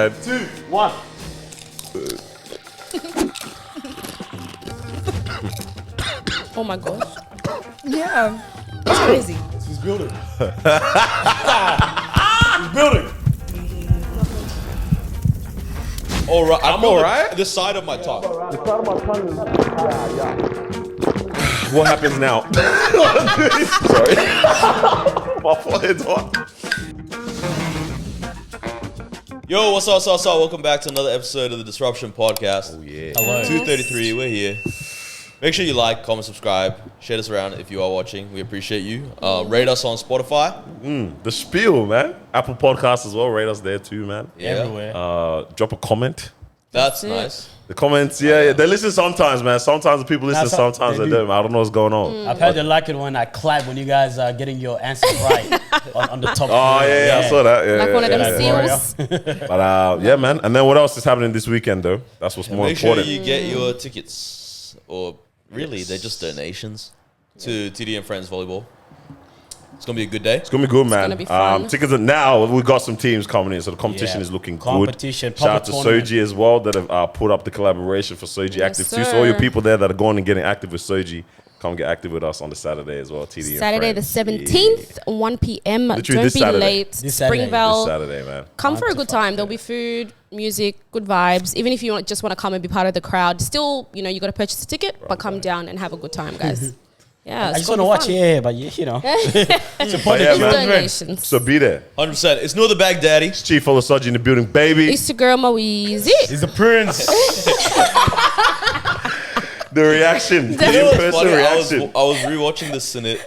man. 2, 1. Oh my gosh. Yeah. That's crazy. He's building. He's building. All right, I'm all right. The side of my tongue. What happens now? Sorry. My forehead's hot. Yo, what's up? Welcome back to another episode of the Disruption Podcast. Oh yeah. Hello. 233, we're here. Make sure you like, comment, subscribe, share this around if you are watching. We appreciate you. Rate us on Spotify. The spiel, man. Apple Podcasts as well. Rate us there too, man. Yeah, Everywhere. Drop a comment. that's it. nice. The comments, yeah, they listen sometimes, man. Sometimes the people listen, That's sometimes they they do. don't. I don't know what's going on. I've heard they like it when I clap when you guys are getting your answers right on the top. Oh yeah, I saw that. Yeah, Like one of them yeah. seals. But yeah, man. And then what else is happening this weekend, though? That's what's more Make sure important. you get your tickets, or really, they're just donations to TDE Friends Volleyball. It's going to be a good day. It's gonna be good, man. gonna be fun. Tickets are now. We've got some teams coming in, so the competition Yeah. is looking Competition, good. Shout out to proper tournament. Soji as well that have put up the collaboration for Soji Yes, Active too. So all your sir. people there that are going and getting active with Soji, come get active with us on the Saturday as well. TDE Saturday the Friends. 17th, 1 p.m. Literally Don't this be Saturday. late. This Saturday. Yeah. Springvale. This Saturday, man. Come for a 1 to good 5, time. There'll be food, music, good vibes. Even if you just want to come and be part of the crowd, still, you know, you got to purchase a ticket, but come down and have a good time, guys. Yeah, I just want to watch it, but you know. Support yeah, the man. children. Donations. So be there. 100%. It's Nur the Baghdaddy. It's Chief Soji in the building, baby. It's your girl Maweezy. He's the prince. The reaction, the You know what's in-person funny? reaction. I was rewatching the Senate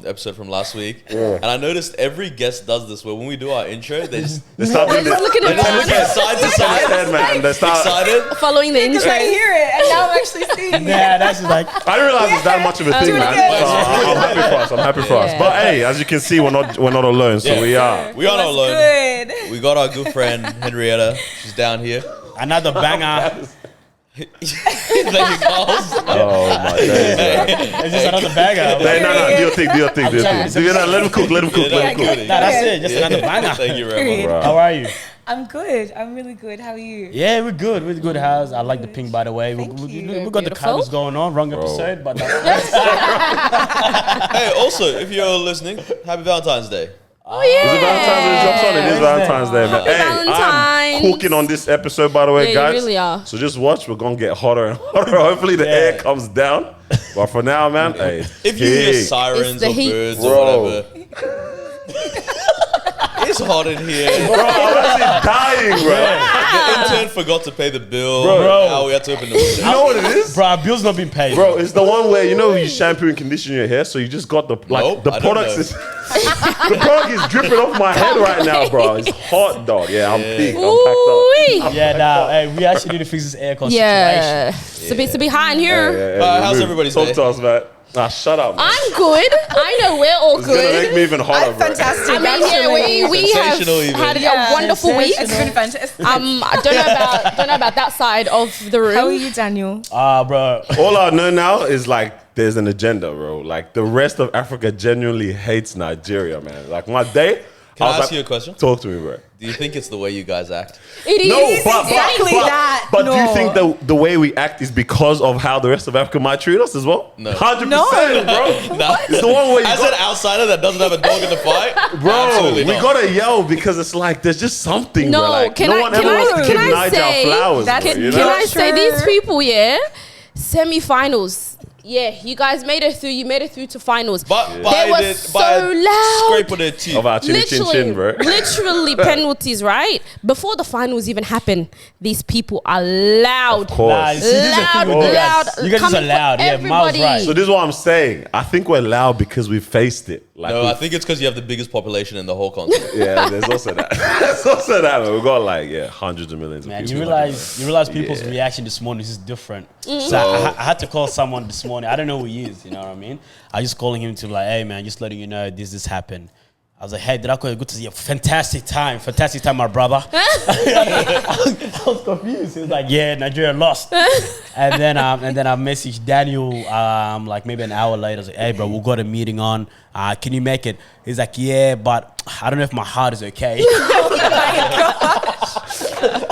episode from last week, and I noticed every guest does this. Where when we do our intro, they just They start doing Just look at they it, just man. look side to side, head, man. They start. excited. Following the Because intro. I hear it and now I'm actually seeing it. Yeah, that's just like. I didn't realize it's that much of a thing, Do it man. again. So I'm happy for us. I'm happy for us. Yeah. But hey, as you can see, we're not alone. So Yeah. we are. We are not That's alone. good. We got our good friend Henrietta. She's down here. Another banger. Thank you, Kalows. Oh my days. man. It's just another banger. Hey, no, do your thing. Let him cook. Yeah, Nah, that's it. Just another banger. Thank you very much. Bro. How are you? I'm good. I'm really good. How are you? Yeah, we're good. We're good house. I like the pink, by the way. Thank you. We got the Beautiful. colors going on. Wrong episode, but Hey, also, if you're listening, happy Valentine's Day. Oh, yeah. Is it Valentine's Day? Drops on. It is Valentine's Day, man. Hey, I'm Valentine's. cooking on this episode, by the way, Yeah, you guys. really are. So just watch. We're gonna get hotter and hotter. Hopefully the air comes down. But for now, man, hey. If you hear hey. sirens It's the or heat. birds Bro. or whatever, it's hot in here. Bro, I'm actually dying, bro. The intern forgot to pay the bill. Bro. Now we had to open the window. You know what it is? bro, our bill's not been paid. Bro, it's the one where you shampoo and condition your hair, so you just got the Nope, the I don't products know. is the product is dripping off my head right now, bro. It's hot, dog. Yeah, I'm big. I'm Ooh-wee. packed up. Yeah, now, hey, we actually need to fix this aircon Yeah. situation. It's a bit high in here. How's everybody's Talk day? to us, man. Ah, shut up, man. I'm good. I know we're all It's gonna make good. me even hotter, I'm bro. fantastic. I mean, yeah, we have Sensational even. had Yeah. a wonderful week. It's been fantastic. I don't know about that side of the room. How are you, Daniel? Bro. All I know now is like there's an agenda, bro. Like the rest of Africa genuinely hates Nigeria, man. Like my day. Can I was ask like, you a question? Talk to me, bro. Do you think it's the way you guys act? It is. No, exactly that. But do you No. think the way we act is because of how the rest of Africa might treat us as well? No. 100%, No. bro. No. It's the one where you As got, an outsider that doesn't have a dog in the fight, bro, absolutely we not. gotta yell because it's like there's just something. No, bro. Like, can no I- one can ever I- wants to can give I Niger say flowers. that's- Bro, you Can know? I say Sure. these people, yeah? Semi-finals. Yeah, you guys made it through. You made it through to finals. But They by were the so by a loud. scrape of their teeth. Of our chin, chin, chin, bro. Literally penalties, right? Before the finals even happen, these people are loud. Of course. Nah, you see, this is the Loud, thing with you loud. guys. You guys coming are loud. for Yeah, Miles everybody. right. So this is what I'm saying. I think we're loud because we faced it. Like, No, we- I think it's because you have the biggest population in the whole continent. yeah, there's also that. There's also that. Man. We've got like hundreds of millions of Man, people. you realize people's reaction this morning is different. So I had to call someone this morning. I don't know who he is. You know what I mean? I just calling him to like, hey man, just letting you know this happened. I was like, hey, did I call you? Good to see you. Fantastic time, my brother. I was confused. He was like, yeah, Nigeria lost. and then I messaged Daniel like maybe an hour later. I was like, hey bro, we got a meeting on. Can you make it? He's like, yeah, but I don't know if my heart is okay.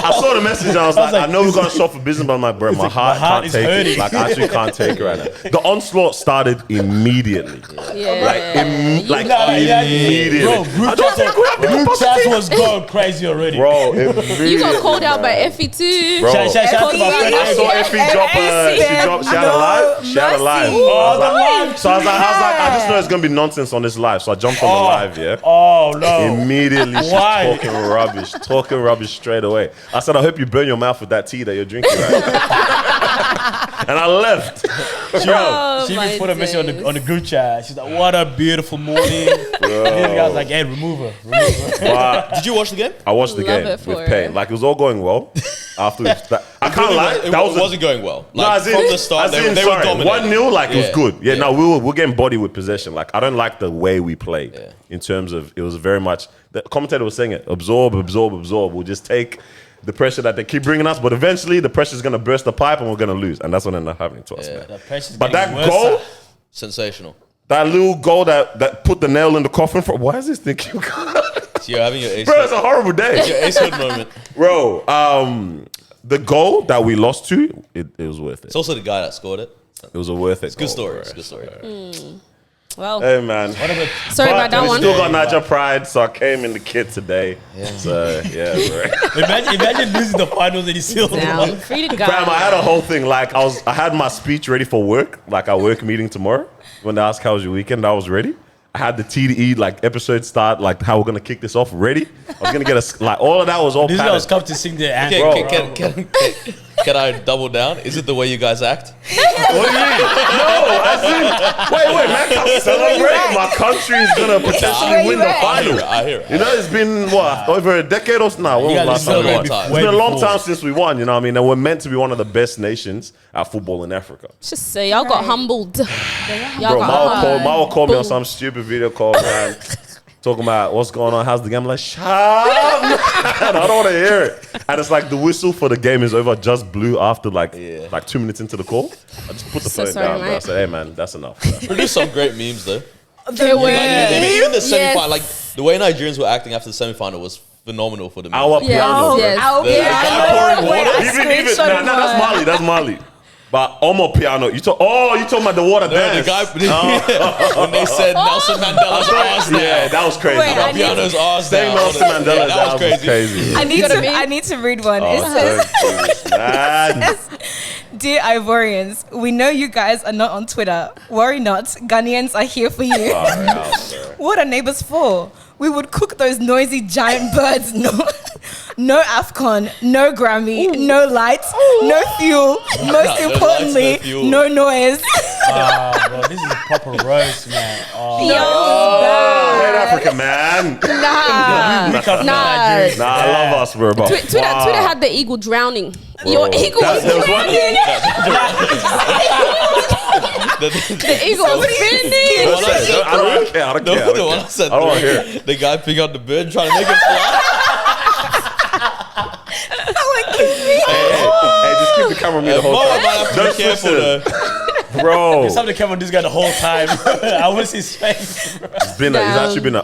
I the message and I was like, I know we're gonna shop for business, but I'm like, bro, my heart can't is take hurting. it. Like, I actually can't take it right now. The onslaught started immediately. Immediately. Bro, group chat was going crazy already. Bro, You got called out by Effie too. Bro. Shout out to my friend. I saw Effie drop she had a live. She had a live. So I was like, I just know it's gonna be nonsense on this live. So I jumped on the live, yeah. Oh no. Immediately she's Why? talking rubbish straight away. I said, I hope you burn your mouth with that tea that you're drinking right now. And I left. She even put a message on the group chat. She's like, what a beautiful morning. And this guy's like, hey, remove her. Wow. Did you watch the game? I watched the Love game it for with pain. her. Like, it was all going well. After I can't lie. It That was wasn't going well. No, Like, as in, from the start, they were sorry, dominating. 1-0, like, it was Yeah. good. Yeah, Yeah. no, we're getting body with possession. Like, I don't like the way we played in terms of, it was very much, the commentator was saying it, absorb. We'll just take the pressure that they keep bringing us, but eventually the pressure is going to burst the pipe and we're going to lose. And that's what ended up happening to us, man. The pressure's But getting that worse. goal, Sensational. that little goal that put the nail in the coffin for, why is this thing keep going? So you're having your ace. Bro, it's a horrible day. Your ace hood moment. Bro, the goal that we lost to, it was worth it. It's also the guy that scored it. It was a worth it. Good goal, story. bro. It's a good story. Well, Hey, man. sorry about that we one. still got Niger pride, so I came in the kit today. So, yeah, bro. Imagine losing the finals and you still Down. Free to go. Fam, I had a whole thing. Like, I had my speech ready for work, like our work meeting tomorrow. When they asked how was your weekend, I was ready. I had the TDE, like, episode start, like, how we're going to kick this off ready. I was going to get like, all of that was all These guys padded. come to sing their anthem. Can I double down? Is it the way you guys act? What do you mean? No, as in, wait, man, can't celebrate. My country is going to potentially win the final. I hear it. You know, it's been, over a decade or so now? When was Yeah, the last this is time we a won? long time. It's been a long Way time since we won, you know what I mean? And we're meant to be one of the best nations at football in Africa. Just say y'all got humbled. Y'all Bro, got humbled. Mao called me on Boom. some stupid video call, man. Talking about what's going on, how's the game? I'm like, shut up, man. I don't want to hear it. And it's like the whistle for the game is over just blew after like 2 minutes into the call. I just put the So phone sorry, down, bro. I mate. said, hey, man, that's enough. Produced some great memes though. They were. Even the semi-final, Yes. like the way Nigerians were acting after the semi-final was phenomenal for the memes. Our piano, bro. Yes. The guy pouring water. Even, that's Mali. But Omo piano, you talking about the water No, dance. the guy when they said Nelson Mandela's arse Yeah, there. that was crazy. Wait, The piano's arse Saying down. Nelson Mandela, that was crazy. I need to read one. It says, Man. "Dear Ivorians, we know you guys are not on Twitter. Worry not, Ghanaians are here for you. What are neighbors for? We would cook those noisy giant birds. No AFCON, no Grammy, no lights, no fuel. Most No importantly, lights, no fuel. no noise." Bro, this is a proper roast, man. Oh, Hate Africa, man. we come from Nigeria. Nah, I love us, bro. But Twitter had the eagle drowning. Your eagle was There was one. drowning. The eagle was spinning. What I said, I don't care. I don't care. the one I said, I don't want to hear it. the guy picking up the bird and trying to make it fly. Hey, just keep the camera on me the whole Marwa time. might have to Don't be careful switch it. though. Bro. Something came on this guy the whole time. I want to see his face. Bro. It's actually been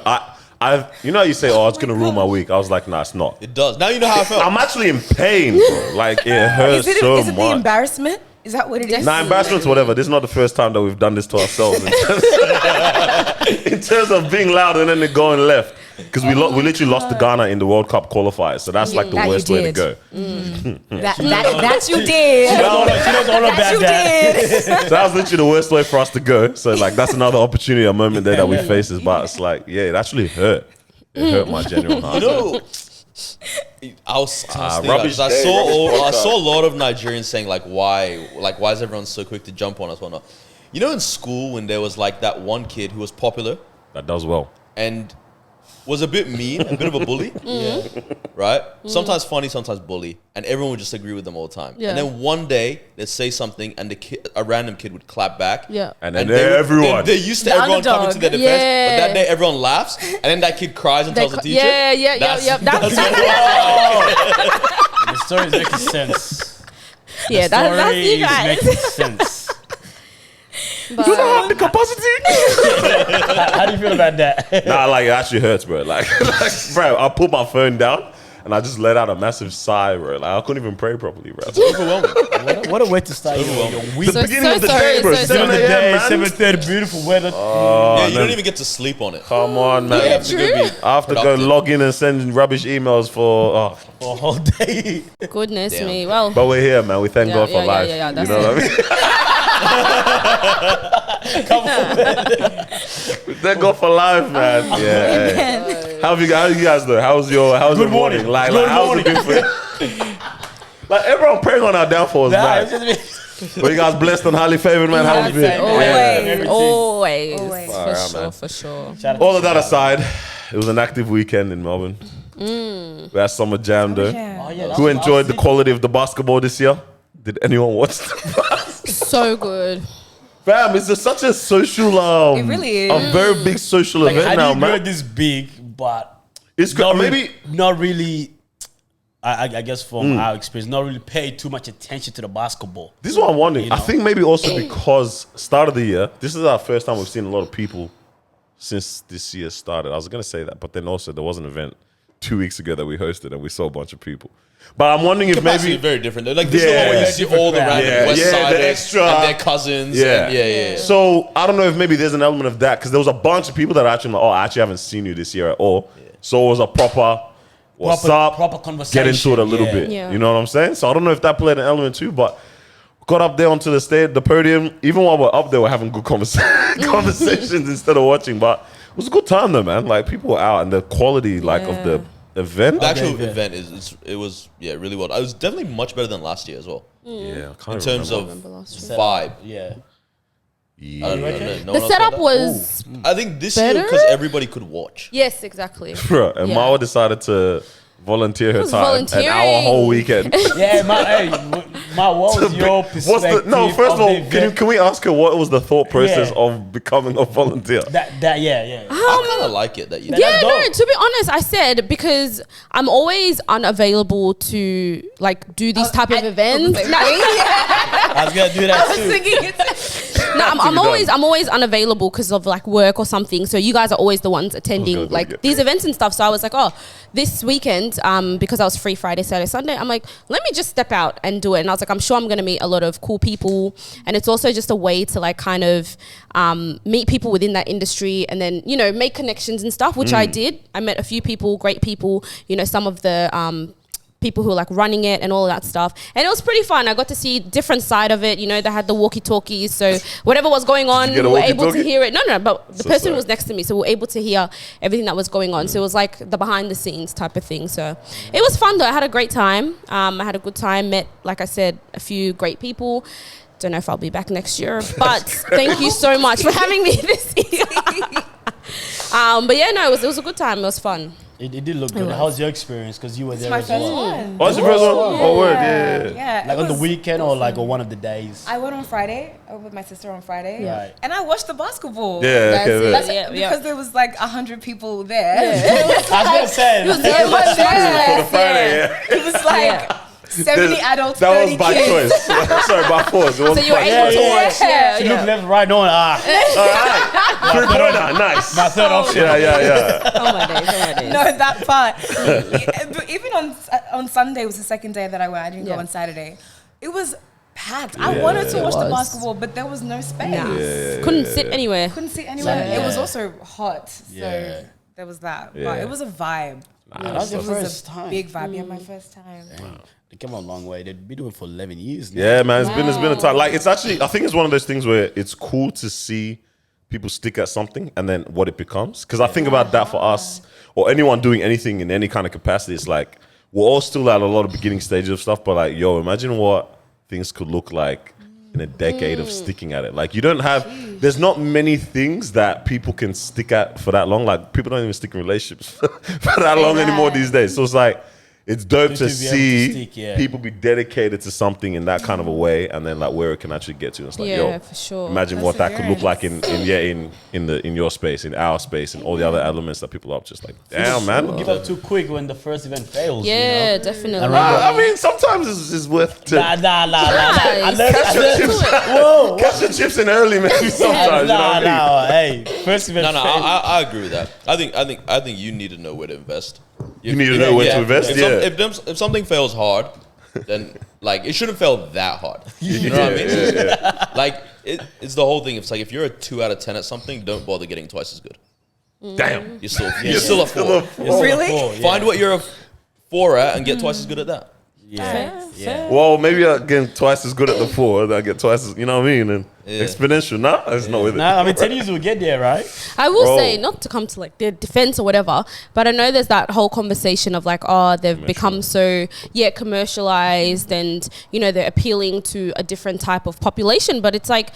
I've you know how you say, oh, it's gonna ruin my week. I was like, nah, it's not. It does. Now you know how I felt. I'm actually in pain, bro. Like it hurts Is it so the much. embarrassment? Is that what it is? Nah, embarrassment, whatever. This is not the first time that we've done this to ourselves. In terms of being loud and then it going left. Because we literally lost to Ghana in the World Cup qualifiers. So that's like the That you worst way to did. go. That you did. She knows all about You that. did. So that was literally the worst way for us to go. So like that's another opportunity, a moment there that we face is, but it's like, yeah, it actually hurt. It hurt my genuine heart. No. I was thinking, rubbish I day, saw rubbish I saw a lot of Nigerians saying like why is everyone so quick to jump on us? Whatnot. You know, in school when there was like that one kid who was popular That does well. and was a bit mean, a bit of a bully, right? Sometimes funny, sometimes bully, and everyone would just agree with them all the time. Yeah. And then one day they'd say something, and a random kid would clap back. Yeah. And then they would- everyone. They're used to The everyone coming to underdog. their defense, Yeah. but that day everyone laughs, and then that kid cries and tells the teacher. Yeah. That's That's The story is making sense. yeah. That's Story you is guys. making sense. But, the capacity. How do you feel about that? Nah, like it actually hurts, bro. Like bro, I put my phone down and I just let out a massive sigh, bro. Like I couldn't even pray properly, bro. It's overwhelming. What a way to start your week. The beginning so of the sorry, day, bro. so 7 sorry. a.m., man. 7:30, beautiful weather. Yeah, you don't even get to sleep on it. Come on, man. You have to go be I have to go productive. log in and send rubbish emails for. For a whole day. Goodness Damn. me. Well, But we're here, man. We thank God for life. Yeah, you that's know what I mean? We thank God for life, man. Yeah. Hey. How you guys doing? How's your Good morning. morning? Like Good how's morning. it been for you? Like everyone praying on our downfalls, man. Were you guys blessed and highly favored, man? How's it been? always. Far out, man. For sure. All All of that aside, it was an active weekend in Melbourne. We had Summer Jam though. Who enjoyed the quality of the basketball this year? Did anyone watch the So good. Fam, it's just such a social, It really is. a very big social Like, event how now, do you grow man. this big, but It's good. Maybe not really. I guess from our experience, not really pay too much attention to the basketball. this is what I'm wondering. You I know. think maybe also because start of the year, this is our first time we've seen a lot of people since this year started. I was gonna say that, but then also there was an event 2 weeks ago that we hosted and we saw a bunch of people. But I'm wondering if Capacity maybe very different. Like this is the one where you see all the random Yeah, West yeah, the Siders extra- and their cousins. Yeah. And yeah. So I don't know if maybe there's an element of that because there was a bunch of people that are actually like, oh, I actually haven't seen you this year at all. So it was a proper what's up, proper conversation. get into it a little bit. Yeah. You know what I'm saying? So I don't know if that played an element too, but got up there onto the stage, the podium. Even while we're up there, we're having good conversations instead of watching. But it was a good time though, man. Like people were out and the quality like of the event. The actual yeah. event it was really well. It was definitely much better than last year as well. Yeah, I can't In terms remember. of vibe. Yeah. Yeah. I don't know. No The one else setup felt that? was I think this year better? because everybody could watch. yes, exactly. Bro, and Yeah. Marwa decided to volunteer her was time an volunteering. hour whole weekend. Yeah, what was your perspective? No, first of the all, event? can we ask her what was the thought process Yeah. of becoming a volunteer? Yeah. I kind of like it that you. Yeah, no, dope. to be honest, I said because I'm always unavailable to like do these type of events. No, I was gonna do that too. no, I'm always unavailable because of like work or something. So you guys are always the ones attending Okay, like okay. these events and stuff. So I was like, oh, this weekend, because I was free Friday, Saturday, Sunday, I'm like, let me just step out and do it. And I was like, I'm sure I'm gonna meet a lot of cool people, and it's also just a way to like kind of meet people within that industry, and then make connections and stuff, which I did. I met a few people, great people. Some of the people who are like running it and all of that stuff, and it was pretty fun. I got to see different side of it. They had the walkie-talkies, so whatever was going on, get a we were able to walkie-talkie? hear it. No, but the So person sorry. was next to me, so we were able to hear everything that was going on. So it was like the behind the scenes type of thing. So it was fun though. I had a great time. I had a good time. Met, like I said, a few great people. Don't know if I'll be back next year, but thank you so much for having me this year. But yeah, no, it was a good time. It was fun. It did look good. How was your experience? Because you were there My as first well. one. Oh, it's the first one? Oh, word, yeah. Yeah. Like it on the was weekend or like awesome. on one of the days. I went on Friday. I went with my sister on Friday. Right. And I watched the basketball. Yeah, That's okay, it. yeah. Yeah, Because there was like 100 people there. I was gonna say. It was so much For the fun. Friday, yeah. It was like 70 adults, That 30 was by kids. choice. Sorry, by force. It So wasn't you were by able choice. to Yeah, watch. Yeah, She yeah. looked left, right, on. All right. Three-pointer, nice. My third option. Yeah. Oh my days, oh my days. No, that part. Yeah, but even on Sunday was the second day that I went. I didn't go Yeah. on Saturday. It was packed. I wanted to watch the basketball, but there was no space. Nah. Couldn't sit anywhere. Couldn't sit anywhere. Yeah. It was also hot, so Yeah. there was that. Yeah. But it was a vibe. That was your It was first a time. big vibe. Yeah, my first time. They came a long way. They've been doing it for 11 years now. Yeah, man, it's been a time. Like it's actually, I think it's one of those things where it's cool to see people stick at something and then what it becomes. Because I think about that for us or anyone doing anything in any kind of capacity. It's like we're all still at a lot of beginning stages of stuff, but like, yo, imagine what things could look like in a decade of sticking at it. Like you don't have, there's not many things that people can stick at for that long. Like people don't even stick in relationships for that long anymore these days. So it's like, it's dope to To be able to see stick, yeah. people be dedicated to something in that kind of a way, and then like where it can actually get to. It's like, Yeah, yo, for sure. imagine what that could look like in your space, in our space, and all the other elements that people are just like, damn, man. Give up too quick when the first event fails. Yeah, definitely. I mean, sometimes it's worth to Nah. I Nice. learned. catch your chips. Whoa. Catch your chips in early, maybe sometimes. You know what I mean? Hey, first event No, failed. I agree with that. I think you need to know where to invest. You need to know when to invest. If something fails hard, then like it shouldn't fail that hard. You know what I mean? Like it's the whole thing. It's like if you're a 2 out of 10 at something, don't bother getting twice as good. Damn. You're still a 4. Really? Find what you're a 4 at and get twice as good at that. Yeah. Well, maybe I get twice as good at the 4, and I get twice as, you know what I mean? And exponential. Nah, it's not with it. Nah, I mean, 10 years will get there, right? I will say, not to come to like their defense or whatever, but I know there's that whole conversation of like, oh, they've become so commercialized, and you know they're appealing to a different type of population. But it's like,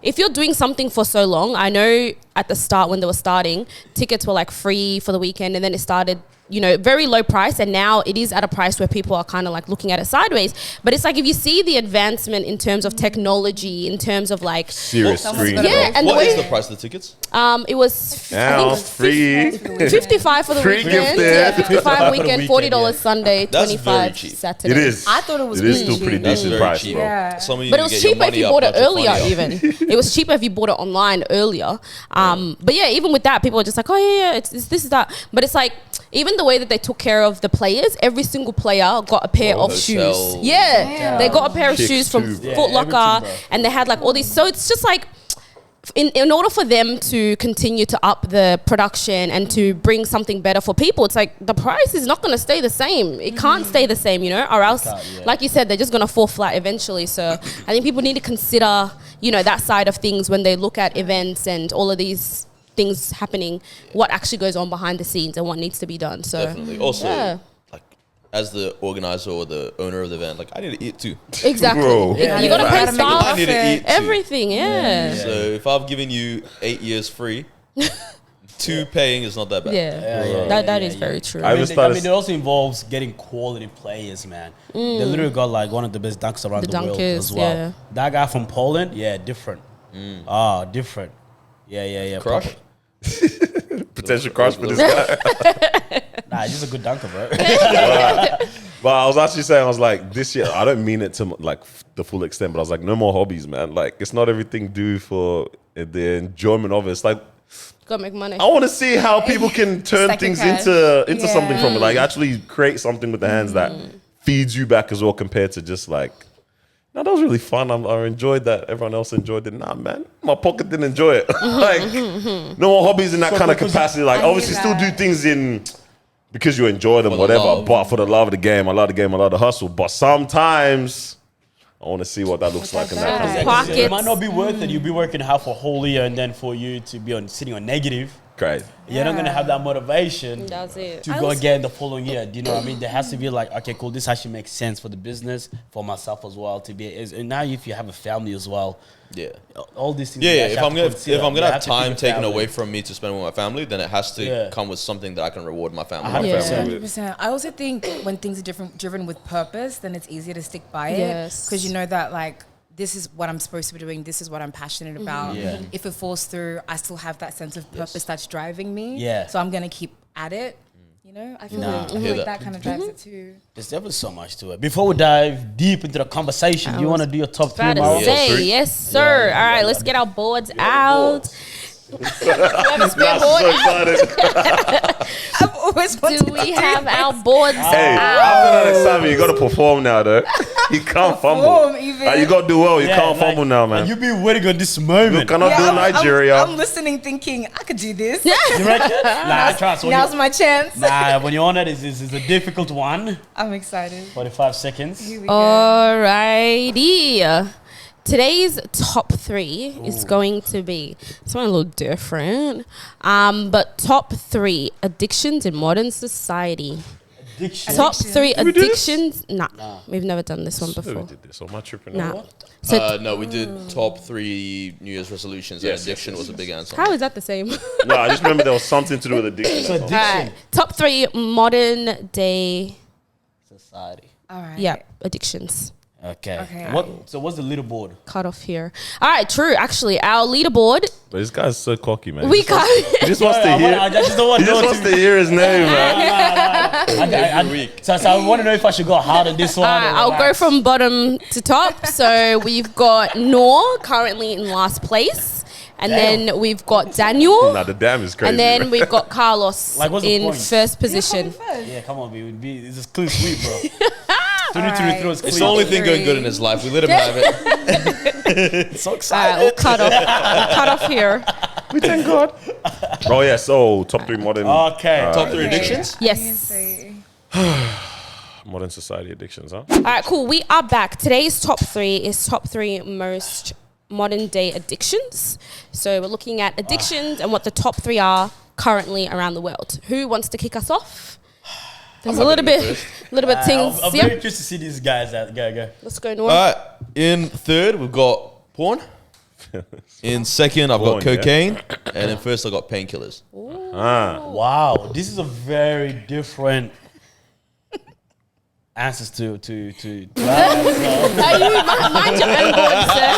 if you're doing something for so long, I know at the start when they were starting, tickets were like free for the weekend, and then it started, you know, very low price, and now it is at a price where people are kind of like looking at it sideways. But it's like, if you see the advancement in terms of technology, in terms of like serious screen. Yeah, and what is the price of the tickets? It was Now free. 55 for the Free weekend. gift there. Yeah, 55 weekend, $40 Sunday, That's 25 very cheap. Saturday. It is. I thought it was It is really still pretty cheap. That's decent very price, cheap. bro. Yeah. Some of you But it was get your cheaper if money you up, bought it not your earlier, funny up. even. It was cheaper if you bought it online earlier. But yeah, even with that, people are just like, oh yeah, it's this is that. But it's like, even the way that they took care of the players, every single player got a pair of shoes. hotel. Yeah, they got a pair of Kicks shoes from too, bro. Foot Locker, everything, bro. and they had like all these. So it's just like, in order for them to continue to up the production and to bring something better for people, it's like the price is not going to stay the same. It can't stay the same, you know, or else, like you said, they're just going to fall flat eventually. So I think people need to consider, you know, that side of things when they look at events and all of these things happening, what actually goes on behind the scenes and what needs to be done. So Definitely. Also, yeah. like as the organizer or the owner of the event, like I need to eat too. Exactly. Bro. You got to pay Gotta make it staff, I need to eat too. everything. Yeah. So if I've given you 8 years free, 2 paying is not that bad. That is very true. I I mean, just started- it also involves getting quality players, man. They literally got like one of the best dunkers around the world dunkers, as well. yeah. That guy from Poland, different. Different. Yeah. Crush. proper. Potential crush for this guy. Nah, he's a good dunker, bro. But I was actually saying, I was like, this year, I don't mean it to like the full extent, but I was like, no more hobbies, man. Like, it's not everything due for the enjoyment of it. It's like, Gotta make money. I want to see how people can turn Stack your things cash. into something from it. Like, actually create something with the hands that feeds you back as well, compared to just like, no, that was really fun. I enjoyed that. Everyone else enjoyed it. Nah, man, my pocket didn't enjoy it. Like, no more hobbies in that kind of capacity. Like, I hear obviously, still do that. things because you enjoy them, For the whatever. love. But for the love of the game, I love the game. I love the hustle. But sometimes I want to see what that looks like in that that context. Pockets. It might not be worth it. You'll be working hard for a whole year, and then for you to be sitting on negative, Great. you're not gonna have that motivation That's it. to go again the following year. Do you know what I mean? There has to be like, okay, cool, this actually makes sense for the business, for myself as well to be. And now if you have a family as well, Yeah. all these things. Yeah, you yeah. actually If have I'm to gonna consider. if I'm You gonna have to pick time your taken family. away from me to spend with my family, then it has to Yeah. come with something that I can reward my family. 100%. 100%. I also think when things are driven with purpose, then it's easier to stick by it. Yes. Because you know that like, this is what I'm supposed to be doing. This is what I'm passionate about. Yeah. If it falls through, I still have that sense of purpose that's driving me. Yeah. So I'm going to keep at it. You know, I feel Nah. like, I Hear feel like that. that kind of drives it too. There's definitely so much to it. Before we dive deep into the conversation, do you want to do your top 3, About to Marwa? say, three. yes, sir. Yeah, All right, yeah, let's yeah. get our boards out. Nah, so excited. I've always wanted Do we to have do our boards Hey, out? after that excitement, you got to perform now, though. You can't fumble. perform even. Like, you got to do well. You Yeah, can't like- fumble now, man. And you've been waiting on this You moment. cannot do Nigeria. I'm listening thinking, I could do this. You reckon? Nah, I trust. Now's my chance. Nah, when you're on it, it's a difficult one. I'm excited. 45 seconds. Here we go. Alrighty. Today's top 3 is going to be something a little different. But top 3 addictions in modern society. Addiction. Top 3 we do this? addictions. Nah, we've never done this one We before. did this. Am I tripping? Nah. So No, we did top 3 New Year's resolutions. Yes, and addiction was a big answer. how is that the same? No, I just remember there was something to do with addiction. So or something. addiction. Alright, top 3 modern day, Society. All right. addictions. Okay. Okay. So what's the leaderboard? Cut off here. All right, true. Actually, our leaderboard. But this guy's so cocky, man. We He just wants- can't. He just wants to I hear. just don't want He just wants to hear his name, man. Every week. So I want to know if I should go hard on this one. Alright, or I'll go relax. from bottom to top. So we've got Noor currently in last place. And then we've got Daniel. Nah, the damn is crazy. And then we've got Carlos Like, what's the in point? first position. Yeah, come on, B. This is clean sweep, bro. 2023 was clean. It's the only thing going good in his life. We let him have it. So All right, excited. we'll cut off here. we thank God. Oh yeah, so top 3 modern Okay. Top 3 addictions? Yes. modern society addictions, huh? All right, cool. We are back. Today's top 3 is top 3 most modern day addictions. So we're looking at addictions and what the top 3 are currently around the world. Who wants to kick us off? There's a little bit things. I'm Yep. very interested to see these guys. Go. What's going All on? right. In third, we've got porn. In second, I've Porn, got yeah. cocaine. And in first, I've got painkillers. Wow, this is a very different answers to Are you mind your own words, sir?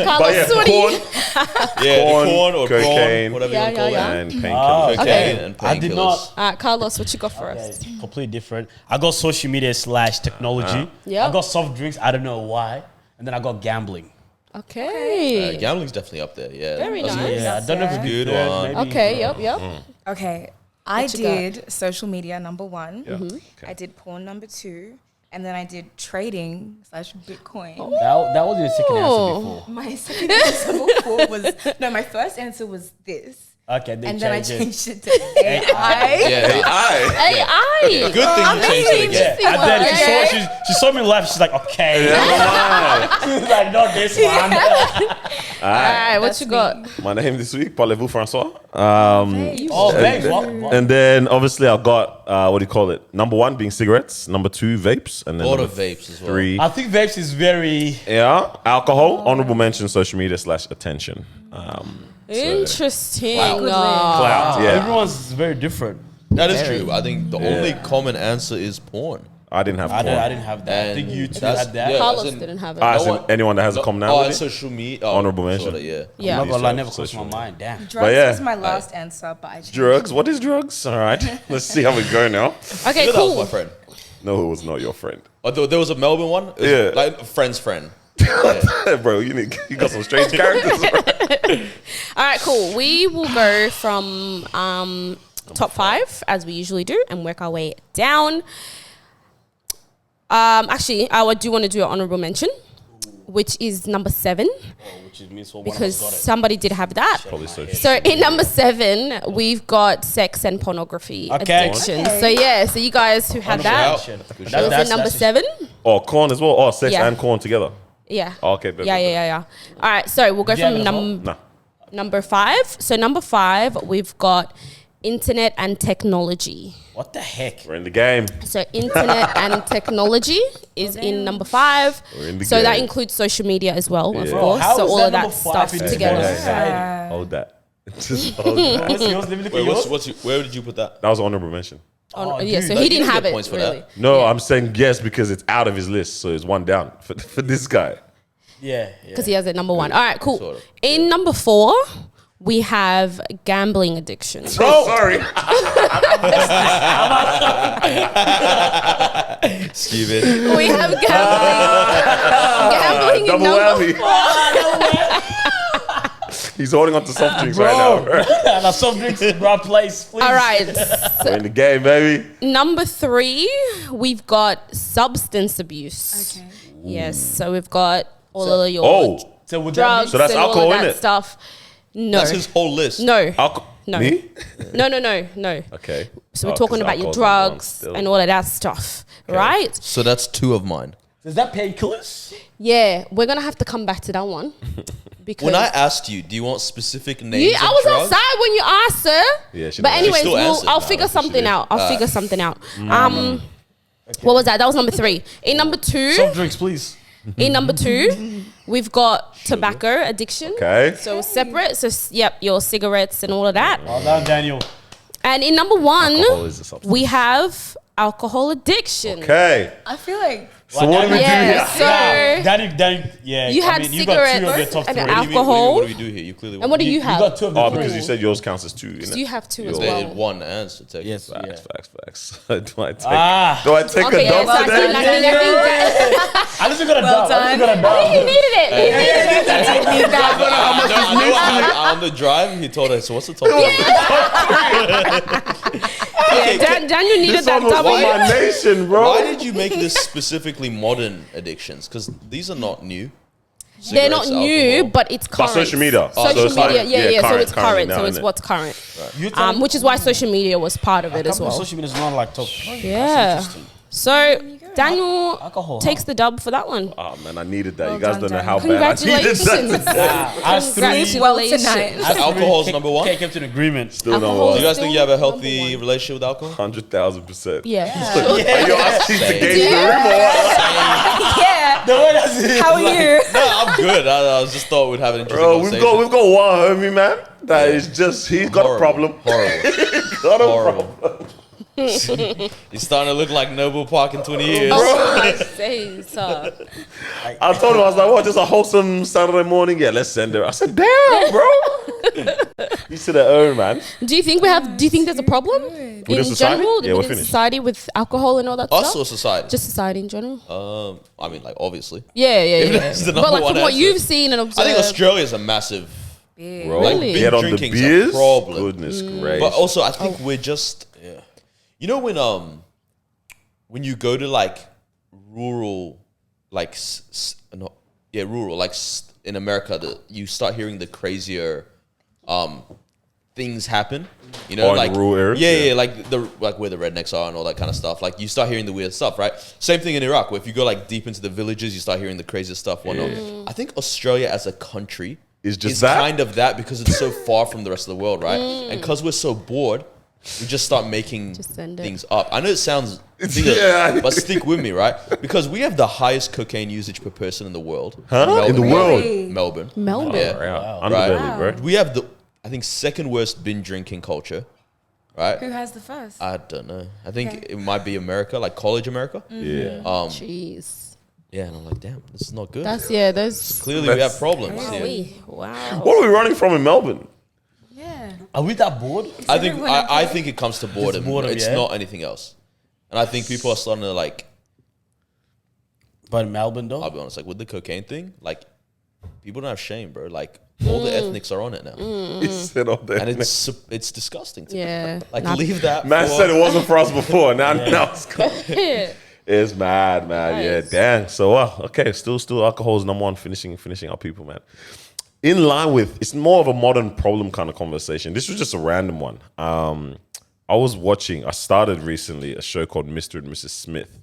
Carlos, But yeah, what do you? porn, Yeah, Porn, corn or cocaine. prawn, whatever Yeah, you want to call yeah, it. and painkillers. Cocaine Okay. and I did painkillers. not. All right, Carlos, what you got for us? Okay, completely different. I got social media / technology. Yep. I got soft drinks. I don't know why. And then I got gambling. Okay. Gambling's definitely up there. Yeah. Very That's nice. good. Yeah, I don't know if it'd be Good third, one. maybe. Okay, yep. Okay, I What you got? did social media number 1. Yeah. Mm-hmm. Okay. I did porn number 2. And then I did trading / Bitcoin. That was your second answer before. My second answer before was, no, my first answer was this. Okay, And then I changed changed it. it to AI. Yeah. AI. Good thing you changed it again. And then she saw me laugh. She's like, okay. She's like, not this one. All right, what That's you got? My name this week, Parlez-vous Francois. Oh, thanks. What? And then obviously I've got what do you call it? Number 1 being cigarettes, number 2 vapes, and then A lot number of vapes as well. 3 I think vapes is very. alcohol. Honorable mention, social media / attention. Interesting. Clout, yeah. Everyone's very different. That is true. I think the only common answer is porn. I didn't have I porn. didn't have that. I think you two that's- had that. yeah. Carlos as in- didn't have it. As No in one- anyone that has a Oh, and commonality. social media. Honorable mention. Sorta, yeah. Yeah. I'm not gonna lie, These never are crossed my social mind. Damn. Drugs yeah. was my last answer, but I changed Drugs. What is drugs? All right. Let's see how we go now. Okay, That was my cool. friend. No, it was not your friend. Oh, there was a Melbourne one. It was Yeah. like a friend's friend. Bro, you got some strange characters. All right, cool. We will go from top 5 as we usually do and work our way down. Actually, I do want to do an honorable mention, which is number 7, Which is means one because of us got it. somebody did have that. Probably so. So in number 7, we've got sex and pornography Okay. addiction. Okay. So yeah, so you guys who had that, shout. Good was shout. it number 7? Oh, corn as well. Oh, sex Yeah. and corn together. Yeah. Oh, okay. bet, Yeah. bet, All right, so we'll go Yeah, from that's all. Nah. number 5. So number 5, we've got internet and technology. What the heck? We're in the game. So internet and technology is in number 5. We're in the So that game. includes social media as well, of Yeah. course. How So is all that of that number 5 stuff in this together. modern society? Hold that. Just hold that. What's yours? Let me look Wait, at yours. where did you put that? That was honorable mention. Oh, Yeah, dude, so like, he didn't you have get it points for really. that. No, Yeah. I'm saying yes because it's out of his list, so it's 1 down for this guy. Yeah. Because he has it number 1. All right, cool. Sort of, In number 4, we have gambling addiction. Oh, sorry. Stupid. We have gambling in Double number whammy. He's holding on to soft drinks right now. Bro. And our soft drinks in the right place, please. All right. We're in the game, baby. Number 3, we've got substance abuse. Okay. Yes, so we've got all of your Oh, So would drugs So that's and alcohol, all of that innit? stuff. No. That's his whole list. No. alcohol. No. Me? No. Okay. So we're Oh, talking 'cause about your alcohol's drugs still. and all of that stuff, right? So that's 2 of mine. Is that painkillers? Yeah, we're gonna have to come back to that one because When I asked you, do you want specific names you, of I was drugs? outside when you asked, sir. Yeah, she but knows. anyways, She still answered. I'll Nah, figure that's what she something did. out. I'll figure something out. What was that? That was number 3. In number 2, Soft drinks, please. we've got tobacco addiction. Okay. So separate. So yep, your cigarettes and all of that. Well done, Daniel. And in number 1, Alcohol is a substance. we have alcohol addiction. Okay. I feel like So what do we do Yeah, here? so Danny, yeah. You had you got 2 of your cigarettes top 3. and What do you mean- alcohol. What do we do here? You clearly and what do you You have? got 2 of your Oh, 3. because you said yours counts as 2, innit? So you have 2 as They well. had 1 answer. Technically. Yes. Facts. Do I take Ah. do I take Okay, a yeah, dog so I today? think that- I just got a Well dub. I just got a He dub. needed it. He needed it. On the drive, he told us, so what's the topic? Daniel needed This that one was for W. my nation, bro. Why did you make this specifically modern addictions? Because these are not new. They're not Cigarettes, new, alcohol. but it's But current. social media. Social So it's like- media, yeah. So it's currently current. now, So it's innit? what's current. You tell me Which is why social media was part of it as well. social media is not like top. Yeah. So Daniel Alcohol, takes the dub for that one. Oh man, I needed that. Well you guys done, don't know Daniel. how bad I needed Congratulations. that. As three, Well tonight. Alcohol's number one? Can't kept an agreement. Still no Alcohol Do one. you guys think you have a Still healthy number one. relationship with alcohol? 100,000%. Yeah. Are you asking to Same. gauge the room or what? Yeah. The way that's it. How are you? No, I'm good. I was just thought we'd have an interesting Bro, conversation. we've got one homie, man. That is just, he's got a problem. Horrible. Got a Horrible. problem. He's starting to look like Noble Park in 20 years. Oh my days. So. I told him, I was like, what, just a wholesome Saturday morning? Yeah, let's send her. I said, damn, bro. He's to their own, man. Do you think there's a problem in the society? general? Yeah, we're within finished. society with alcohol and all that Us stuff? or society? Just society in general? I mean, like, obviously. Yeah. that's the But number like one from what answer. you've seen and I observed. think Australia's a massive... Bro, Really? get on the drinking's a beers. problem. Goodness gracious. But also, I think we're just... Yeah. You know when you go to, like, rural... Like, rural. Like, in America, you start hearing the crazier... things happen, you know, Oh, in like the rural areas? yeah, Yeah. like where the rednecks are and all that kind of stuff. Like you start hearing the weird stuff, right? Same thing in Iraq, where if you go like deep into the villages, you start hearing the craziest stuff. Whatnot. I think Australia as a country Is just that? kind of that because it's so far from the rest of the world, right? And because we're so bored, we just start making Just send it. things up. I know it sounds Yeah. but stick with me, right? Because we have the highest cocaine usage per person in the world. Huh? In the world? Melbourne. Melbourne. Yeah. Wow. Right. Underbelly, bro. We have the, I think, second worst binge drinking culture, right? Who has the first? I don't know. I think it might be America, like college America. Yeah. Jeez. Yeah, and I'm like, damn, this is not good. Those. Clearly, we have problems Wow. here. Wow. What are we running from in Melbourne? Yeah. Are we that bored? I think everyone I think it comes to boredom. boredom, It's yeah. not anything else. And I think people are starting to like. But in Melbourne, though. I'll be honest, like with the cocaine thing, like people don't have shame, bro. Like all the ethnics are on it now, He said all that. and it's disgusting. To me. Yeah. Like Nah. leave that. Man for- said it wasn't for us before. Now it's cool. It's mad, man. Nice. Yeah, damn. So, okay, still, alcohol is number one. Finishing our people, man. In line with, it's more of a modern problem kind of conversation. This was just a random one. I started recently a show called Mr. and Mrs. Smith.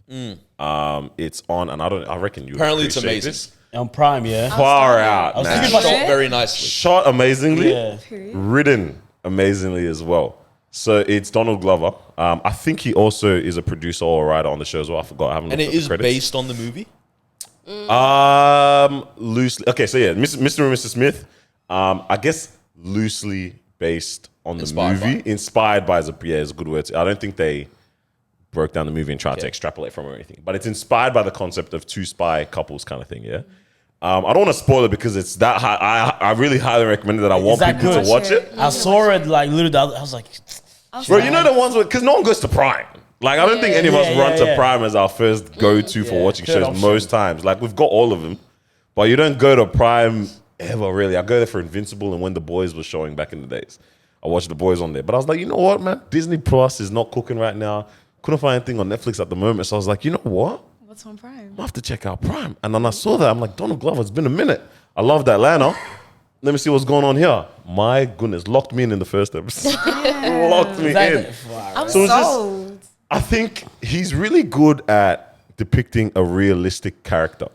It's on, and I reckon you Apparently it's appreciate amazing. this. On Prime, yeah. Far out, was man. thinking about Shot very nicely. Shot amazingly. Yeah. Written amazingly as well. So it's Donald Glover. I think he also is a producer or a writer on the show as well. I forgot. I haven't And looked it at the is credits. based on the movie. Loosely. Okay, so yeah, Mr. and Mrs. Smith. I guess loosely based on the Inspired movie. by. Inspired by is a good word. I don't think they broke down the movie and tried to extrapolate from it or anything. But it's inspired by the concept of two spy couples kind of thing. Yeah. I don't want to spoil it because it's that high. I really highly recommend it that I want that people good? to watch it. I saw it like literally. I was like, Bro, you know the ones because no one goes to Prime. Like I don't think any of us run to Prime as our first go-to for watching third shows option. most times. Like we've got all of them, but you don't go to Prime ever really. I go there for Invincible and when The Boys was showing back in the days. I watched The Boys on there, but I was like, you know what, man? Disney Plus is not cooking right now. Couldn't find anything on Netflix at the moment, so I was like, you know what? What's on Prime? I have to check out Prime. And then I saw that. I'm like, Donald Glover, it's been a minute. I loved Atlanta. Let me see what's going on here. My goodness, locked me in the first episode. Locked me in. I'm So it's just- sold. I think he's really good at depicting a realistic character.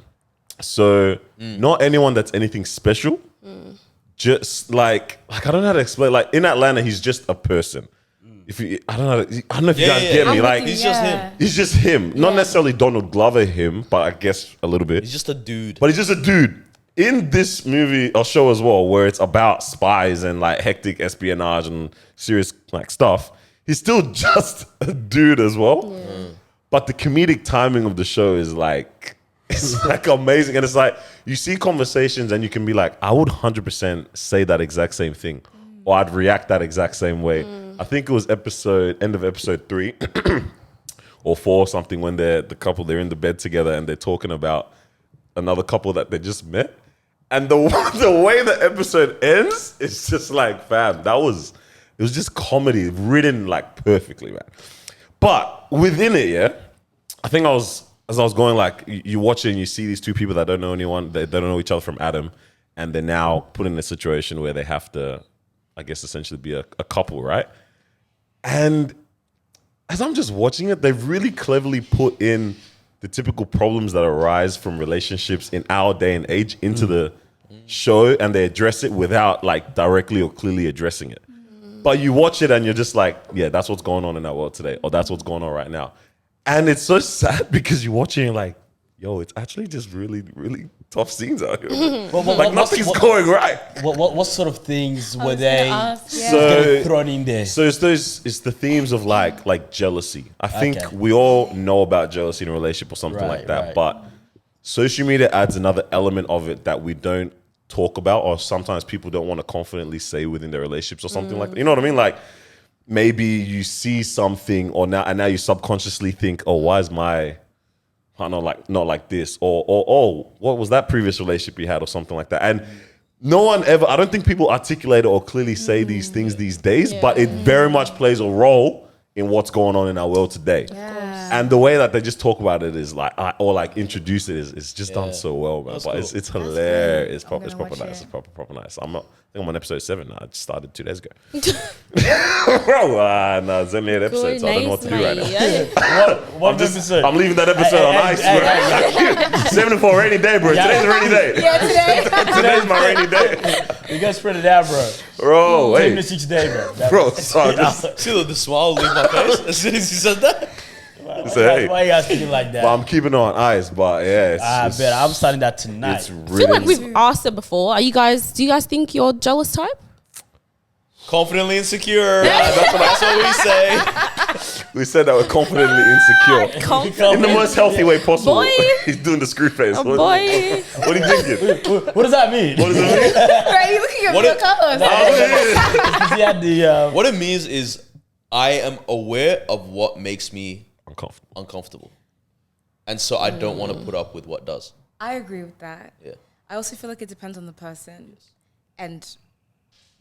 So not anyone that's anything special. Just like I don't know how to explain. Like in Atlanta, he's just a person. If you, I don't know if you guys get me. I'm Like with you, He's just yeah. him. he's just him. Not necessarily Donald Glover him, but I guess a little bit. He's just a dude. But he's just a dude. In this movie or show as well, where it's about spies and like hectic espionage and serious like stuff, he's still just a dude as well. But the comedic timing of the show is like, it's like amazing. And it's like, you see conversations and you can be like, I would 100% say that exact same thing. Or I'd react that exact same way. I think it was end of episode 3 or 4 or something when the couple, they're in the bed together and they're talking about another couple that they just met. And the way the episode ends, it's just like, fam, it was just comedy written like perfectly, man. But within it, yeah, I think as I was going, like, you watch it and you see these two people that don't know anyone, they don't know each other from Adam, and they're now put in a situation where they have to, I guess, essentially be a couple, right? And as I'm just watching it, they've really cleverly put in the typical problems that arise from relationships in our day and age into the show, and they address it without like directly or clearly addressing it. But you watch it and you're just like, yeah, that's what's going on in our world today, or that's what's going on right now. And it's so sad because you watch it and you're like, yo, it's actually just really, really tough scenes out here. Like nothing's going right. What sort of things were they So thrown in there? So it's the themes of like jealousy. I think we all know about jealousy in a relationship or something like that. Right. But social media adds another element of it that we don't talk about, or sometimes people don't want to confidently say within their relationships or something like that. You know what I mean? Like maybe you see something now you subconsciously think, oh, why is my partner not like this? Or oh, what was that previous relationship you had or something like that? And no one ever, I don't think people articulate it or clearly say these things these days, but it very much plays a role in what's going on in our world today. And the way that they just talk about it is like, or like introduce it is just done so well, man. But cool. it's hilarious. It's proper nice. It's proper nice. I think I'm on episode 7 now. I just started 2 days ago. Bro, no, it's only 8 episodes, so I don't know what to do right now. What episode? I'm leaving that episode on ice, bro. 7 for a rainy day, bro. Today's a rainy day. Yeah, today. Today's my rainy day. You guys spread it out, bro. Bro, wait. 76 day, bro. Bro, sorry. See the smile leave my face as soon as you said that. Why you guys thinking like that? But I'm keeping it on ice, but yeah. I bet I'm starting that tonight. It's I feel really... like we've asked it before. Do you guys think you're jealous type? Confidently insecure. That's what we say. We said that we're confidently insecure. In the most healthy way possible. Boy. He's doing the screw face. Oh, What boy. are you thinking? What does that mean? What does it mean? Right, you looking at What your it- colors. Because he had the What it means is I am aware of what makes me uncomfortable. And so I don't want to put up with what does. I agree with that. Yeah. I also feel like it depends on the person and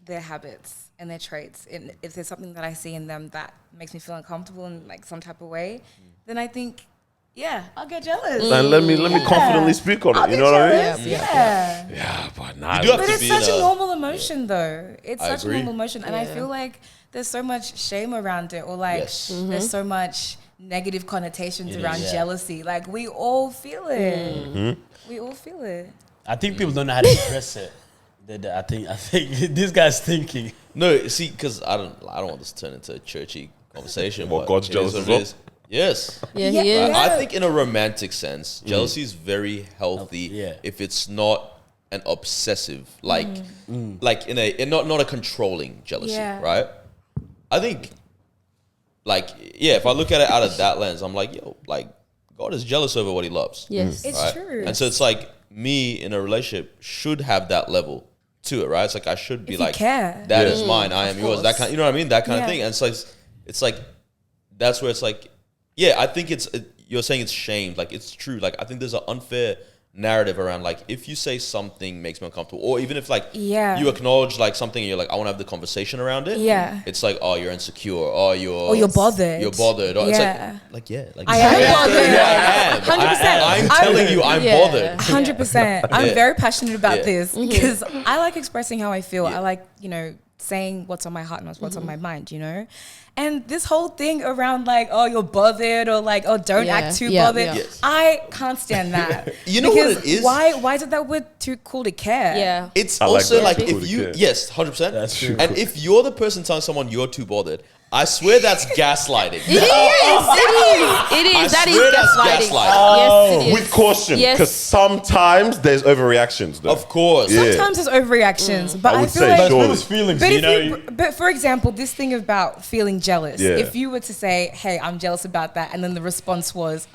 their habits and their traits. And if there's something that I see in them that makes me feel uncomfortable in like some type of way, then I think, yeah, I'll get jealous. And let me confidently speak on it. You know what I mean? Yeah. Yeah, but nah. You do have But to it's be such in a normal emotion, though. It's I such agree. a normal emotion. And I feel like there's so much shame around it, or like there's so much negative connotations around jealousy. Like, we all feel it. We all feel it. I think people don't know how to address it. I think this guy's thinking. No, see, because I don't want this to turn into a churchy conversation. Well, but God's it jealous is as what it well? is. Yes. Yeah, he is. I think in a romantic sense, jealousy is very healthy if it's not an obsessive, like in not a controlling jealousy, right? I think, like, if I look at it out of that lens, I'm like, yo, like, God is jealous over what he loves. Yes. It's true. And so it's like me in a relationship should have that level to it, right? It's like I should be If you like, care. that is mine, I am yours. That course. kind, you know what I mean? That kind of Yeah. thing. And it's like that's where it's like, yeah, I think you're saying it's shamed. Like, it's true. Like, I think there's an unfair narrative around, like, if you say something makes me uncomfortable, or even if like you acknowledge like something and you're like, I want to have the conversation around it. Yeah. It's like, oh, you're insecure. Oh, you're bothered. You're bothered. Or Yeah. it's like I am bothered. Yeah, I am. 100%. I'm telling you, I'm bothered. 100%. I'm very passionate about Yeah. this because I like expressing how I feel. I like, saying what's on my heart and what's on my mind, And this whole thing around like, oh, you're bothered, or like, oh, don't act too bothered. Yeah. Yes. I can't stand that. You know what Because it is? Why is it that we're too cool to care? Yeah. It's I like also that. like Cool if to you, care. yes, 100%. That's true. And if you're the person telling someone you're too bothered, I swear that's gaslighting. It is. That is swear that's gaslighting. gaslighting. Yes, it is. With caution, Yes. because sometimes there's overreactions, though. Of course. Yeah. Sometimes there's overreactions, but I I, would feel say like sure. People's feelings, But but for example, this thing about feeling jealous. Yeah. If you were to say, "Hey, I'm jealous about that," and then the response was,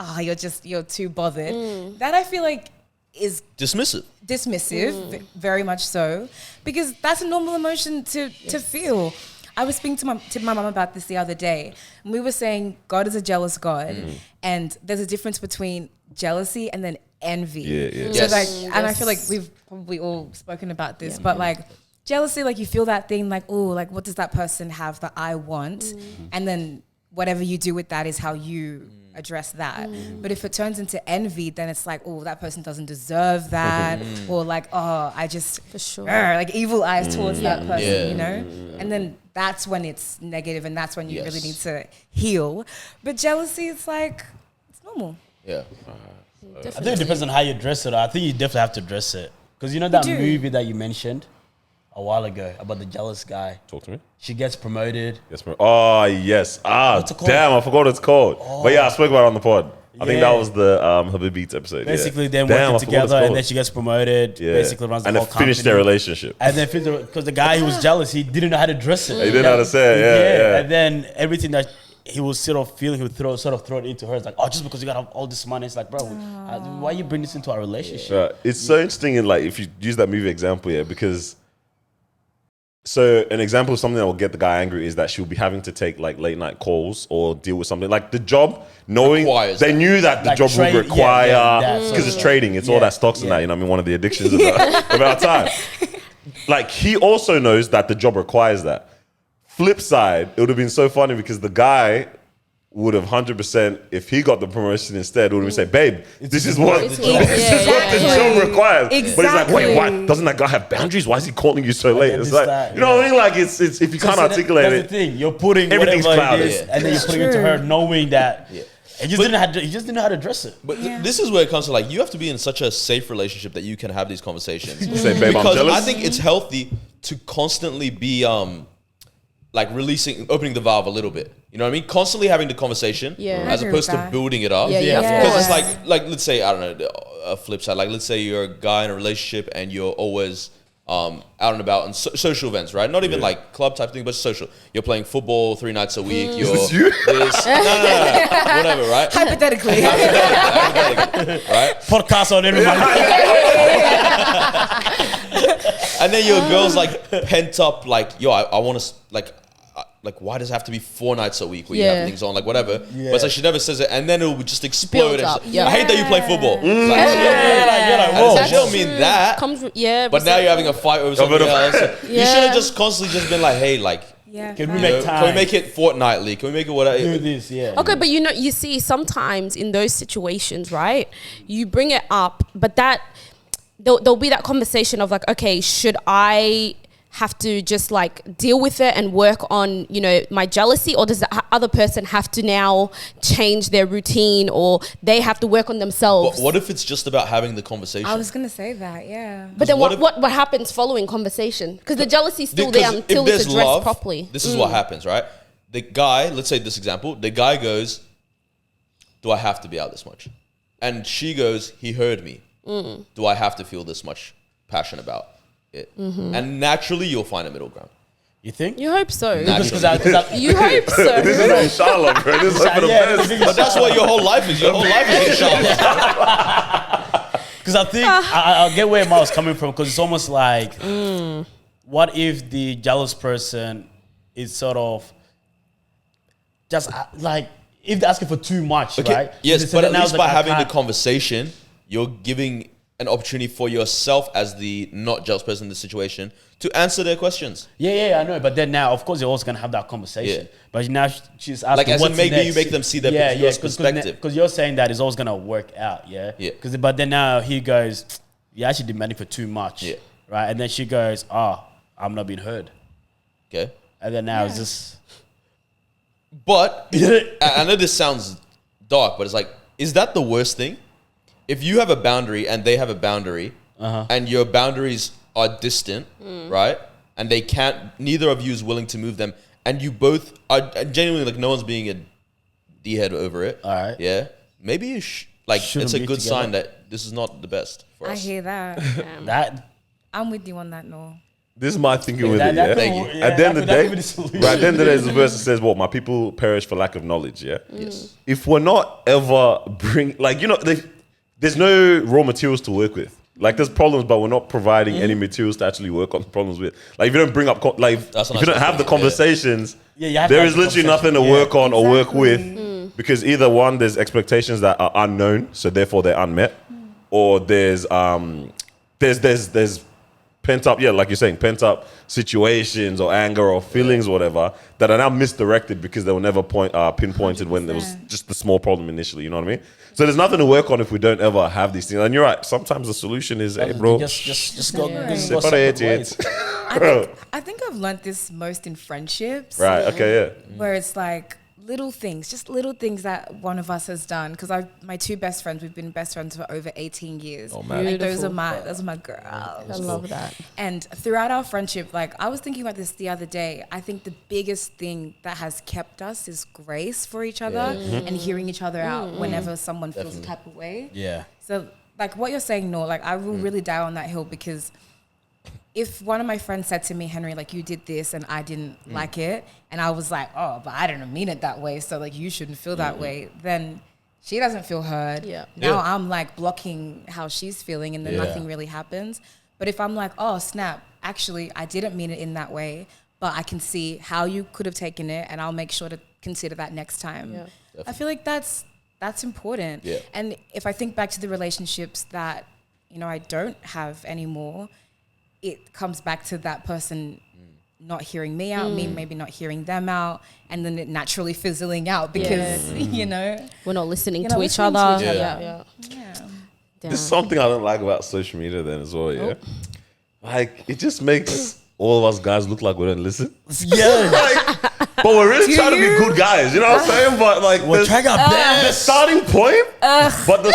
you're too bothered," that I feel like is Dismissive. dismissive, very much so, because that's a normal emotion to feel. I was speaking to my mum about this the other day, and we were saying God is a jealous God, and there's a difference between jealousy and then envy. Yeah. So like, and I feel like we've probably all spoken about this, but like jealousy, like you feel that thing, like, oh, like what does that person have that I want, and then whatever you do with that is how you address that. But if it turns into envy, then it's like, oh, that person doesn't deserve that, or like, oh, I just For sure. like evil eyes towards that person, you know. And then that's when it's negative, and that's when you really need to heal. But jealousy, it's like it's normal. Yeah. I think it depends on how you address it. I think you definitely have to address it. Because you know that movie that you mentioned a while ago about the jealous guy? Talk to me. She gets promoted. Yes, bro. Oh, yes. What's it called? Damn, I forgot what it's called. But yeah, I spoke about it on the pod. I think that was the Habib Beats episode. Basically, yeah. them Damn, working together, and then she gets promoted. Yeah. Basically, runs the and whole they company. finished their relationship. And then because the guy who was jealous, he didn't know how to dress it. He didn't know how to say it. Yeah. And then everything that he was sort of feeling, he would throw it into her. It's like, oh, just because you got all this money, it's like, bro, why you bring this into our relationship? It's so interesting in like if you use that movie example, because so an example of something that will get the guy angry is that she'll be having to take like late night calls or deal with something like the job, knowing Requires they knew that the Like job trade- would require that because it's trading, it's all Yeah, that stocks and that, you know what I mean, one of the addictions of our time. Like he also knows that the job requires that. Flip side, it would have been so funny because the guy would have 100%, if he got the promotion instead, would have said, babe, this is what the job requires. Exactly. But he's like, wait, what? Doesn't that guy have boundaries? Why is he calling you so late? It's like, you know what I mean? Like, it's if you can't articulate that's it. the thing. You're putting Everything's whatever clouded. it is, and then you're putting it to her knowing that. He just didn't know how to address it. But this is where it comes to like, you have to be in such a safe relationship that you can have these conversations. You say, babe, I'm Because jealous. I think it's healthy to constantly be like opening the valve a little bit. You know what I mean? Constantly having the conversation as I agree opposed with to that. building it up. Yeah. Because it's like let's say, I don't know, a flip side. Like let's say you're a guy in a relationship and you're always out and about on social events, right? Not even like club type thing, but social. You're playing football 3 nights a week. You're this you? no, whatever, right? Hypothetically. Right? Podcast on everybody. And then your girl's like pent up, like, yo, I want to, like, why does it have to be 4 nights a week where you have things on, like, whatever? But it's like she never says it, and then it will just explode. Build up, I hate that you play football. Like, Whoa. she don't mean that. But now you're having a fight over something else. You should have just constantly just been like, hey, like, Can we make time? can we make it fortnightly? Can we make it whatever? do this? Yeah. Okay, but you see, sometimes in those situations, right, you bring it up, but that there'll be that conversation of like, okay, should I have to just like deal with it and work on, you know, my jealousy, or does the other person have to now change their routine, or they have to work on themselves? What if it's just about having the conversation? I was gonna say that, yeah. But then what what happens following conversation? Because the jealousy's still there until if it's there's addressed love, properly. This is what happens, right? The guy, let's say this example, the guy goes, do I have to be out this much? And she goes, he heard me. Do I have to feel this much passion about it? And naturally, you'll find a middle ground. You think? You hope so. Naturally. You hope so. This is in Charlotte, bro. This is like for the best. But that's what your whole life is. Your whole life is in Charlotte. Because I think I'll get where Miles coming from, because it's almost like, what if the jealous person is sort of just like, if they're asking for too much, right? Yes, So but then at I least was by like, I having the can't- conversation, you're giving an opportunity for yourself as the not jealous person in the situation to answer their questions. Yeah, I know. But then now, of course, you're always going to have that conversation. Yeah. But now she's asking, Like, as in what's maybe next? you make them see their your perspective. Because you're saying that it's always going to work out, yeah? Yeah. But then now he goes, you're actually demanding for too much. Yeah. Right? And then she goes, I'm not being heard. Okay. And then now it's just... But I know this sounds dark, but it's like, is that the worst thing? If you have a boundary and they have a boundary, and your boundaries are distant, right? And they can't, neither of you is willing to move them, and you both are genuinely like, no one's being a D-head over it. All right. Yeah. Maybe you Shouldn't it's a be good together. sign that this is not the best for I us. hear that. That... I'm with you on that, no. This is my thinking with it, that yeah? Thank you. At the end of the day, could be the solution. right, at the end of the day, there's a verse that says, what? My people perish for lack of knowledge, yeah? Yes. If we're not ever there's no raw materials to work with. Like there's problems, but we're not providing any materials to actually work on the problems with. Like if you don't bring up, if you don't have the conversations, there is literally nothing to work on or work with, because either one, there's expectations that are unknown, so therefore they're unmet, or there's pent up, like you're saying, pent up situations or anger or feelings or whatever that are now misdirected because they were never pinpointed 100%. When there was just the small problem initially. You know what I mean? So there's nothing to work on if we don't ever have these things. And you're right. Sometimes the solution is, hey, bro, just go. separate it. I think I've learned this most in friendships. Right. Okay. Yeah. Where it's like little things, just little things that one of us has done. Because my two best friends, we've been best friends for over 18 years. Oh man, like, those are my girls. I love that. And throughout our friendship, like I was thinking about this the other day. I think the biggest thing that has kept us is grace for each other and hearing each other out whenever someone feels a type of way. Yeah. So like what you're saying, no, like I will really die on that hill, because if one of my friends said to me, Henry, like you did this and I didn't like it, and I was like, oh, but I didn't mean it that way, so like you shouldn't feel that way, then she doesn't feel heard. Now I'm like blocking how she's feeling, and then nothing really happens. But if I'm like, oh snap, actually I didn't mean it in that way, but I can see how you could have taken it, and I'll make sure to consider that next time. I feel like that's important. And if I think back to the relationships that, you know, I don't have anymore, it comes back to that person not hearing me out, me maybe not hearing them out, and then it naturally fizzling out because, you know, we're not listening to each other. There's something I don't like about social media then as well, Like, it just makes all of us guys look like we don't listen. But we're really trying to be good guys, you know what I'm saying? But like, we're trying our best. The starting point, but the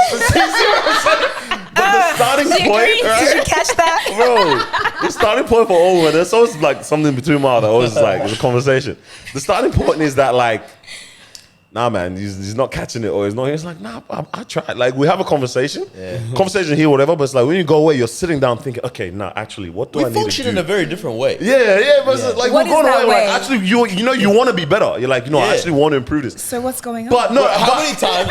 starting point, right? Did you catch that? Bro, the starting point for all, there's always like something between my that always like it's a conversation. The starting point is that like, nah, man, he's not catching it, or he's like, nah, I tried. Like, we have a conversation, conversation here, whatever, but it's like when you go away, you're sitting down thinking, okay, nah, actually, what do I need to do? We function in a very different way. But it's like, we're going away, like, actually, you want to be better. You're like, I actually want to improve this. So what's going on? But no, how many times,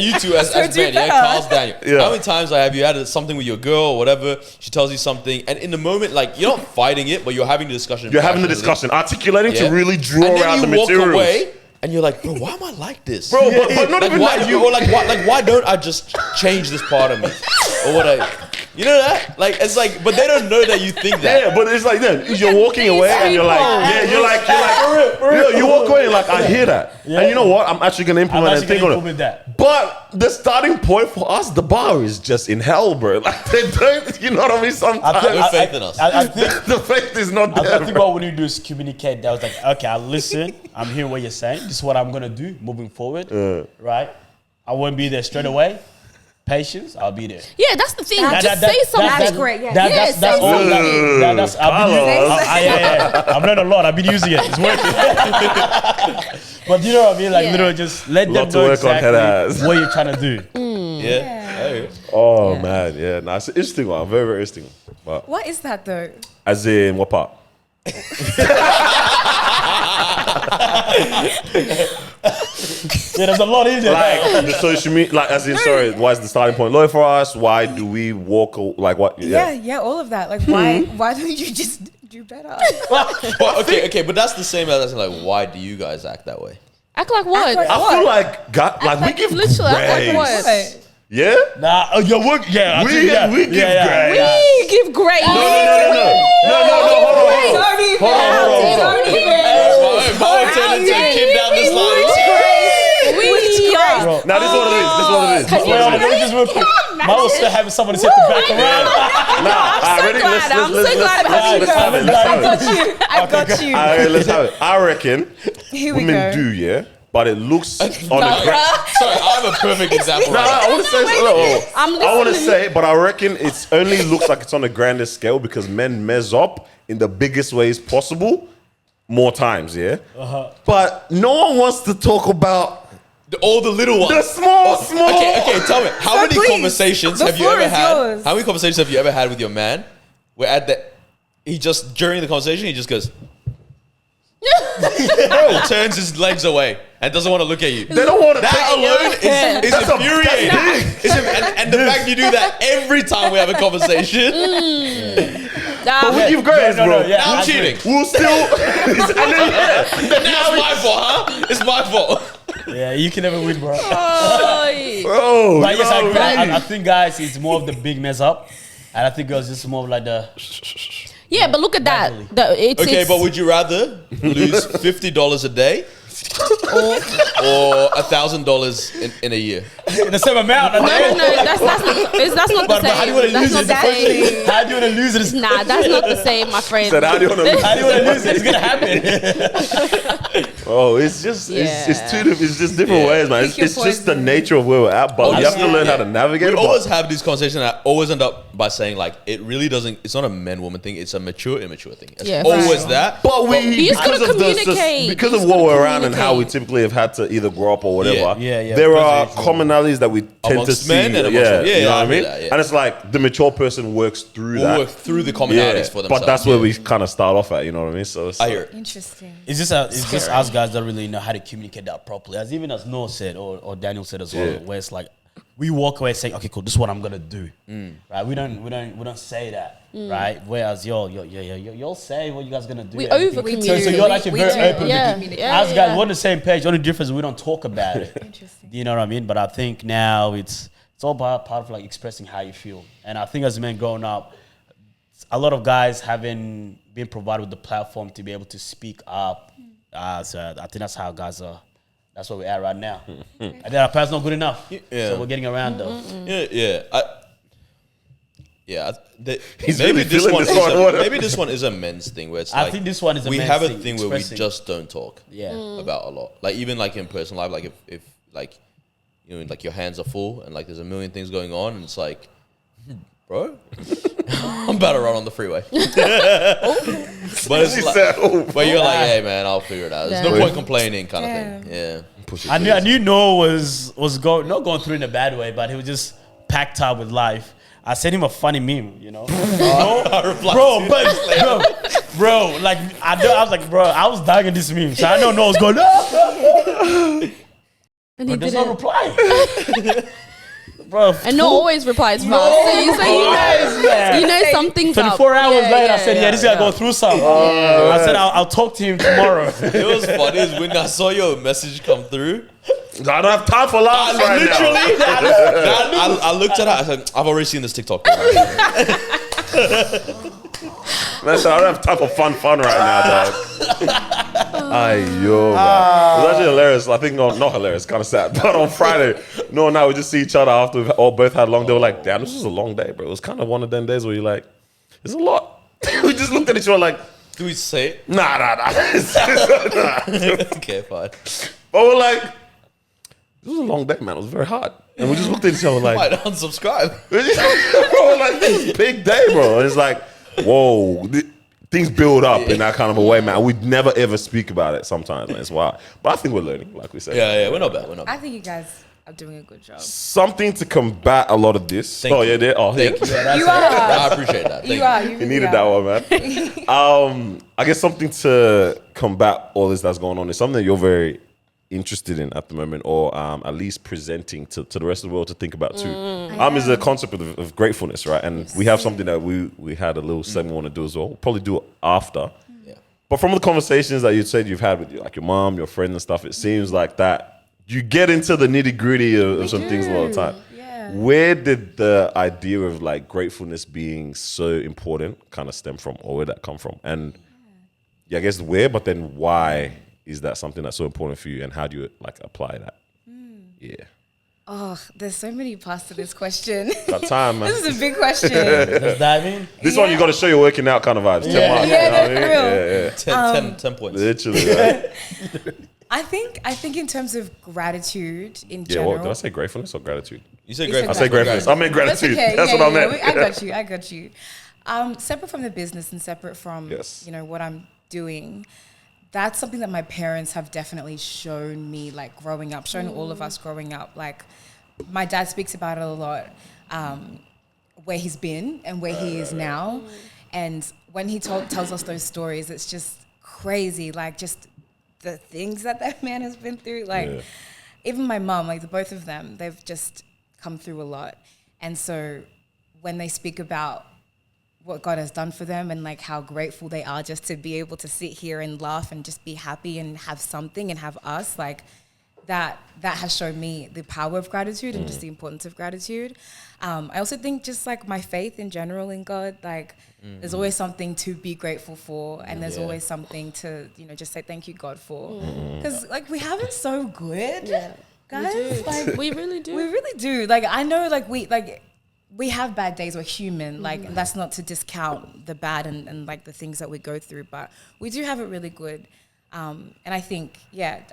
you two as men, Carl's Daniel, how many times have you had something with your girl or whatever, she tells you something, and in the moment, like, you're not fighting it, but you're having the discussion. You're having the discussion, articulating to really draw out the material. And then you walk away, and you're like, bro, why am I like this? Bro, but not like, even why, that. Why don't I just change this part of me? Or what you know that? Like, it's like, but they don't know that you think that. Yeah, but it's like, then you're walking away and you're like, you walk away and like, I hear that. And you know what? I'm actually going to implement and think on it. That. But the starting point for us, the bar is just in hell, bro. Like, they don't, you know what I mean? Sometimes. No faith in us. I think the faith is not there. I think what we need to do is communicate. That was like, okay, I listen. I'm hearing what you're saying. This is what I'm going to do moving forward. Right? I won't be there straight away. Patience, I'll be there. Yeah, that's the thing. Just say something. That's great. That's all. That's I've been using. I've learned a lot. I've been using it. It's working. But you know what I mean? Like literally, just let them know exactly what you're trying to do. Oh man, yeah. Nah, it's an interesting one. Very, very interesting. But what is that though? As in what part? There's a lot in there. Like the social media, like as in, sorry, why is the starting point low for us? Why do we walk, like what? Yeah, all of that. Like why don't you just do better? Well, okay, but that's the same as like, why do you guys act that way? Act like what? I feel like we give literally grace. act like what? Yeah? Nah, your work, we give grace. We give grace. No, hold on. Now this is what it is. Let me just real quick. I was still having somebody sit the back around. I'm so glad. I got you. Let's have it. I reckon women do, yeah? But it looks on the ground. Sorry, I have a perfect example. I want to say I want to say, but I reckon it's only looks like it's on a grander scale because men mess up in the biggest ways possible more times, yeah? But no one wants to talk about all the little ones. The small. Okay, tell me. How many conversations have you ever had? How many conversations have you ever had with your man where during the conversation, he just goes, bro, turns his legs away and doesn't want to look at you. They don't want to. That alone is infuriating. And the fact you do that every time we have a conversation. But we give grace, bro. yeah, I'm I cheating. We'll still. Now it's my fault, huh? It's my fault. Yeah, you can never win, bro. Bro, But yes, I agree. I think, guys, it's more of the big mess up. And I think girls, just more of like the... Yeah, but look at that. Okay, but would you rather lose $50 a day or $1,000 in a year? the same amount. No, that's not the same. How do you want to lose it? That's not the same. How do you want to lose it? Nah, that's not the same, my friend. Said, how do you want to? How do you want to lose it? It's gonna happen. Oh, it's just it's just different ways, man. It's just the poison. nature of where we're at, but you have to learn how to navigate. We it. always have these conversations and I always end up by saying like it really doesn't, it's not a man-woman thing, it's a mature, immature thing. It's Yeah, always right. that. But we You just gotta communicate. because You of just what gotta we're around and how we communicate. typically have had to either grow up or whatever. Yeah. There are Because commonalities that we tend to Amongst see. men and amongst yeah, women. Yeah, you know I what I mean. hear that, yeah. And it's like the mature person works through We'll that. work through the commonalities for themselves. But that's where we kind of start off at. You know what I mean? So it's I hear it. Interesting. It's just us guys that really know how to communicate that properly. As even as Noah said or Daniel said as well, Yeah. where it's like we walk away saying, okay, cool, this is what I'm gonna do. Right? We don't say that. Right? Whereas you'll say what you guys gonna do. We everything. over-communicate. So you're actually We very do. open. Yeah. Us guys, we're on the same page. The only difference is we don't talk about it. Interesting. You know what I mean? But I think now it's all part of like expressing how you feel. And I think as men growing up, a lot of guys haven't been provided with the platform to be able to speak up. So I think that's how guys are. That's where we're at right now. And then our parents not good enough. Yeah. So we're getting around though. He's Maybe really this feeling one this one. is maybe this one is a men's thing where it's I like think this one is a we men's have a thing, thing where we expressing. just don't talk Yeah. about a lot. Like even like in personal life, like if like you know like your hands are full and like there's a million things going on and it's like bro, I'm about to run on the freeway. But it's like, but you're like, hey man, I'll figure it out. There's no Yeah. point complaining, kind of thing. Yeah. I knew Noah was not going through in a bad way, but he was just packed up with life. I sent him a funny meme, you know. Bro, like I was like, bro, I was dying this meme, so I don't know what's going on. And he But there's didn't. no reply. Bro, And no always replies fast. So you know something's up. 24 hours Yeah, later, I yeah, said, yeah, this guy go through something. I said, I'll talk to him tomorrow. It was funny is when I saw your message come through. I don't have time for laughs right Literally, now. I looked at it. I said, I've already seen this TikTok. Listen, I don't have time for fun right now, dog. Ayo, man. It was actually hilarious. I think, not hilarious, kind of sad. But on Friday, no, now we just see each other after we've all both had long day. We're like, damn, this was a long day, bro. It was kind of one of them days where you're like, it's a lot. We just looked at each other like, Do we say it? nah. Okay, fine. But we're like, it was a long day, man. It was very hard. And we just looked at each other like, Might unsubscribe. bro, like, this is a big day, bro. And it's like, whoa, things build up in that kind of a way, man. We'd never ever speak about it sometimes, man. It's wild. But I think we're learning, like we said. Yeah, we're not bad. We're not I bad. think you guys are doing a good job. Something to combat a lot of this. Thank you. Yeah, there. Oh, Thank yeah. you. Yeah, You are. I appreciate that. Thank You you. are. You needed that one, man. I guess something to combat all this that's going on is something that you're very interested in at the moment, or at least presenting to the rest of the world to think about too. Is the concept of gratefulness, right? And we have something that we had a little segment we want to do as well. We'll probably do it after. Yeah. But from the conversations that you said you've had with like your mom, your friends and stuff, it seems like that you get into the nitty gritty of some things a lot of the time. Yeah. Where did the idea of like gratefulness being so important kind of stem from, or where did that come from? And I guess where, but then why is that something that's so important for you, and how do you like apply that? Yeah. Oh, there's so many parts to this question. Got time, man. This is a big question. Let's dive in. This one you got to show you're working out kind of vibes. 10 marks, Yeah, you know what I that's mean? real. 10 points. Literally. Right? I think in terms of gratitude in Yeah, general. what did I say? Gratefulness or gratitude? You said You grateful. I say gratefulness. I meant That's gratitude. okay. That's yeah, what I yeah, meant. I got you. Separate from the business and separate from Yes. what I'm doing, that's something that my parents have definitely shown me, like growing up, shown all of us growing up. Like my dad speaks about it a lot, where he's been and where he is now. And when he tells us those stories, it's just crazy. Like just the things that man has been through. Like, even my mom, like the both of them, they've just come through a lot. And so when they speak about what God has done for them and like how grateful they are just to be able to sit here and laugh and just be happy and have something and have us, like that has shown me the power of gratitude and just the importance of gratitude. I also think just like my faith in general in God, like there's always something to be grateful for, and there's always something to, you know, just say thank you God for, because like we have it so good, guys. Like We really do. we really do. Like I know, like we have bad days. We're human. Like and that's not to discount the bad and like the things that we go through, but we do have it really good. And I think,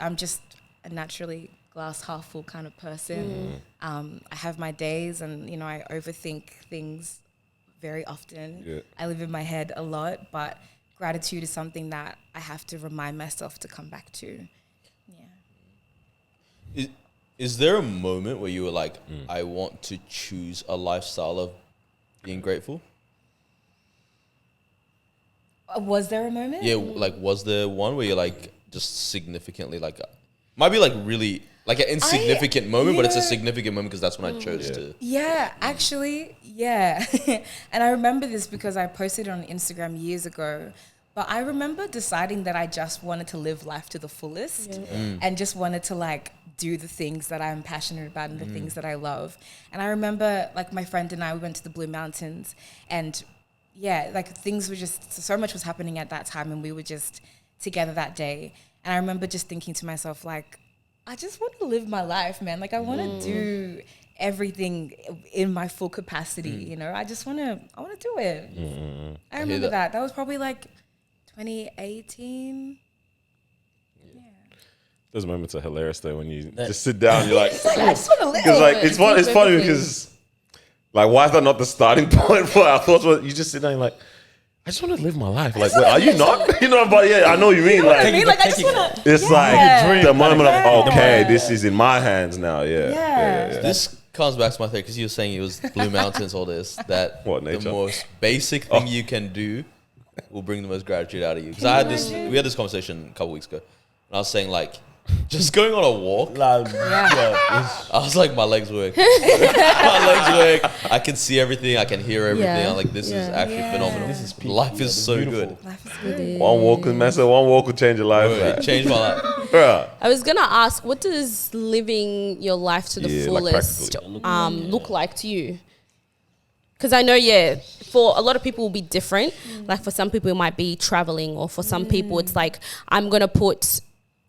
I'm just a naturally glass half full kind of person. I have my days, and you know, I overthink things very often. I live in my head a lot, but gratitude is something that I have to remind myself to come back to. Is there a moment where you were like, I want to choose a lifestyle of being grateful? Was there a moment? Yeah, like was there one where you're like just significantly like, might be like really like an insignificant moment, but it's a significant moment because that's when I chose to. Yeah, actually, yeah. And I remember this because I posted it on Instagram years ago. But I remember deciding that I just wanted to live life to the fullest and just wanted to like do the things that I'm passionate about and the things that I love. And I remember like my friend and I, we went to the Blue Mountains, and like things were just, so much was happening at that time, and we were just together that day. And I remember just thinking to myself, like, I just want to live my life, man. Like I want to do everything in my full capacity, you know? I want to do it. I remember that. That was probably like 2018. Those moments are hilarious though when you just sit down. You're like, I just want to live. because like it's funny because like why is that not the starting point for our thoughts? You just sit down and like, I just want to live my life. Like, wait, are you not? You know, but yeah, I know what you mean. Like, I mean, like I just want to. it's like the moment of okay, this is in my hands now. Yeah. This comes back to my thing because you were saying it was Blue Mountains, all this, that What, the nature? most basic thing you can do will bring the most gratitude out of you. Because we had this conversation a couple weeks ago, and I was saying like, just going on a walk, I was like, my legs work. I can see everything. I can hear everything. I'm like, this is actually phenomenal. This is life is so good. Life is good. One walk will change your life. It changed my life. Yeah. I was gonna ask, what does living your life to the fullest look like to you? Because I know, for a lot of people it will be different. Like for some people it might be traveling, or for some people it's like, I'm gonna put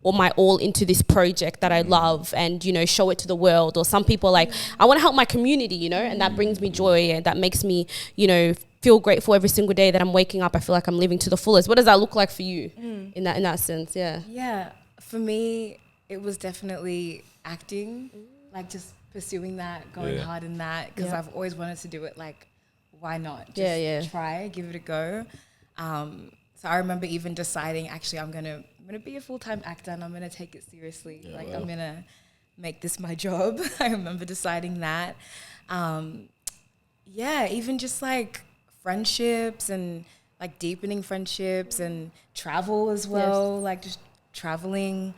all into this project that I love and, you know, show it to the world. Or some people are like, I want to help my community, you know, and that brings me joy and that makes me, you know, feel grateful every single day that I'm waking up. I feel like I'm living to the fullest. What does that look like for you in that sense? Yeah, for me, it was definitely acting, like just pursuing that, going hard in that, because I've always wanted to do it. Like, why not? Just try, give it a go. So I remember even deciding, actually, I'm gonna be a full-time actor and I'm gonna take it seriously. I'm gonna make this my job. I remember deciding that. Even just like friendships and like deepening friendships and travel as well. Like just traveling.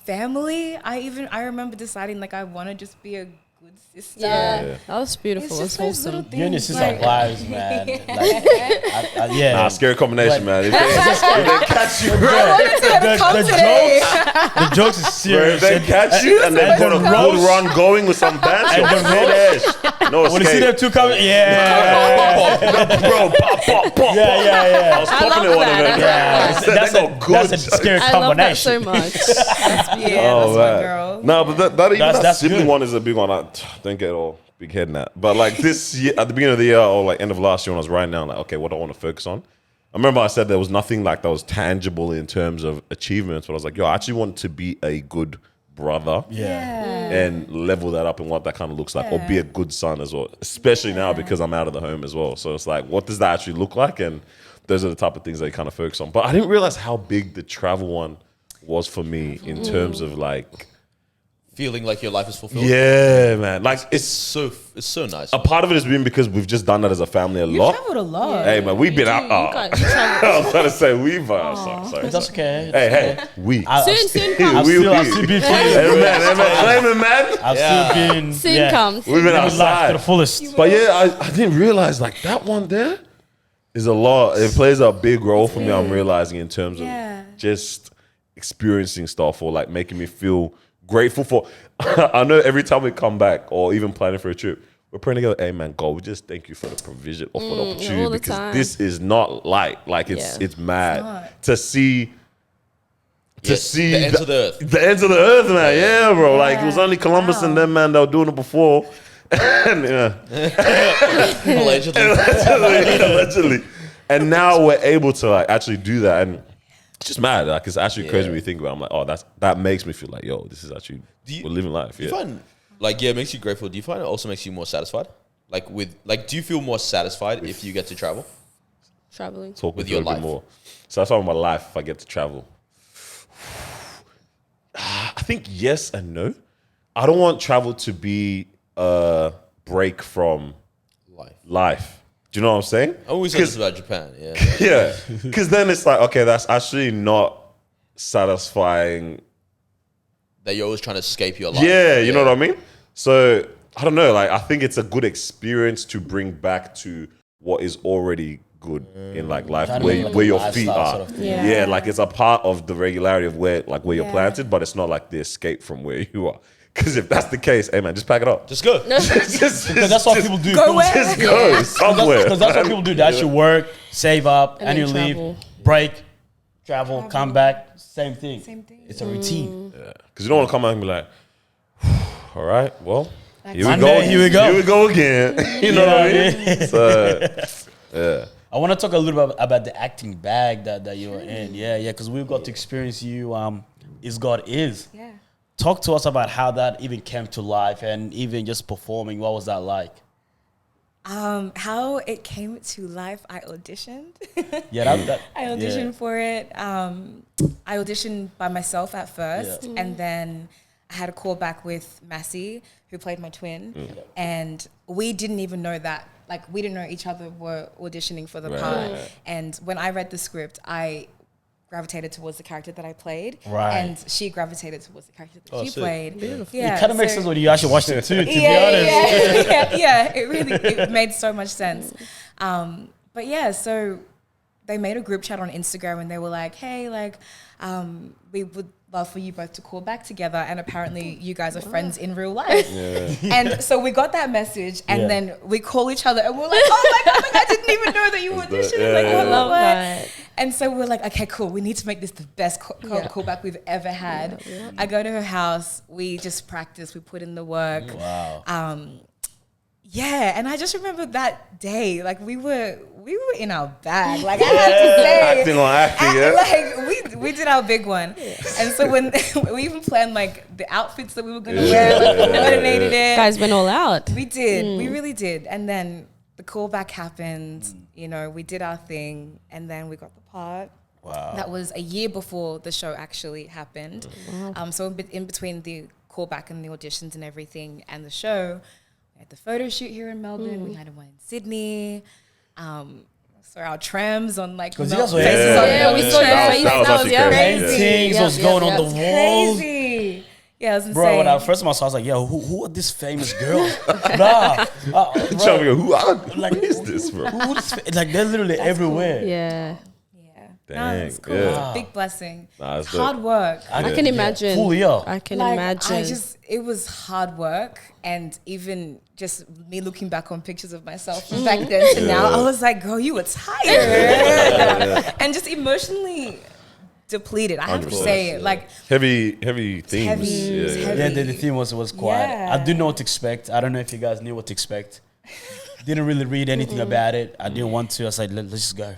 Family. I remember deciding like I want to just be a good sister. That was beautiful. It's wholesome. You and your sister are lives, man. Like, Nah, scary combination, man. If they catch you, the jokes is bro, serious. if they catch you and they got a good run going with some bands, no When you see them escape. two coming, Bro, pop. yeah. I was popping in one of them. That's a scary I love that combination. so much. That's my girl. No, but that sibling good. one is a big one. Don't get all big head in that. But like this year, at the beginning of the year or like end of last year, when I was writing down like, okay, what do I want to focus on? I remember I said there was nothing like that was tangible in terms of achievements, but I was like, yo, I actually want to be a good brother and level that up and what that kind of looks like, or be a good son as well, especially now because I'm out of the home as well. So it's like, what does that actually look like? And those are the type of things that you kind of focus on. But I didn't realize how big the travel one was for me in terms of like feeling like your life is fulfilled. Yeah, man. Like It's so nice. a part of it has been because we've just done that as a family a You lot. traveled a lot. Hey, man, we've been You out. do, you got- you travel. I was trying to say we've. Sorry. That's okay. Hey, we. Soon comes. I've still been Hey, man, claim it, man. I've still been. Soon comes. We've been Living life to the outside. fullest. But yeah, I didn't realize like that one there is a lot. It plays a big role for me. I'm realizing in terms of just experiencing stuff or like making me feel grateful for. I know every time we come back or even planning for a trip, we're praying together, hey man, God, we just thank you for the provision or for the opportunity all the because time. this is not light. Like it's mad to see. To see the ends of the earth. The ends of the earth, man. Yeah, bro. Like it was only Columbus and them, man, that were doing it before. And, Allegedly. allegedly. And now we're able to like actually do that. And it's just mad. Like it's actually crazy when you think about it. I'm like, oh, that makes me feel like, yo, this is actually we're living life. Do you find it makes you grateful? Do you find it also makes you more satisfied? Do you feel more satisfied if you get to travel? Traveling. Talk with with your you a bit life. more. So that's why my life if I get to travel. I think yes and no. I don't want travel to be a break from life. Do you know what I'm saying? I always said this about Japan. Yeah. Yeah. Because then it's like, okay, that's actually not satisfying. That you're always trying to escape your life. Yeah, you know what I mean? So I don't know. Like I think it's a good experience to bring back to what is already good in like life, Kind of where like where a your lifestyle feet are. sort of thing. Yeah, like it's a part of the regularity of where you're planted, but it's not like the escape from where you are. Because if that's the case, hey man, just pack it up. Just go. Just Because that's what people do. Go where? just go somewhere. Because that's what people do. They actually work, save up, And and you then leave, travel. break, travel, come back. Same thing. Same thing. It's a routine. Because you don't want to come out and be like, all right, well, here Monday, here we go. Here we go again. You know what I mean? So, yeah. I want to talk a little bit about the acting bag that you were in. Yeah, because we've got to experience you. Is God Is. Yeah. Talk to us about how that even came to life and even just performing. What was that like? How it came to life, I auditioned. Yeah, I auditioned for it. I auditioned by myself at first, and then I had a call back with Massey, who played my twin, and we didn't even know that. Like, we didn't know each other were auditioning for the part. And when I read the script, I gravitated towards the character that I played, and she gravitated towards the character that she sick. played. Beautiful. It kind of makes sense when you actually watched it too, to be honest. Yeah, it made so much sense. But yeah, so they made a group chat on Instagram and they were like, hey, like, we would love for you both to call back together, and apparently you guys are friends in real life. And so we got that message, and then we call each other and we're like, oh my God, like, I didn't even know that you auditioned. Like, I love that. And so we're like, okay, cool. We need to make this the best callback we've ever had. I go to her house. We just practice. We put in the work. Wow. Yeah, and I just remember that day, like we were in our bag. Like I have to say, acting, we did our big one. And so when we even planned like the outfits that we were gonna wear, like, coordinated it. Guys went all out. We did, we really did. And then the callback happened. You know, we did our thing, and then we got the part. Wow. That was a year before the show actually happened. So in between the callback and the auditions and everything and the show, we had the photo shoot here in Melbourne. We had one in Sydney. So our trams on like Because you guys were faces on we the saw your trams. face. that was That was actually crazy. crazy. Paintings was going on the walls. Crazy. Yeah, it was insane. Bro, when I first time I saw, I was like, yo, who are these famous girls? Nah. Tell me, who Like, is this, bro? Who like, they're literally everywhere. Yeah. No, it's cool. yeah. Big blessing. Nah, it's Hard dope. work. I can imagine. Full year. I can Like, imagine. it was hard work, and even just me looking back on pictures of myself from back then to now, I was like, girl, you were tired. And just emotionally depleted. I have to say it. Like, Heavy themes. heavy. Yeah, the theme was quiet. Yeah. I didn't know what to expect. I don't know if you guys knew what to expect. Didn't really read anything about it. I didn't want to. I said, let's just go.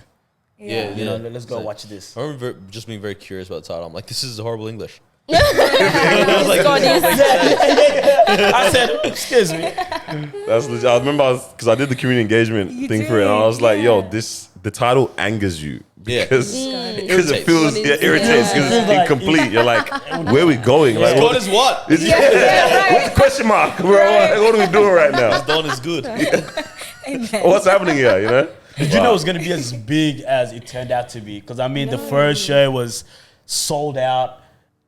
Yeah, You know, let's go watch this. I remember just being very curious about the title. I'm like, this is horrible English. I said, excuse me. That's legit. I remember because I did the community engagement thing for it, and I was like, yo, the title angers you Yeah. Because it feels irritates because it's Like- incomplete. You're like, where are we going? Like, Gone is what? what's the question mark, bro? Like, what are we doing right now? Done is good. Amen. What's happening here? You know? Did you know it was going to be as big as it turned out to be? Because I mean, the first show was sold out.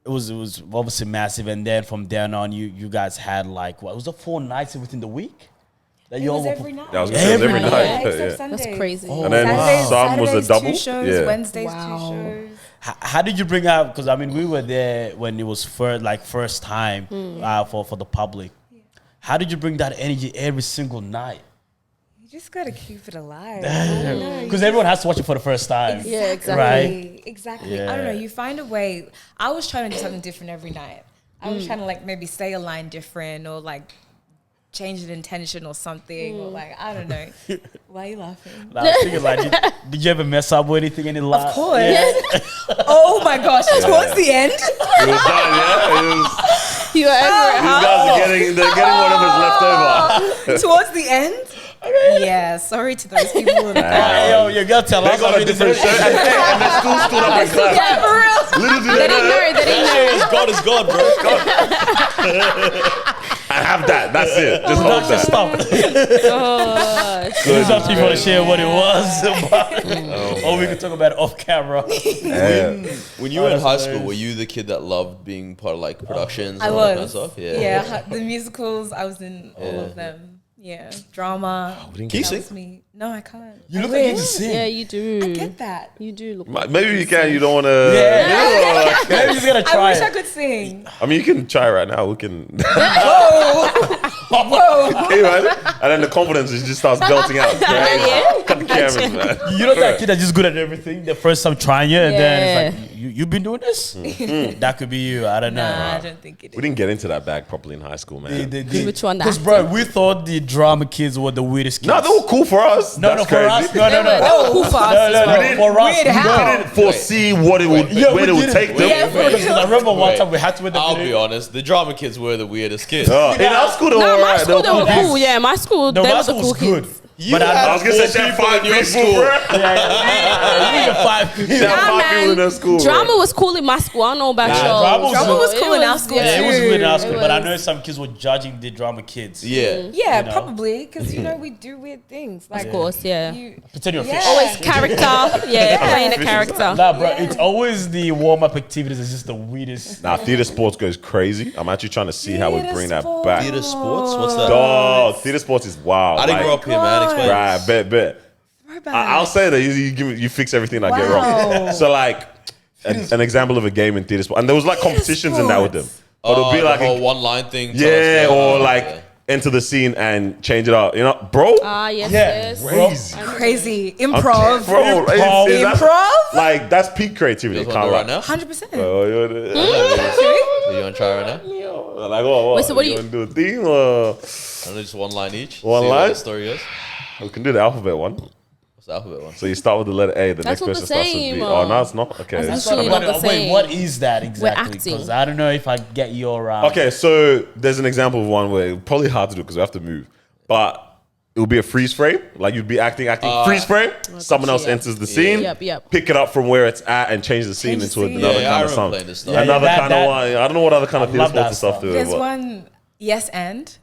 It was obviously massive, and then from then on, you guys had like what was it, 4 nights within the week? That It you was all every night. Yeah, I was gonna say it was every Every night. Yeah, except Yeah. Sundays. That's crazy. And then some was a Saturdays, double. 2 shows, Yeah. Wednesdays, Wow. 2 shows. How did you bring out? Because I mean, we were there when it was first time for the public. How did you bring that energy every single night? You just gotta keep it alive. I don't know. You Because everyone has to watch it for the first time. Yeah, exactly. Right? Exactly. I don't know. Yeah. You find a way. I was trying to do something different every night. I was trying to like maybe say a line different or like change an intention or something or like I don't know. Why are you laughing? I was thinking, like, did you ever mess up with anything in the life? Of course. Oh my gosh! Towards the end, It was done, yeah. It was, You were ever these guys are they're getting whatever's left over. towards the end. Yeah, sorry to those people. In the crowd. Yo, you gotta tell They us. got a different shirt and they still stood up and clapped. Yeah, for real. Little did They they didn't know. know. They didn't know. God is God, bro. I have that. That's it. Just hold that. Stop. It's up to you for to share what it was. Or we can talk about it off camera. Yeah. When you were in that's high school, hilarious. were you the kid that loved being part of like productions I and all that kind of was. stuff? Yeah, the musicals. I was in all of them. Yeah, drama. Can you That sing? was me. No, I can't. You I look like you wish. can sing. Yeah, you do. Get that. You do look. Maybe you can. You don't want to. Yeah. Maybe you gotta I try wish I it. could sing. I mean, you can try right now. We can. Whoa. Can you imagine? And then the confidence just starts belting out. Right? Cut the cameras, man. You know that kid that's just good at everything. The first time trying it, and then Yeah. it's like, you've been doing this? That could be you. I don't know. Nah, I don't think it We is. didn't get into that bag properly in high school, man. Which one? Because, bro, we thought the drama kids were the weirdest kids. No, they were cool for us. No, That's for crazy. us. No. They were cool for us as well. For us. Weird how? We didn't foresee what it would, Yeah, where we it would didn't. take them. Yeah, for Because I remember one Wait. time we had to wear the I'll be video. honest, the drama kids were the weirdest kids. In our school, they were No, my alright. school they were cool. cool. Yeah, my school No, they my were the school cool was good. kids. But I was gonna say, she had 5 your people, school. bro. we got 5 people. She had Nah, 5 people in her school. bro. Drama was cool in my school. I don't know about Nah, yours. drama was cool in our school, Yeah, it was too. good in our school, It but I was. know some kids were judging the drama kids. Yeah. Yeah, You know? probably because you know we do weird things. Like Of course, yeah. you, Pretend you're a Yeah. fish. Always character. Yeah, playing a character. Nah, bro, it's always the warm-up activities is just the weirdest. Nah, theater sports goes crazy. I'm actually trying to see how we Theater bring that sports. back. Theater sports? What's that? Dog, theater sports is wild. I didn't like, grow up here, man. Explain. Right, bet. I'll say that you fix everything I get Wow. wrong. So like an example of a game in theater sport, and there was like competitions in that with them. But it'll be the like whole one-line thing. yeah, or Yeah. like enter the scene and change it up. You know, bro. Ah, yes, Yeah, yes. Crazy. crazy improv. Bro, Improv. that's- Improv? like that's peak creativity. You want to do it right now? 100%. Oh, you Do you want to try right now? like, what? Wait, so what do you- want to do a theme or I don't know, just one line each. One See what line? the story goes. we can do the alphabet one. What's the alphabet one? So you start with the letter A, the That's next not person the starts with same, B. Oh, no, oh. it's not. Okay. That's actually not the Wait, same. what is that exactly? acting. Because I don't know if I get your. Okay, so there's an example of one where it's probably hard to do because we have to move, but it will be a freeze frame. Like you'd be acting, freeze frame. Someone else yeah. enters the scene. Yep. Pick it up from where it's at and change the scene Change into the scene. another Yeah, I kind of remember song. playing this stuff. Yeah, Another that- kind of one. I don't know what other kind of theater love sports that and stuff stuff. do it. There's but- one yes and.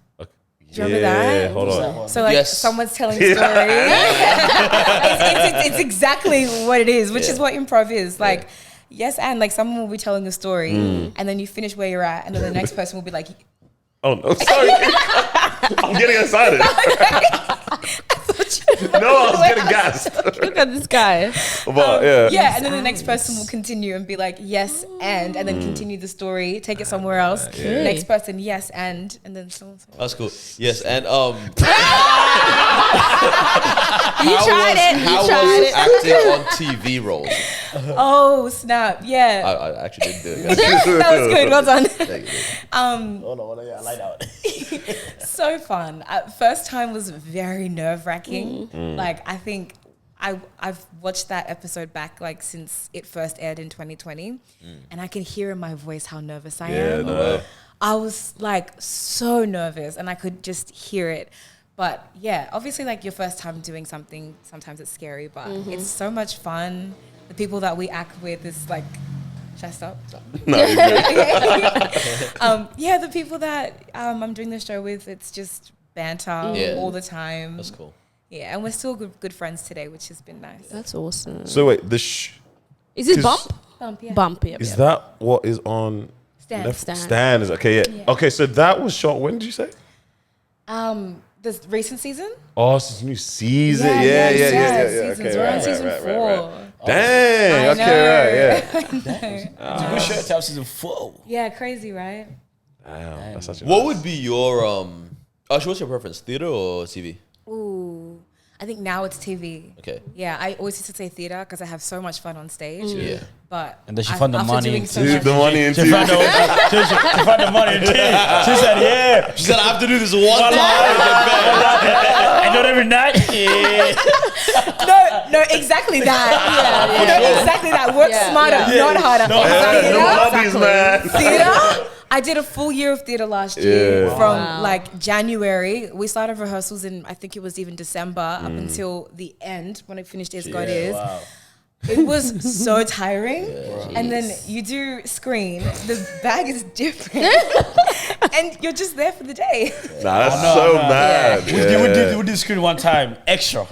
Do you yeah, remember that? hold on. So like Yes. someone's telling a story. it's exactly what it is, which is what improv is. Like yes and like someone will be telling a story and then you finish where you're at and then the next person will be like Oh no, sorry. I'm getting excited. No, I was getting gassed. Look at this guy. But yeah. yeah, and then the next person will continue and be like yes and then continue the story, take it somewhere else. Next person yes and then someone. That's cool. Yes, and You tried it. How You tried was it. acting on TV roles? Oh snap! Yeah, I actually didn't do it. that was good. Well done. Thank you. I like that. So fun. First time was very nerve wracking. Like I think I've watched that episode back like since it first aired in 2020, and I can hear in my voice how nervous I am. No. I was like so nervous, and I could just hear it. But yeah, obviously like your first time doing something, sometimes it's scary, but it's so much fun. The people that we act with is like, should I stop? No, you're good. Yeah, the people that I'm doing the show with, it's just banter all the time. That's cool. Yeah, and we're still good friends today, which has been nice. That's awesome. So wait, Is it Bump? Bump, yeah. Bump, yeah. is that what is on Stan. Stan is okay, yeah. Okay, so that was shot. When did you say? The recent season? Oh, it's a new season. Yeah. Seasons. Okay, We're on right. season 4. Dang. I Okay, know. right. Yeah. It's a good show to have season 4. Yeah, crazy, right? Damn, that's such a What would be your Actually, what's your preference, theater or TV? Ooh, I think now it's TV. Okay. Yeah, I always used to say theater because I have so much fun on stage. Yeah. But And then she found the after money doing in so Dude, much- the money in She TV. found the money in TV. She said, yeah. She said, I have to do this one time. I do it every night. Yeah. No, exactly that. Exactly that. Work smarter, not harder. No hobbies, man. Theater. I did a full year of theater last year Yeah. from like January. We started rehearsals in, I think it was even December up until the end when I finished As God Is. Wow. It was so tiring. And then you do screen, the bag is different. And you're just there for the day. Nah, that's so mad. We did screen one time, extra.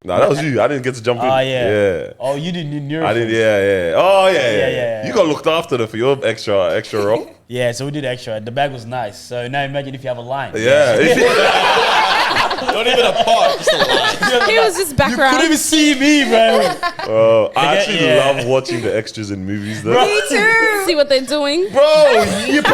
Nah, that was you. I didn't get to jump in. Oh, yeah. Yeah. Oh, you didn't need I did, yeah. Oh, yeah. Yeah. You got looked after for your extra role. Yeah, so we did extra. The bag was nice. So now imagine if you have a line. Yeah. Not even a part, just a line. He was just background. Couldn't even see me, bro. Oh, I actually Yeah. love watching the extras in movies, though. Me too. See what they're doing. Bro, yep,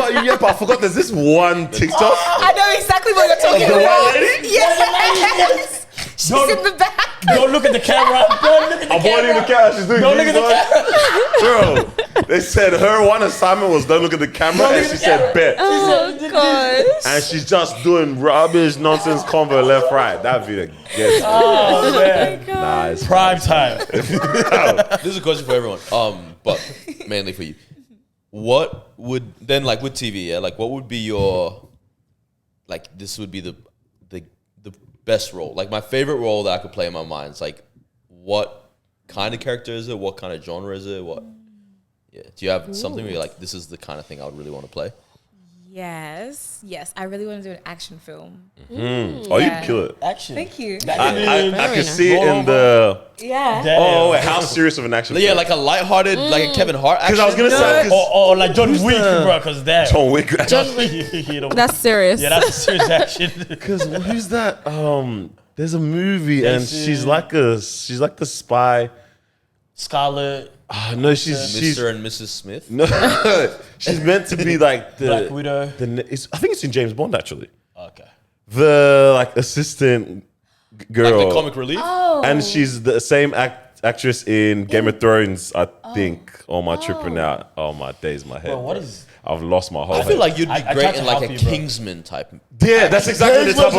I forgot there's this one TikTok. I know exactly what you're talking The about. white lady? Yes. She's in the back. Don't look at the camera. Don't look at the I'm pointing the camera. She's doing Don't look at the these, Bro, they said her one assignment was don't look at the camera, and she said bet. Oh, God. And she's just doing rubbish, nonsense, convo left, right. That video gets Oh, man. nice. Prime time. This is a question for everyone. But mainly for you. What would then, like with TV, yeah, like what would be your, like this would be the best role? Like my favorite role that I could play in my mind is like, what kind of character is it? What kind of genre is it? What? Yeah. Do you have something where you're like, this is the kind of thing I would really want to play? Yes. I really want to do an action film. Oh, you kill it. Action. Thank you. I can see it in the. Yeah. Oh, wait, how serious of an action? Yeah, like a lighthearted, like a Kevin Hart action. Because I was gonna say, 'cause Or like John Wick, bro, because that. John Wick. You know, That's serious. yeah, that's a serious action. Because who's that? There's a movie and she's like the spy. Scarlet, No, she's Mr. and Mrs. Smith. no, she's meant to be like the Black Widow. I think it's in James Bond actually. Okay. The like assistant girl, Like the comic relief. and she's the same actress in Game of Thrones. I think. Oh my tripping out. Oh my days, my head. Bro, what bro. is- I've lost my whole. I feel head. like you'd be I great tried in to like a help you, bro. Kingsman type, Yeah, that's exactly the type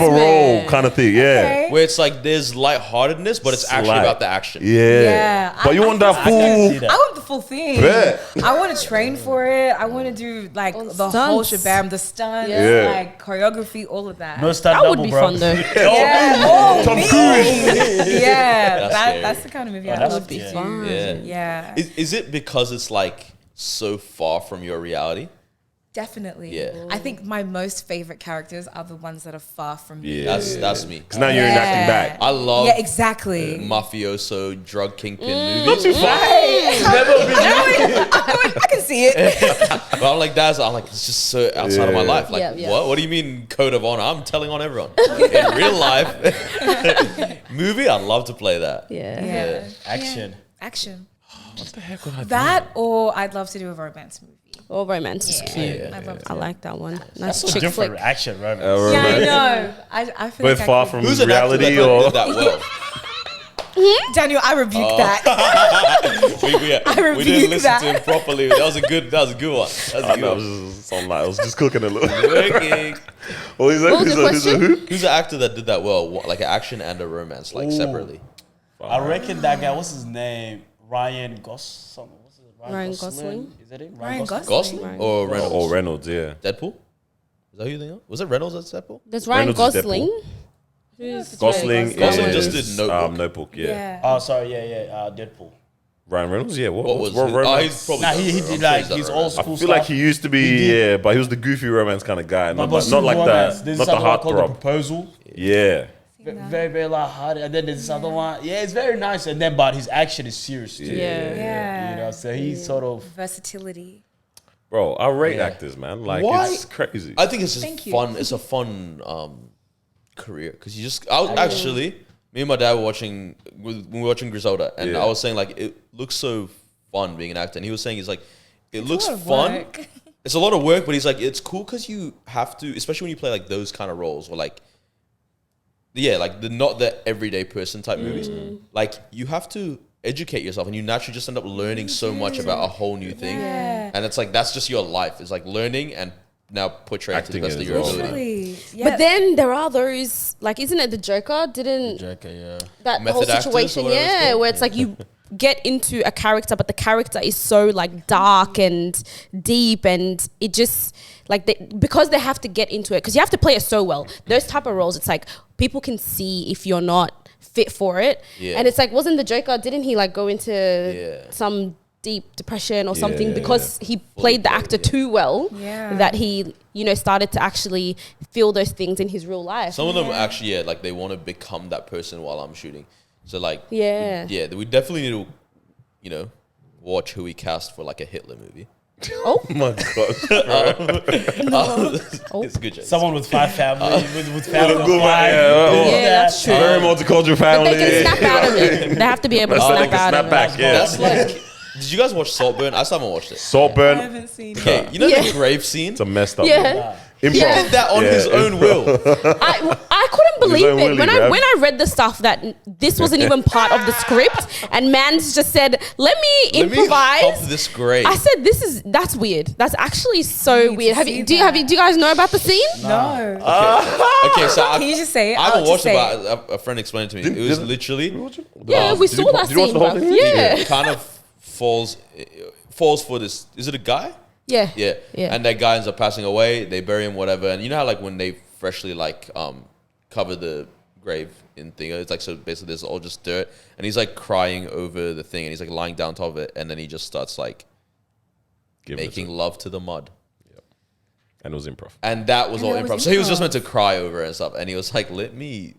of role kind of thing. Yeah. where it's like there's lightheartedness, but it's actually Slight. about the action. Yeah. But you want that I can full. see that. I want the full thing. Bet. I want to train for it. I want to do like All the the whole stunts. shabam, the stunts, Yeah. like choreography, all of that. No stand That would double, be bro. fun, though. Yeah. Oh, Tom me. Cruise. Yeah. scary. That's the kind of movie I that's love to scary. do. Yeah. Yeah. Is it because it's like so far from your reality? Definitely. Yeah. I think my most favorite characters are the ones that are far from me. Yeah. That's me. Because now you're enacting back. I love Yeah, exactly. mafioso drug kingpin movies. Not too far. I can see it. But I'm like, I'm like, it's just so outside of my Yeah. life. Like, Yeah. what? What do you mean code of honor? I'm telling on everyone. In real life, movie, I'd love to play that. Yeah. Yeah. Action. Action. What the heck would I do? That or I'd love to do a romance movie. All romance is cute. I'd love to. I like that one. That's Nice so chick different. flick. Action, right? Yeah, I know. I feel We're like far I could- from Who's an actor that reality kind of or. did that well? Daniel, I rebuke that. We rebuke didn't listen that. to him properly. That was a good one. That was a I good know, I one. was just on that. I was just cooking a little. Working. What is that? What was the Who's a question? who? Who's the actor that did that well? Like an action and a romance, like separately. I reckon that guy, what's his name? Ryan Gosling. What's his Ryan Gosling? Is that it? Ryan Gosling. Gosling Right. or Reynolds? Or Reynolds, yeah. Deadpool? Is that who you think of? Was it Reynolds at Deadpool? There's Ryan Reynolds is Gosling. Gosling just did Notebook. Notebook, yeah. Oh, sorry, yeah, Deadpool. Ryan Reynolds, yeah. What was what his- romance? he's probably Nah, he I'm did sure like he's done his a old romance. school I feel stuff. like he used to be, but he was the goofy romance kind of guy, not But like that, There's not this the other one called The heartthrob. Proposal. Yeah, Very, very light-hearted. And then there's this other one. Yeah, it's very nice. And then, but his action is serious too. Yeah. You know, so he's sort of. Versatility. bro, I rate actors, man. Like Why? it's crazy. I think it's just Thank you. fun. It's a fun career because you just. I was actually me and my dad were watching when we were watching Griselda, and Yeah. I was saying like it looks so fun being an actor, and he was saying he's like it looks a lot of fun. work. It's a lot of work, but he's like it's cool because you have to, especially when you play like those kind of roles or like. Yeah, like the not the everyday person type movies. Like you have to educate yourself, and you naturally just end up learning so much about a whole new thing. Yeah. And it's like that's just your life. It's like learning and now portraying it to the Acting best it of your as well. ability. Really? Yeah. But then there are those, like, isn't it the Joker? Didn't Joker, yeah. that Method whole actors or situation, whatever it's yeah, called? where it's like you get into a character, but the character is so like dark and deep, and it just like because they have to get into it, because you have to play it so well. Those type of roles, it's like people can see if you're not fit for it, Yeah. and it's like, wasn't the Joker? Didn't he like go into Yeah. some deep depression or something yeah, because he played the actor too well Yeah. that he started to actually feel those things in his real life. Some of them actually, yeah, like they want to become that person while I'm shooting. So like, Yeah. we definitely need to, watch who we cast for like a Hitler movie. Oh, my gosh. It's a good joke. Someone with 5 families, with family of good, 5. yeah, that's true. Very multicultural But family. they can snap out of it. They have to be able to So they snap can out snap of back, it. yeah. That's like, did you guys watch Saltburn? I still haven't watched it. I Saltburn, haven't seen it. Okay, you know Yeah. the grave scene? it's a messed up. Yeah. Improv. He did that on his own will. I couldn't believe own it Willy, when bruv. I read the stuff that this wasn't even part of the script, and Mans just said, "Let me Let me improvise." hop this grave. I said, "That's weird. That's actually so need weird." to see that. Do you guys know about the scene? No. Okay, so Can you just say it? I haven't I'll watched just it, say but a friend explained it to me. It was literally Yeah, we Did saw you- that did you watch scene. the whole bruv. thing? Yeah. it kind of falls for this. Is it a guy? Yeah. Yeah. Yeah. And that guy ends up passing away. They bury him, whatever. And you know how like when they freshly like cover the grave in thing, it's like so basically there's all just dirt, and he's like crying over the thing, and he's like lying down top of it, and then he just starts like Give it making to- love to the mud. And it was improv. And that was all that was improv. So he was just improv. meant to cry over it and stuff. And he was like, let me.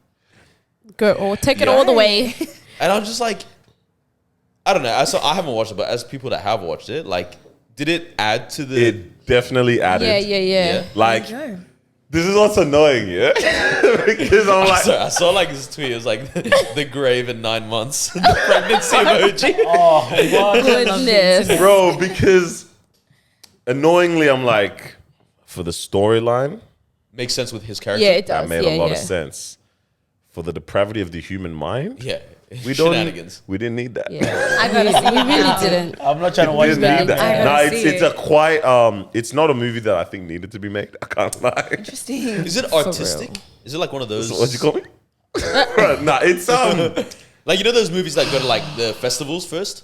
Go or take it Yeah. all the way. And I'm just like, I don't know. I haven't watched it, but as people that have watched it, like, did it add to the. It definitely added. Yeah. Like, There you go. this is what's annoying, yeah? Because I'm like, I saw like this tweet. It was like the grave in 9 months, the pregnancy emoji. Oh, what? Goodness. bro, because annoyingly, I'm like, for the storyline, Makes sense with his character. Yeah, it does. that made yeah, a lot yeah. of sense. For the depravity of the human mind, Yeah. we don't. Shenanigans. We didn't need that. Yeah. I gotta see We really didn't. I'm not trying to watch Didn't that. need that. I Nah, gotta it's see it's it. a quite it's not a movie that I think needed to be made. I can't lie. Interesting. Is it artistic? Is it like one of those? What'd you call me? Nah, it's Like, you know those movies that go to like the festivals first?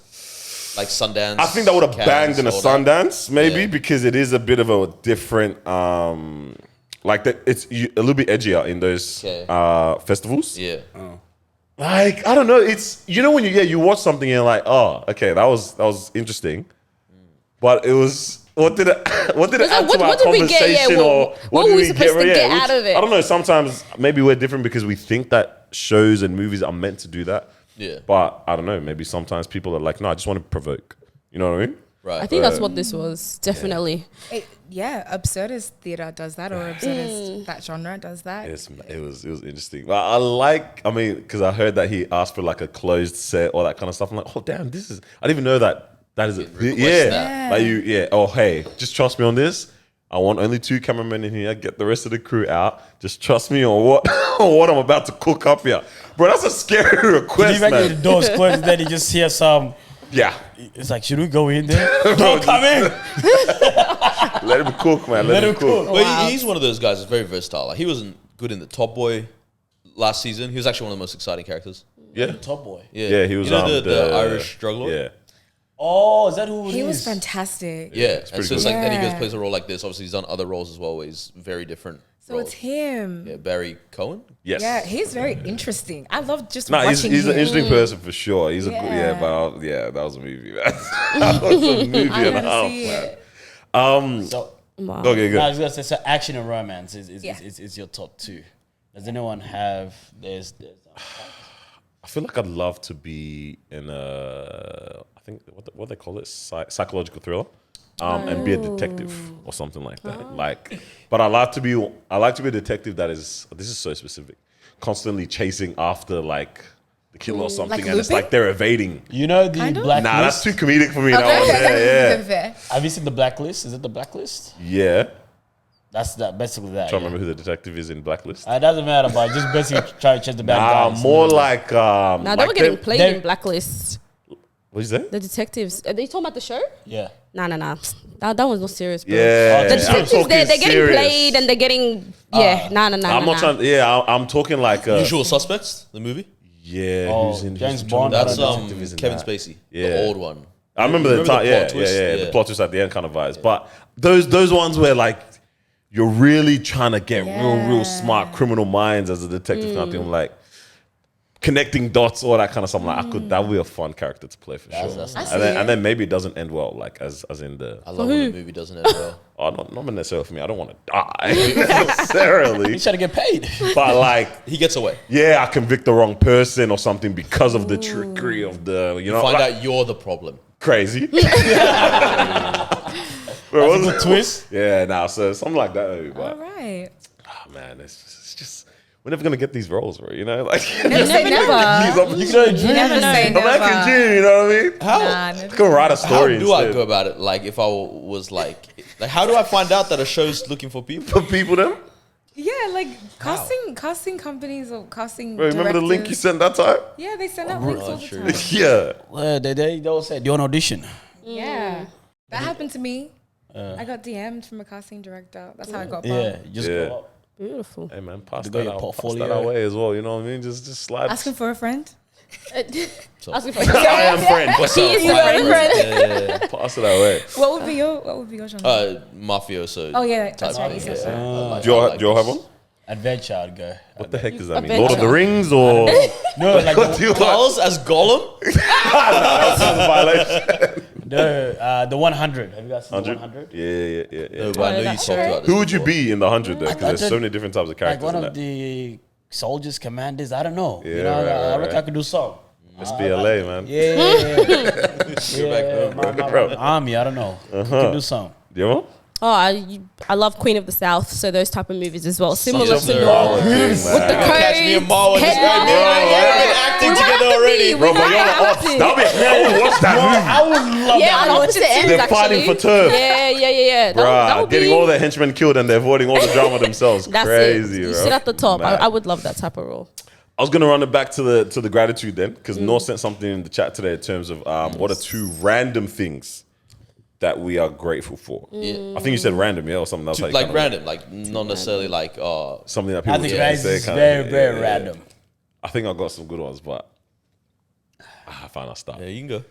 Like Sundance. I think that would have Cannes, banged in a all that. Sundance, maybe, Yeah. because it is a bit of a different, like that. It's a little bit edgier in those Okay. festivals. Yeah. Like I don't know, it's when you watch something and you're like, oh, okay, that was interesting, but it was. What did it add like, to our what did we get? Yeah, conversation, or what did were we supposed to get out of it? I don't know. Sometimes maybe we're different because we think that shows and movies are meant to do that. Yeah. But I don't know. Maybe sometimes people are like, no, I just want to provoke. You know what I mean? Right. I think that's what this was. Definitely. Absurdist theater does that, or absurdist that genre does that. It was interesting. But I mean, because I heard that he asked for like a closed set, all that kind of stuff. I'm like, oh damn, this is. I didn't even know that is it. request Yeah, that. like oh hey, just trust me on this. I want only 2 cameramen in here. Get the rest of the crew out. Just trust me on what on what I'm about to cook up here, bro. That's a scary Can you request, imagine the man. doors closed and then you just hear some. Yeah, It's like, should we go in there? Don't come in. let him cook, man. Let him cook. But he's one of those guys that's very versatile. Like, he wasn't good in the Top Boy last season. He was actually one of the most exciting characters. Yeah, Top boy. Yeah, yeah. He was You know the Irish struggler? Yeah, Oh, is that who it He is? was fantastic. Yeah, and so pretty it's good. like, then he goes Yeah. plays a role like this. Obviously, he's done other roles as well where he's very different. So roles. it's him. Yeah, Barry Cohen. Yes. Yeah, he's very interesting. I love just Nah, watching he's him. an interesting person for sure. He's a good, Yeah. that was a movie, man. That was a movie I and a gotta half, see man. it. So, Wow. Okay, no, good. I was gonna say, so action and romance is Yeah. your top two. Does anyone have? There's I feel like I'd love to be in a, I think what they call it, psychological thriller, and be a detective or something like that. Like, but I like to be a detective that is. This is so specific, constantly chasing after like the killer or something, Like and it's Lupin? like they're evading. you know the Kind of? blacklist. Nah, that's too comedic for me. That one, yeah, Fair. Have you seen the blacklist? Is it the blacklist? yeah. That's that basically that. Trying to Yeah. remember who the detective is in Blacklist. It doesn't matter, but just basically try to chase the bad guys. More like Now they like were getting them- played they- in Blacklist. What'd you say? The detectives. Are they talking about the show? Yeah. Nah. That was not serious, bro. Yeah, The I'm detectives, talking they're getting serious. played and they're getting, nah. I'm not trying. Yeah, I'm talking like Usual Suspects, the movie. Yeah, Oh, who's in James who's Bond. That's detective is in Kevin that. Spacey, Yeah. the old one. I remember the Remember time. the Yeah, plot twist? the Yeah. plot twist at the end kind of vibes. But those ones where like you're really trying to get real smart criminal minds as a detective kind of thing. Like connecting dots, all that kind of stuff. Like that would be a fun character to play for sure. that's and then maybe it doesn't end well, like as in the. I love when a movie doesn't end well. Oh, not necessarily for me. I don't want to die necessarily, He's trying to get paid. but like. He gets away. Yeah, I convict the wrong person or something because of the trickery of the, Find like, out you're the problem. crazy. Bro, That's a what's good it? twist. Yeah, nah, so something like that. Maybe, All but right. man, it's just we're never gonna get these roles, bro. You know, like Never say never. you can dream. Never say never. American dream. You know what I mean? How? Nah, I can write a How story. do I instead. go about it? Like, if I was like, how do I find out that a show's looking for people? For people, them. Yeah, like casting companies or casting Bro, remember the link you directors. sent that time? Yeah, they send out links all the true. time. Yeah. Well, they all said, do you want to audition? Yeah, that happened to me. I got DM'd from a casting director. That's how I got. Yeah, Bob. you just Yeah. go up. Beautiful. Hey man, pass To go that your out. Pass portfolio. that our way as well. You know what I mean? Just slide. Asking for a friend. Asking for I am friend. What's up? He is a friend. Pass it our way. What would be your genre? Mafioso. Oh yeah, that's type right. You thing, said yeah. so. I like- Do you I all, like do you all have this. one? Adventure, I'd go. What the heck does that mean? Adventure. Lord of the Rings or? No, like What do you like? Carlos as Gollum? That's a violation. the 100. Have you guys seen the 100? Yeah. No, but I know you talked about this. Who would you before. be in the 100 then? I Because there's so did- many different types of Like characters one in of that. the soldiers, commanders. I don't know. Yeah, you know, I right, reckon right. I could do some. SBLA, man. Yeah. Bro. Army. I don't know. We could do some. Do you want? Oh, I love Queen of the South, so those type of movies as well. Similar Such a to nerd. Law. With The Catch me in codes, Marwa. This head guy, nods, we've been acting We might together have to already. be. Bro, but you're the ops. That'll be. I would watch that movie. I would love Yeah, on that. opposite ends, They're actually. fighting for turf. Yeah. That Bruh, would getting be, all their henchmen killed and they're avoiding all the drama themselves. That's Crazy, it. You bro. sit at the top. Mad. I would love that type of role. I was gonna run it back to the gratitude then, because Noor sent something in the chat today in terms of what are two random things that we are grateful for. Yeah. I think you said random, yeah, or something else. Like random, like not necessarily like something that I people think say. that is kinda very, thing. very Yeah. random. I think I got some good ones, but fine, I'll stop. yeah, you can go.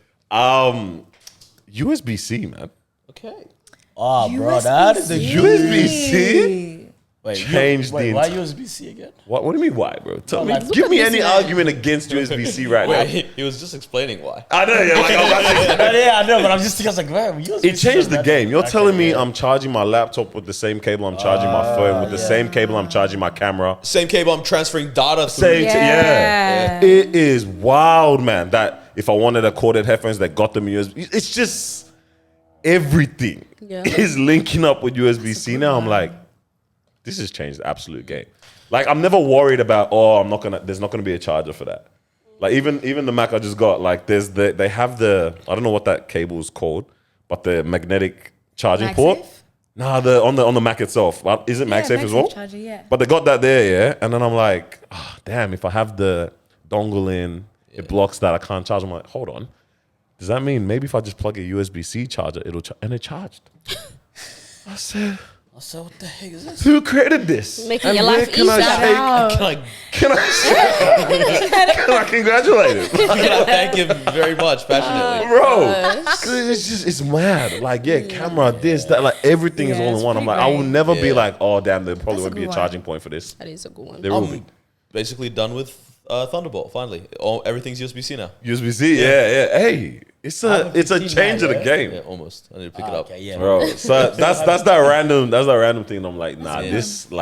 USB-C, man. Okay. Oh, bro, that is a USB-C? Wait, changed the why entire- USB-C again? What do you mean why, bro? Tell me, like, give look me at any this man. argument against USB-C right now. Wait, he was just explaining why. I know, yeah, like, I was actually- Yeah, I know, but I'm just thinking, I was like, man, USB-C it changed the is game. You're okay, telling me yeah. I'm charging my laptop with the same cable I'm charging my phone, with the same cable I'm charging my camera. Same cable I'm transferring data through. Same, Yeah. It is wild, man. That if I wanted a corded headphones that got them USB, it's just everything Yeah. is linking up with USB-C. Now I'm like, this has changed the absolute game. Like I'm never worried about there's not gonna be a charger for that. Like even the Mac I just got, like they have the, I don't know what that cable is called, but the magnetic charging port. MagSafe? Nah, on the Mac itself. Is it MagSafe as well? Charger, yeah. But they got that there, yeah. And then I'm like, damn, if I have the dongle in, it blocks that. I can't charge. I'm like, hold on. Does that mean maybe if I just plug a USB-C charger, and it charged? I said, I said, what the heck is this? Who created this? Making And your where life can I easier. shake- Can I congratulate him? Thank you very much, passionately. Bro, 'cause it's mad. Like, camera, this, that, like everything is all it's in one. I'm pretty like, I will great. never be like, oh damn, there probably That's a won't be a good charging point for this. That is a good one. There will be. Basically done with Thunderbolt. Finally, everything's USB-C now. USB-C, yeah. Hey, it's a change of the game. Yeah, almost. I need to pick it up. Okay, yeah. Bro, so that's that random thing. I'm like, nah, this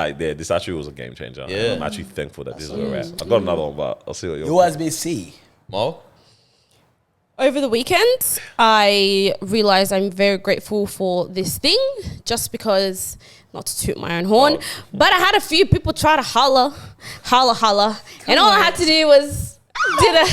actually was a game changer. Yeah. I'm actually thankful that this is where we're at. I've got another one, but I'll see what you're. USB-C. Mo? Over the weekend, I realized I'm very grateful for this thing, just because, not to toot my own horn, but I had a few people try to holla, and all I had to do was did a.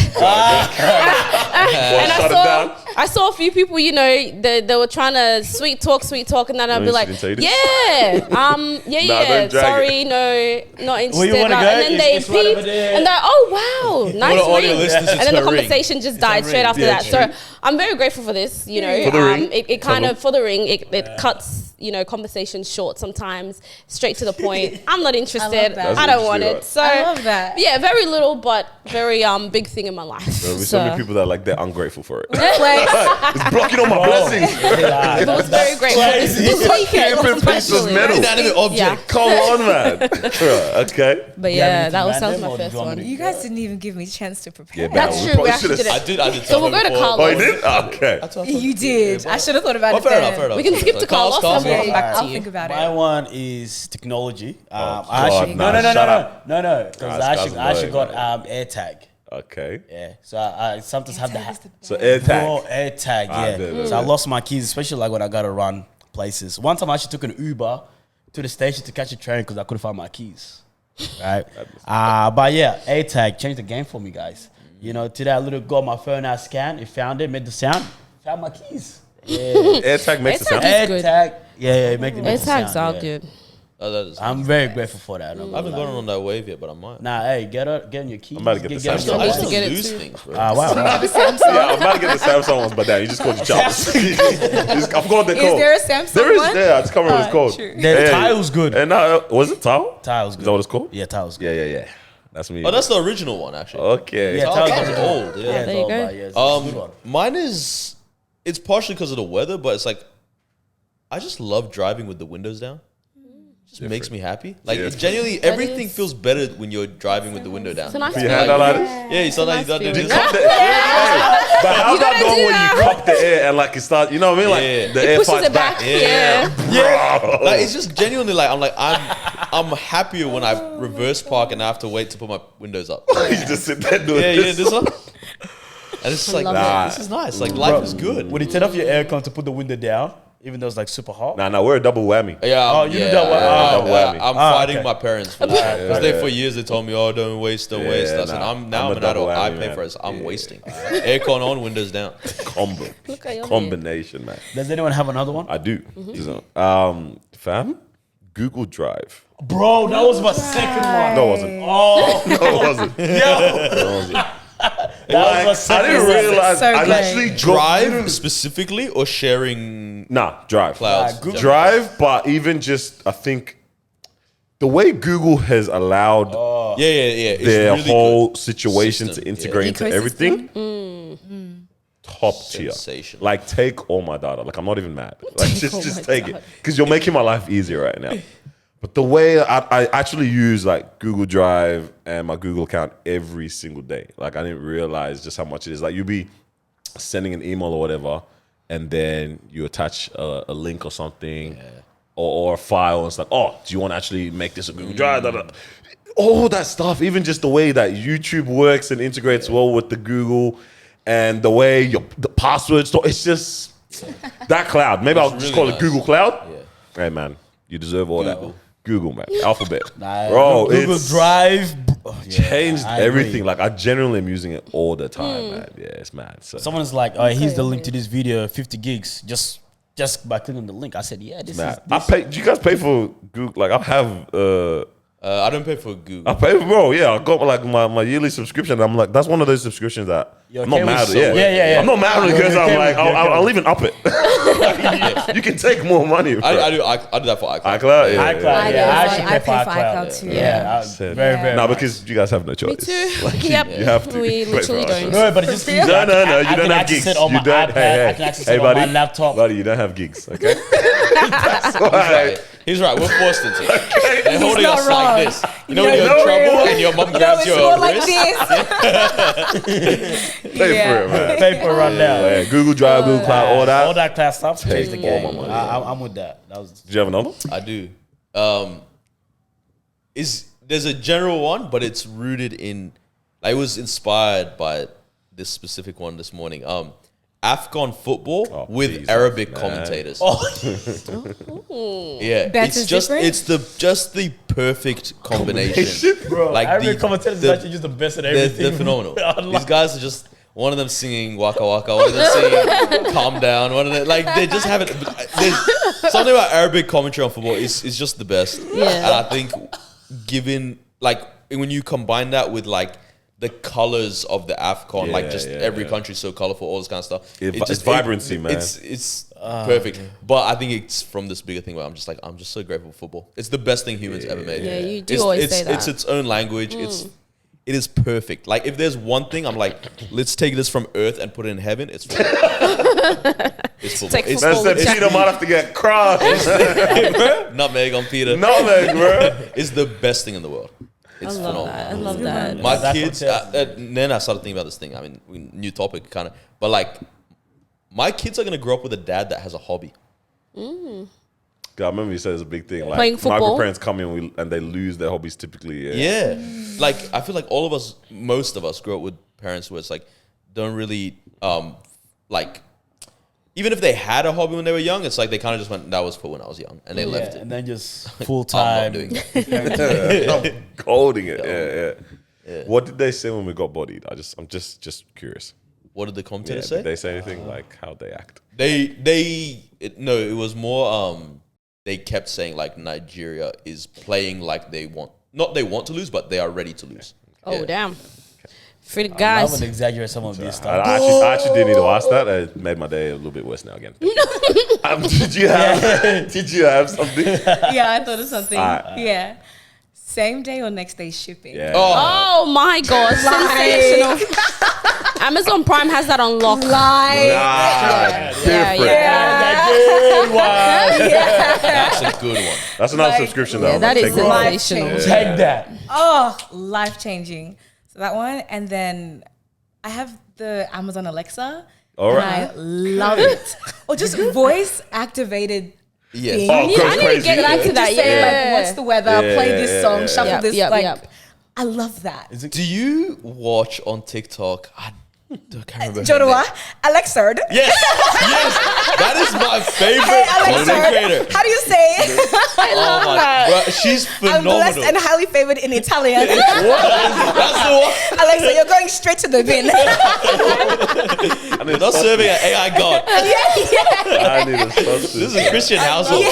And I saw a few people, you know, they were trying to sweet talk, and then I'd be like, yeah, don't drag sorry, no, not interested. you wanna go? And then they It's right over peeped, there. and they're, oh wow, nice What an audio ring. listeners, it's And then the her ring. conversation just died straight after that. So I'm very grateful for this, you know. For the ring? It kind of, for the ring, it cuts, you know, conversations short sometimes, straight to the point. I'm not interested. that. I don't want it. So I love that. yeah, very little, but very big thing in my life. There's so many people that like they're ungrateful for it. Like, It's blocking all my blessings. I was very grateful this weekend, Keeping pieces especially. metal. Inanimate object. Yeah. Come on, man. Right, okay. But Yeah, yeah, anything that was random my or do first you want one. me to- you guys didn't even give me a chance to prepare. Yeah, That's we true. probably We actually should've- did I it. did. So we'll tell go to them before. Carlos. Oh, you did? Okay. You did. I should have thought about Oh, it fair then. enough, fair enough. We can skip to Carlos and we'll come back to I'll you. think about My it. one is technology. God, No, shut up. because Guys, I guys actually annoying, got AirTag. Okay. Yeah, so I sometimes have the So AirTag. Bro, AirTag, yeah. So I lost my keys, especially like when I gotta run places. One time I actually took an Uber to the station to catch a train because I couldn't find my keys. Right? But yeah, AirTag changed the game for me, guys. You know, today I literally got my phone out, scanned, it found it, made the sound, found my keys. Yeah. AirTag makes it sound. AirTag is good. AirTag, yeah, make the AirTags sound, are yeah. good. That is I'm very grateful for that. I haven't gotten on that wave yet, but I might. Nah, hey, get on your keys. I'm about to get the I Samsung. still, I need to still get it lose too. things, bro. Wow. Yeah, I'm about to get the Samsung ones, but damn, you just called your child. I forgot what they're Is called. there a Samsung There is, one? yeah, I just can't remember what it's called. true. The tile's good. And was it Tile? Tile's Is good. that what it's called? Yeah, tile's good. Yeah. That's me. Oh, that's the original one, actually. Okay. Yeah, Tile's tile's old, good. yeah. There you it's go. all about- yeah, it's a good one. Mine is, it's partially because of the weather, but it's like, I just love driving with the windows down. It just makes me happy. Like, Yeah. it genuinely, everything feels better when you're driving with the window down. It's a nice You feeling. had that like this? Yeah, you sometimes you nice don't do feeling. this. But how's that gotta though do when that. you cup the air and like it starts, you know what I mean? Like Yeah. the It air pushes fights it back. back. Yeah. Like, it's just genuinely like, I'm happier when I reverse park and I have to wait to put my windows up. You just sit there doing Yeah, this. this one. And it's just like, love nah, it. this is nice. Like, life is good. When you turn off your aircon to put the window down, even though it's like super hot. Nah, we're a double whammy. Yeah, Oh, you do that one? Double whammy. I'm Ah, fighting okay. my parents for that. Because Yeah. for years they told me, "Oh, don't waste." I said, nah. I'm I'm now a I'm an adult. double I whammy, pay man. for it. So I'm Yeah. wasting. Aircon on, windows down. Look at your Combination, man. Does anyone have another one? I do. Fam, Google Drive. Bro, that was my second one. No, it wasn't. Oh, No, it wasn't. yo. No, it wasn't. That was my I second didn't one. realize. So I good. literally Drive specifically or sharing Nah, Drive. clouds? Google Drive, but even just, I think the way Google has allowed Yeah. It's their really whole good. situation System, to integrate into Ecosystem? everything, top tier. Sensational. Like, take all my data. Like, I'm not even mad. Like, just take it, because you're making my life easier right now. But the way I actually use like Google Drive and my Google account every single day. Like, I didn't realize just how much it is. Like, you'll be sending an email or whatever, and then you attach a link or something, or a file, and it's like, oh, do you want to actually make this a Google Drive? Da, da. All that stuff, even just the way that YouTube works and integrates well with the Google, and the way the passwords, it's just that cloud. Maybe I'll just really call it nice. Google Cloud. Hey man, you deserve all Google. that. Google, man, Alphabet, Nah, bro. Google It's Drive. Oh, yeah, changed I agree. everything. Like, I genuinely am using it all the time, man. Yeah, it's mad. So Someone's like, oh, here's the link to this video, 50 gigs, just by clicking the link. I said, yeah, this mad. is. I pay. Do you guys pay for Google? Like, I have I don't pay for Goooood. I pay for, bro. Yeah, I got like my yearly subscription. I'm like, that's one of those subscriptions that You're I'm not okay with mad at. Subway? Yeah. I'm not mad at it because You're I'm okay like, with- you're okay I'll with- even up it. You can take more money. Bro. I do that for iCloud. iCloud, yeah. iCloud, I yeah. do. I actually I pay pay for for iCloud. iCloud too. Yeah, Said- very, very. No, much. because you guys have no choice. Me too. Like, Yep. you have to. We Wait for literally us. don't. No, but it's just easy. No, I you can don't have access gigs. it on You my don't. iPad. I can access Hey, it on buddy, my laptop. buddy, you don't have gigs, okay? That's why. He's right. We're forced into it. They're holding not us wrong. like this. You know when No, you're in no, trouble no. and your mom No, grabs it's your more like wrist. this. Pay for it, man. Paper run down. Yeah, Google Drive, Google Cloud, all that. All that class stuff. Change the all game. my money. I'm with that. That was. Did you have another one? I do. There's a general one, but it's rooted in. I was inspired by this specific one this morning. AFCON football with Jesus, Arabic man. commentators. Oh, Yeah, That's it's just different? just the perfect combination. bro. Like every the- commentator is the- actually just the best at They're, everything. they're phenomenal. I These like- guys are just one of them singing Waka Waka, one of them singing Calm Down, one of them like they just have it. There's something about Arabic commentary on football is just the best. Yeah. And I think given like when you combine that with like the colors of the AFCON, like Yeah, just yeah, every yeah. country so colorful, all this kind of stuff. It's vibrancy, man. It's perfect. But I think it's from this bigger thing where I'm just so grateful for football. It's the best thing humans ever made. Yeah, you do always say that. It's its own language. It is perfect. Like if there's one thing, I'm like, let's take this from Earth and put it in heaven. It's football. It's football. Take It's Man football. said Peter might have to get crushed. nutmeg on Peter. Nutmeg, bro. It's the best thing in the world. It's I love phenomenal. that. I love that. My That's kids, then I started thinking about this thing. I mean, new topic kind of, but like, my kids are gonna grow up with a dad that has a hobby. God, I remember you said it's a big thing. Like, Playing football? my parents come in and they lose their hobbies typically. Yeah, like I feel like all of us, most of us, grew up with parents where it's like don't really like. Even if they had a hobby when they were young, it's like they kind of just went, that was for when I was young, and they left it. and then just full I'm not time. doing that. I'm holding it. Yeah. What did they say when we got bodied? I'm just curious. What did the Yeah, commentators did say? they say anything like how they act? It was more, they kept saying like Nigeria is playing like they want to lose, but they are ready to lose. Oh, Yeah. damn. For the I guys. would exaggerate some of this I stuff. actually did need to ask that. It made my day a little bit worse now again. Did you have something? Yeah, I thought of something. Alright. Yeah. Same day or next day shipping. Yeah. Oh my god, sensational. Amazon Prime has that on lock. Yeah, That's a good one. That's another Like, subscription though. Yeah, I'm that gonna is take one. sensational. Take that. Oh, life changing. So that one, and then I have the Amazon Alexa. All and right. I love it. Or just voice activated. Yes. thing. Oh, I goes need to crazy. get back to Just that. say, Yeah. like, what's the weather? Yeah, Play this song, shuffle Yep, this. yep, like, yep. I love that. Do you watch on TikTok? I can't remember. her Jodowa, name. Alexarddd. Yes, that is my favorite Hey, content creator. Alexarddd. How do you say it? I love that. Bro, she's I'm blessed phenomenal. and highly favored in Italian. That's the one. Alexa, you're going straight to the bin. We're not serving an AI god. I need a substance. This is a Christian household.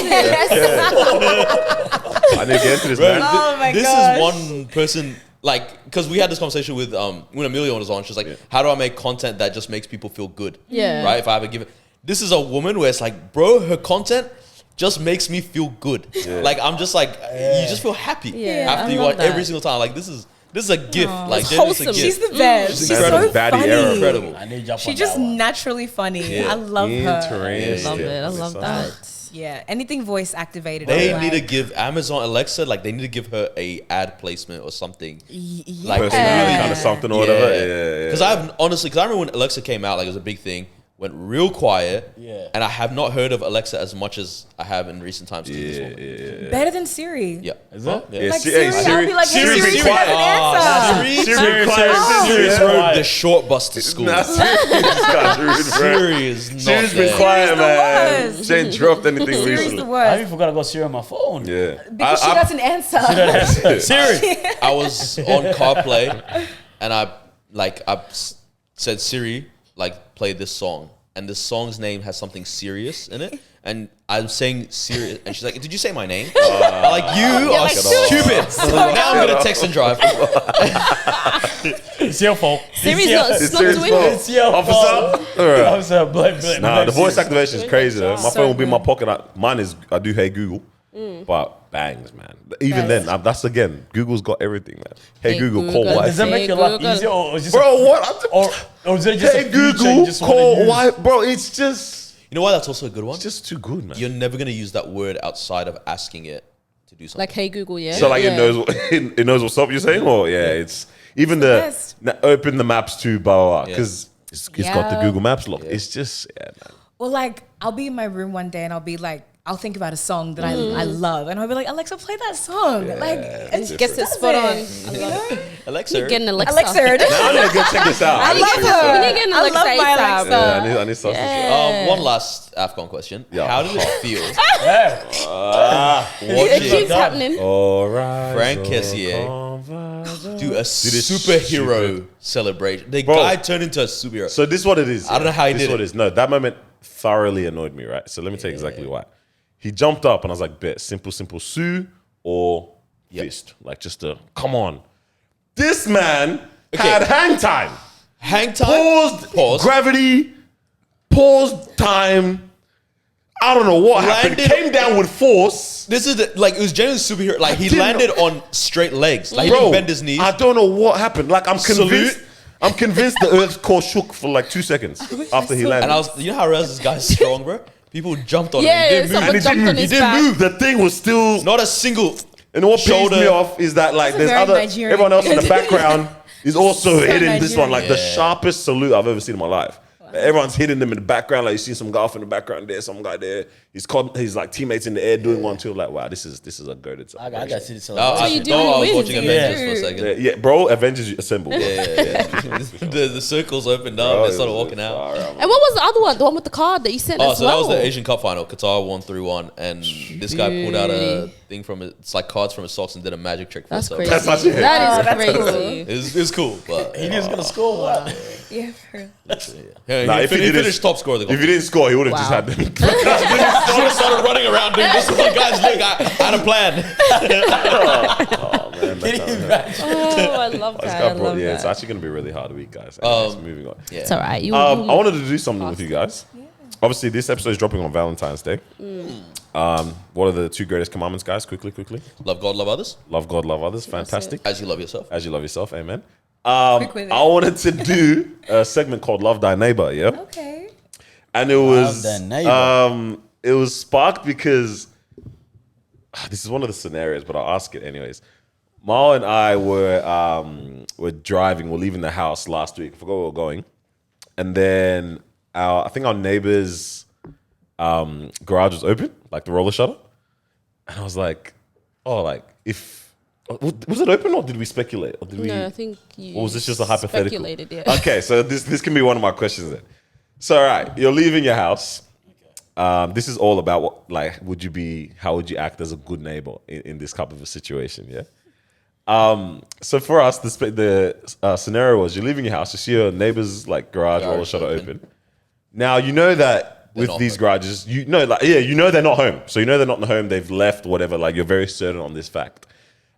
I need to get into this, Bro, man. Oh my this gosh. is one person, like, because we had this conversation with when Amelia was on. She's like, how do I make content that just makes people feel good? Yeah. Right? If I ever give it. This is a woman where it's like, bro, her content just makes me feel good. Like, I'm just like, you just feel happy Yeah, after I you love watch every that. single time. Like, this is a gift. Like, It's genuinely, wholesome. it's a She's gift. the best. She's incredible. so Baddie funny. era. Incredible. I need you She's just naturally funny. Yeah. I love her. Interesting. Love it. I love that. Yeah, anything voice activated. They I'm need to like, give Amazon Alexa, like, they need to give her a ad placement or something. yeah. Like, Personality kind of something or whatever. Yeah. Because because I remember when Alexa came out, like, it was a big thing, went real quiet. Yeah. And I have not heard of Alexa as much as I have in recent times. Better than Siri. Yeah. Is it? Yeah. Yeah, Like Siri, Siri, I'll be like, hey, Siri's Siri, been Siri, quiet. answer. Siri quiet. Siri's Yeah. rode the short bus to school. Nah, Siri's got rude, bro. Siri is not Siri's been there. quiet, Siri's the man. worst. She ain't dropped anything Siri's the recently. I worst. even forgot to go Siri on my phone. Yeah. Because she doesn't answer. Siri. I was on CarPlay and I said, Siri, like, play this song. and the song's name has something serious in it, and I'm saying serious, and she's like, "Did you say my name?" I'm like, "You are stupid." Now I'm gonna text and drive. It's your fault. Siri's not doing it. It's your fault. Officer? Officer, blame Nah, the voice Siri. activation is crazy though. My So phone will be in my good. pocket. Mine is, I do Hey Google, but bangs, man. Even Best. then, that's again, Google's got everything, man. Hey, Hey Google, Google. call Does that Wi-Fi. make your life Google. easier, or is just Bro, what? or is it just Hey a feature you Google, just wanna call use? Wi-Fi. Bro, it's just why that's also a good one? just too good, man. You're never gonna use that word outside of asking it to do something. Like, hey Google, yeah. So like yeah. it knows it knows what's up. You're saying, or it's even the best. open the maps to blah blah blah Yeah. because it's got the Yeah. Google Maps lock. It's just man. Well, like, I'll be in my room one day and I'll be like, I'll think about a song that I love, and I'll be like, Alexa, play that song. Like, it's it Gets it spot on. You know? Alexa, Getting Alexa. Alexarddd. Now I need to go check this out. I love her. We need to get an I love Alexa my ASAP. Alexa. Yeah, I need to Yeah. one last AFCON question. Yeah. How did it feel Yeah. It watching keeps happening. All right. Frank Kessie do a superhero celebration? The Bro. guy turned into a superhero. So this is what it is. I don't know how he this did is what it. it is. No, that moment thoroughly annoyed me, right? So let me tell you exactly why. He jumped up and I was like, bet, simple, Sue or fist. Like just a, come on. This man had hang time. Hang time. Paused. Gravity. Paused time. I don't know what happened. Landed- Came down with force. This is like it was genuine superhero. Like he didn't landed on straight legs. Like he Bro, didn't bend his knees. I don't know what happened. Like I'm convinced. Salute. I'm convinced the Earth's core shook for like 2 seconds after he landed. And I was, you know how realized this guy's strong, bro? People jumped on Yeah, him. He didn't move. someone and he jumped didn't on move. He his didn't back. move. The thing was still. Not a single. And what pissed shoulder. me off is that like That's a there's very other Nigerian. everyone else in the background is also hitting this one Nigerian. like the sharpest salute I've ever seen in my life. Everyone's hitting them in the background. Like you see some golf in the background there, some guy there. His like teammates in the air doing one too. Like wow, this is a goated I celebration. got to see this. I you was do when you win, watching you Avengers do. for a second. Yeah, bro, Avengers assemble. Yeah. the circles opened up. They started walking out. And what was the other one? The one with the card that you sent Oh, as so well? that was the Asian Cup final. Qatar won 3-1, and this guy pulled out a thing from it's like cards from his socks and did a magic trick for That's himself. crazy. That's actually it. That is that's crazy. It was cool, but He was gonna score one. Yeah, for real. yeah, Nah, he, if he he didn't- finished top scorer of the If he competition. didn't score, he would have just Wow. had them. Should have started running around doing this with the guy's leg. I had a plan. Oh man, Can you that's imagine? Oh, I love that. I love it's that. actually gonna be a really hard week, guys. Anyways, moving on. Yeah. It's all right. You, I wanted to do something with you guys. Obviously, this episode is dropping on Valentine's Day. What are the 2 greatest commandments, guys? Quickly. Love God, love others, Love God, love others. Fantastic. as you love yourself. As you love yourself. Amen. Quick with it. I wanted to do a segment called Love Thy Neighbor, yeah? Okay. And it was Thy Neighbor. it was sparked because this is one of the scenarios, but I'll ask it anyways. Marwa and I were driving, we're leaving the house last week. I forgot where we were going. And then I think our neighbor's garage was open, like the roller shutter. And I was like, oh, like if was it open or did we speculate? Or did we No, I think you. or was this just a hypothetical? Speculated, yeah. Okay, so this can be one of my questions then. So, all right, you're leaving your house. This is all about what, like, how would you act as a good neighbor in this type of a situation, yeah? So for us, the scenario was you're leaving your house, you see your neighbor's like garage roller shutter open. Now, you know that with not these home. garages, you know they're not home. So you know they're not home, they've left, whatever, like you're very certain on this fact.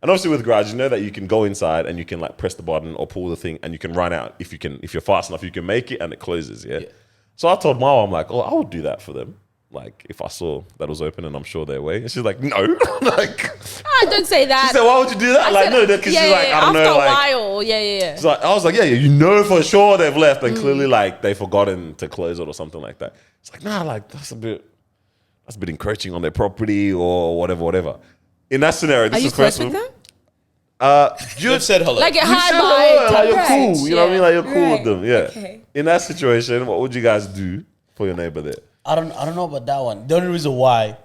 And obviously with garages, you know that you can go inside and you can like press the button or pull the thing and you can run out. If you're fast enough, you can make it and it closes, yeah? So I told Marwa, I'm like, oh, I would do that for them. Like if I saw that was open and I'm sure they're away. And she's like, no. Like, Ah, don't say that. she said, why would you do that? I Like, said- no, because she's like, I don't After know. a Like, while, yeah. she's like, I was like, yeah, you know for sure they've left and clearly like they've forgotten to close it or something like that. It's like, nah, like that's a bit encroaching on their property or whatever. In that scenario, Are this you is close first with them? You've said hello. Like a You hi said bye. hello, like you're type cool. of You know what I mean? Like you're cool with Right. them. Yeah. Okay. In that situation, what would you guys do for your neighbor there? I don't know about that one. The only reason why,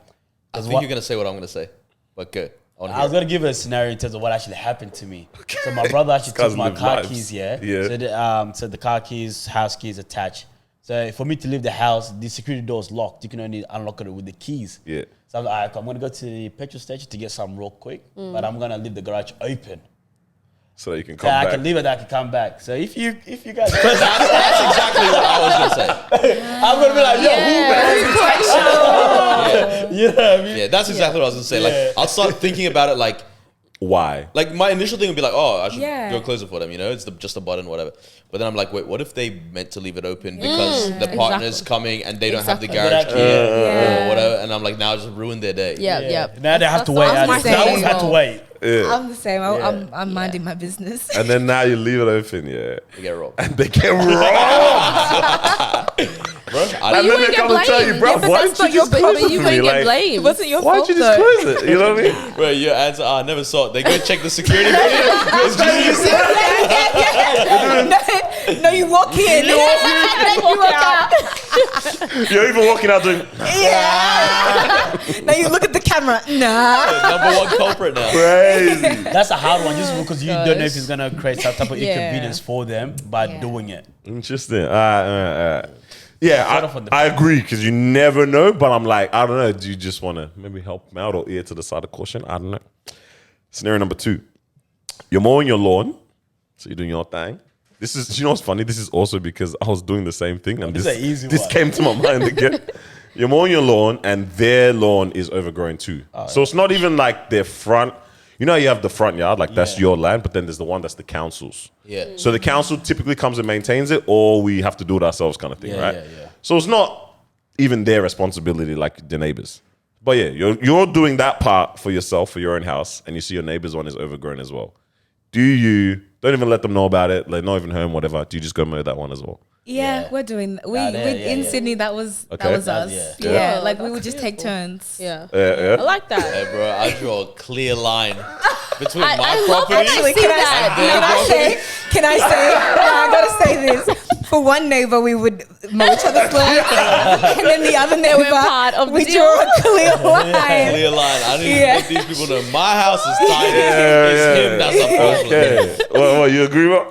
I think you're gonna say what I'm gonna say, but good. I was gonna give a scenario in terms of what actually happened to me. So my brother actually Guys took my live car lives. keys, yeah. Yeah. So the car keys, house keys attached. So for me to leave the house, the security door is locked. You can only unlock it with the keys. Yeah. So I'm like, I'm gonna go to the petrol station to get some real quick, but I'm gonna leave the garage open. so that you can come I back. can leave it. I can come back. So if you guys, That's exactly what I was gonna say. I'm gonna be like, yo, who? You know what I mean? Yeah, that's exactly what I was gonna say. Like, I'll start thinking about it like Why? Like my initial thing would be like, oh, I should Yeah. go close it for them, you know, it's just a button, whatever. But then I'm like, wait, what if they meant to leave it open because the partner's coming and they don't have the Exactly. garage key Yeah. or whatever? And I'm like, now I just ruined their day. Yeah. Now they have to That's wait. my I thing. always had to wait. Yeah. I'm the same. I'm minding my business. And then now you leave it open, yeah. They get robbed. And they get robbed. Bro, And You then wouldn't they get come and tell you, blamed. bro, Yeah, but why that's didn't not you your just close but it you for me? wouldn't get Like, blamed. It wasn't your why'd fault you just though. close it? You know what I mean? Bro, your answer, never saw it. They go check the security video. It's just No, you walk in. They walk out. You're even walking out doing Yeah. Now you look at the camera. Nah. number one culprit now. crazy. That's a hard one, just because you don't know if it's gonna create some type of Yeah. inconvenience for them by Yeah. doing it. Interesting. Yeah, Shut off on the I agree because you never know. But I'm like, I don't know. Do you just want to maybe help them out or ear to the side of caution? I don't know. Scenario number 2. You're mowing your lawn, so you're doing your thing. This is, you know what's funny? This is also because I was doing the same thing, and this is an easy this one. came to my mind again. You're mowing your lawn, and their lawn is overgrown too. So it's not even like their front. You know, you have the front yard, like that's your land, but then there's the one that's the council's. Yeah. So the council typically comes and maintains it, or we have to do it ourselves, kind of thing, right? Yeah. So it's not even their responsibility, like the neighbors. But yeah, you're doing that part for yourself, for your own house, and you see your neighbor's one is overgrown as well. Do you don't even let them know about it, like not even home, whatever? Do you just go mow that one as well? Yeah, we're doing. In Sydney, that was Okay. us. Yeah. Yeah, Oh, like we that's would just take turns. Yeah. Yeah. I like that. Hey, bro, I draw a clear line between I my love property. actually Can I say? Can I say? I gotta say this. For one neighbor, we would mow each other's lawn, and then the other neighbor, part of the we deal. draw a clear line. Clear line. I need Yeah. to let these people know my house is tidy. Yeah, It's him that's a problem. Okay. Well, you agree with?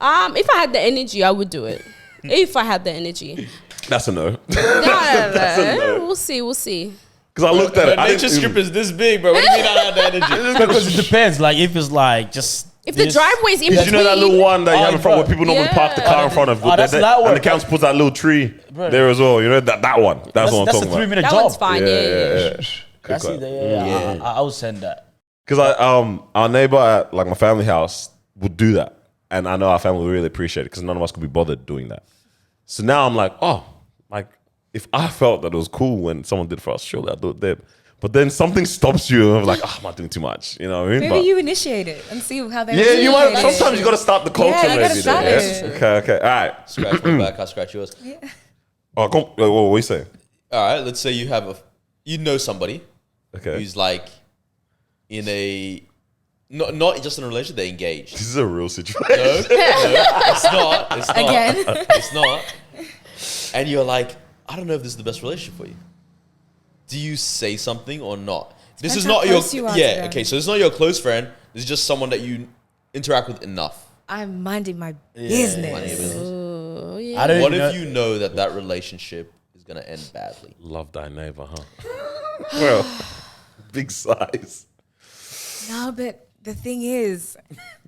If I had the energy, I would do it. If I had the energy. That's a no. No. no. We'll see. Because I looked at it. I Nature didn't strip even- is this big, bro. What do you mean I have the energy? Because it depends. Like if it's like just If the driveway's in Did between, you know that little one that you have in front where people normally Yeah. park the car in front of? Oh, that's that and one. the council puts that little tree Bro. there as well. You know that one. That's what I'm that's a talking about. 3-minute that job. one's fine. Yeah. That's it. Yeah. I would send that. Because our neighbor at like my family house would do that, and I know our family would really appreciate it because none of us could be bothered doing that. So now I'm like, oh, like if I felt that it was cool when someone did for us, surely I'd do it then. But then something stops you, and I'm like, oh, I'm not doing too much. You know what I mean? Maybe But- you initiate it and see how they. yeah, you might. react. Sometimes you got to start the culture. Yeah, you gotta maybe. start then, it. yeah? Okay. All right. Scratch my back, I scratch yours. Oh, come. What are you saying? All right, let's say you have you know somebody Okay. who's like in a not just in a relationship, they're engaged. This is a real situation. No, it's not. It's not. Again. It's not. And you're like, I don't know if this is the best relationship for you. Do you say something or not? This is Depends how not your close you are to yeah. them. Okay, so it's not your close friend. This is just someone that you interact with enough. I'm minding my business. Mind your business. Oh, yeah. I don't What even if you know that relationship is gonna end badly? Love thy neighbor, huh? Well, big size. No, but the thing is,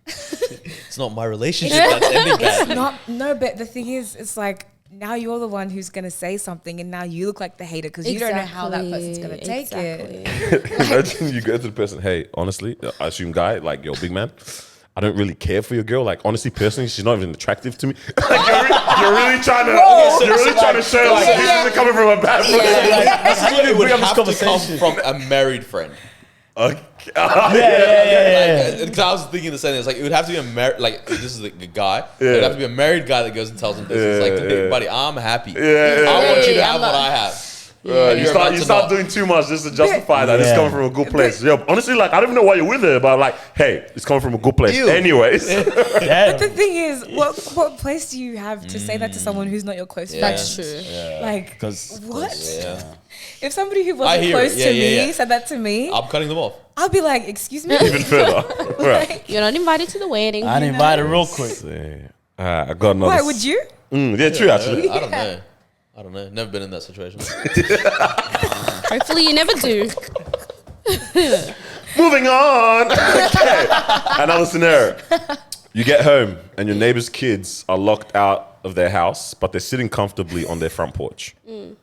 It's not my relationship that's ending badly. but the thing is, it's like now you're the one who's gonna say something, and now you look like the hater because you don't know how that person's gonna take it. Imagine you go to the person, hey, honestly, I assume guy, like, yo, big man, I don't really care for your girl. Like, honestly, personally, she's not even attractive to me. Like, you're really trying to show, like, this isn't coming from a bad place. This is what it would bring up this have to come conversation. from a married friend. Okay. Yeah. Because I was thinking the same thing. It's like it would have to be a married, like this is the guy. It would have to be a married guy that goes and tells him this. It's like, hey, buddy, I'm happy. I want you to have what I have. You start doing too much just to justify that it's coming from a good place. Yo, honestly, like, I don't even know why you're with her, but like, hey, it's coming from a good place. Ew. Anyways. But the thing is, what place do you have to say that to someone who's not your close friend? That's true. Like, Because what? Yeah. If somebody who I wasn't hear close it. to Yeah, me yeah. said that to me, I'm cutting them off. I'll be like, excuse me? Even further. Right. You're not invited to the wedding. I'd invite her real quick. I got another. Why would you? Yeah, true, actually. I don't know. Never been in that situation. Hopefully you never do. Moving on. Okay. Another scenario. You get home and your neighbor's kids are locked out of their house, but they're sitting comfortably on their front porch.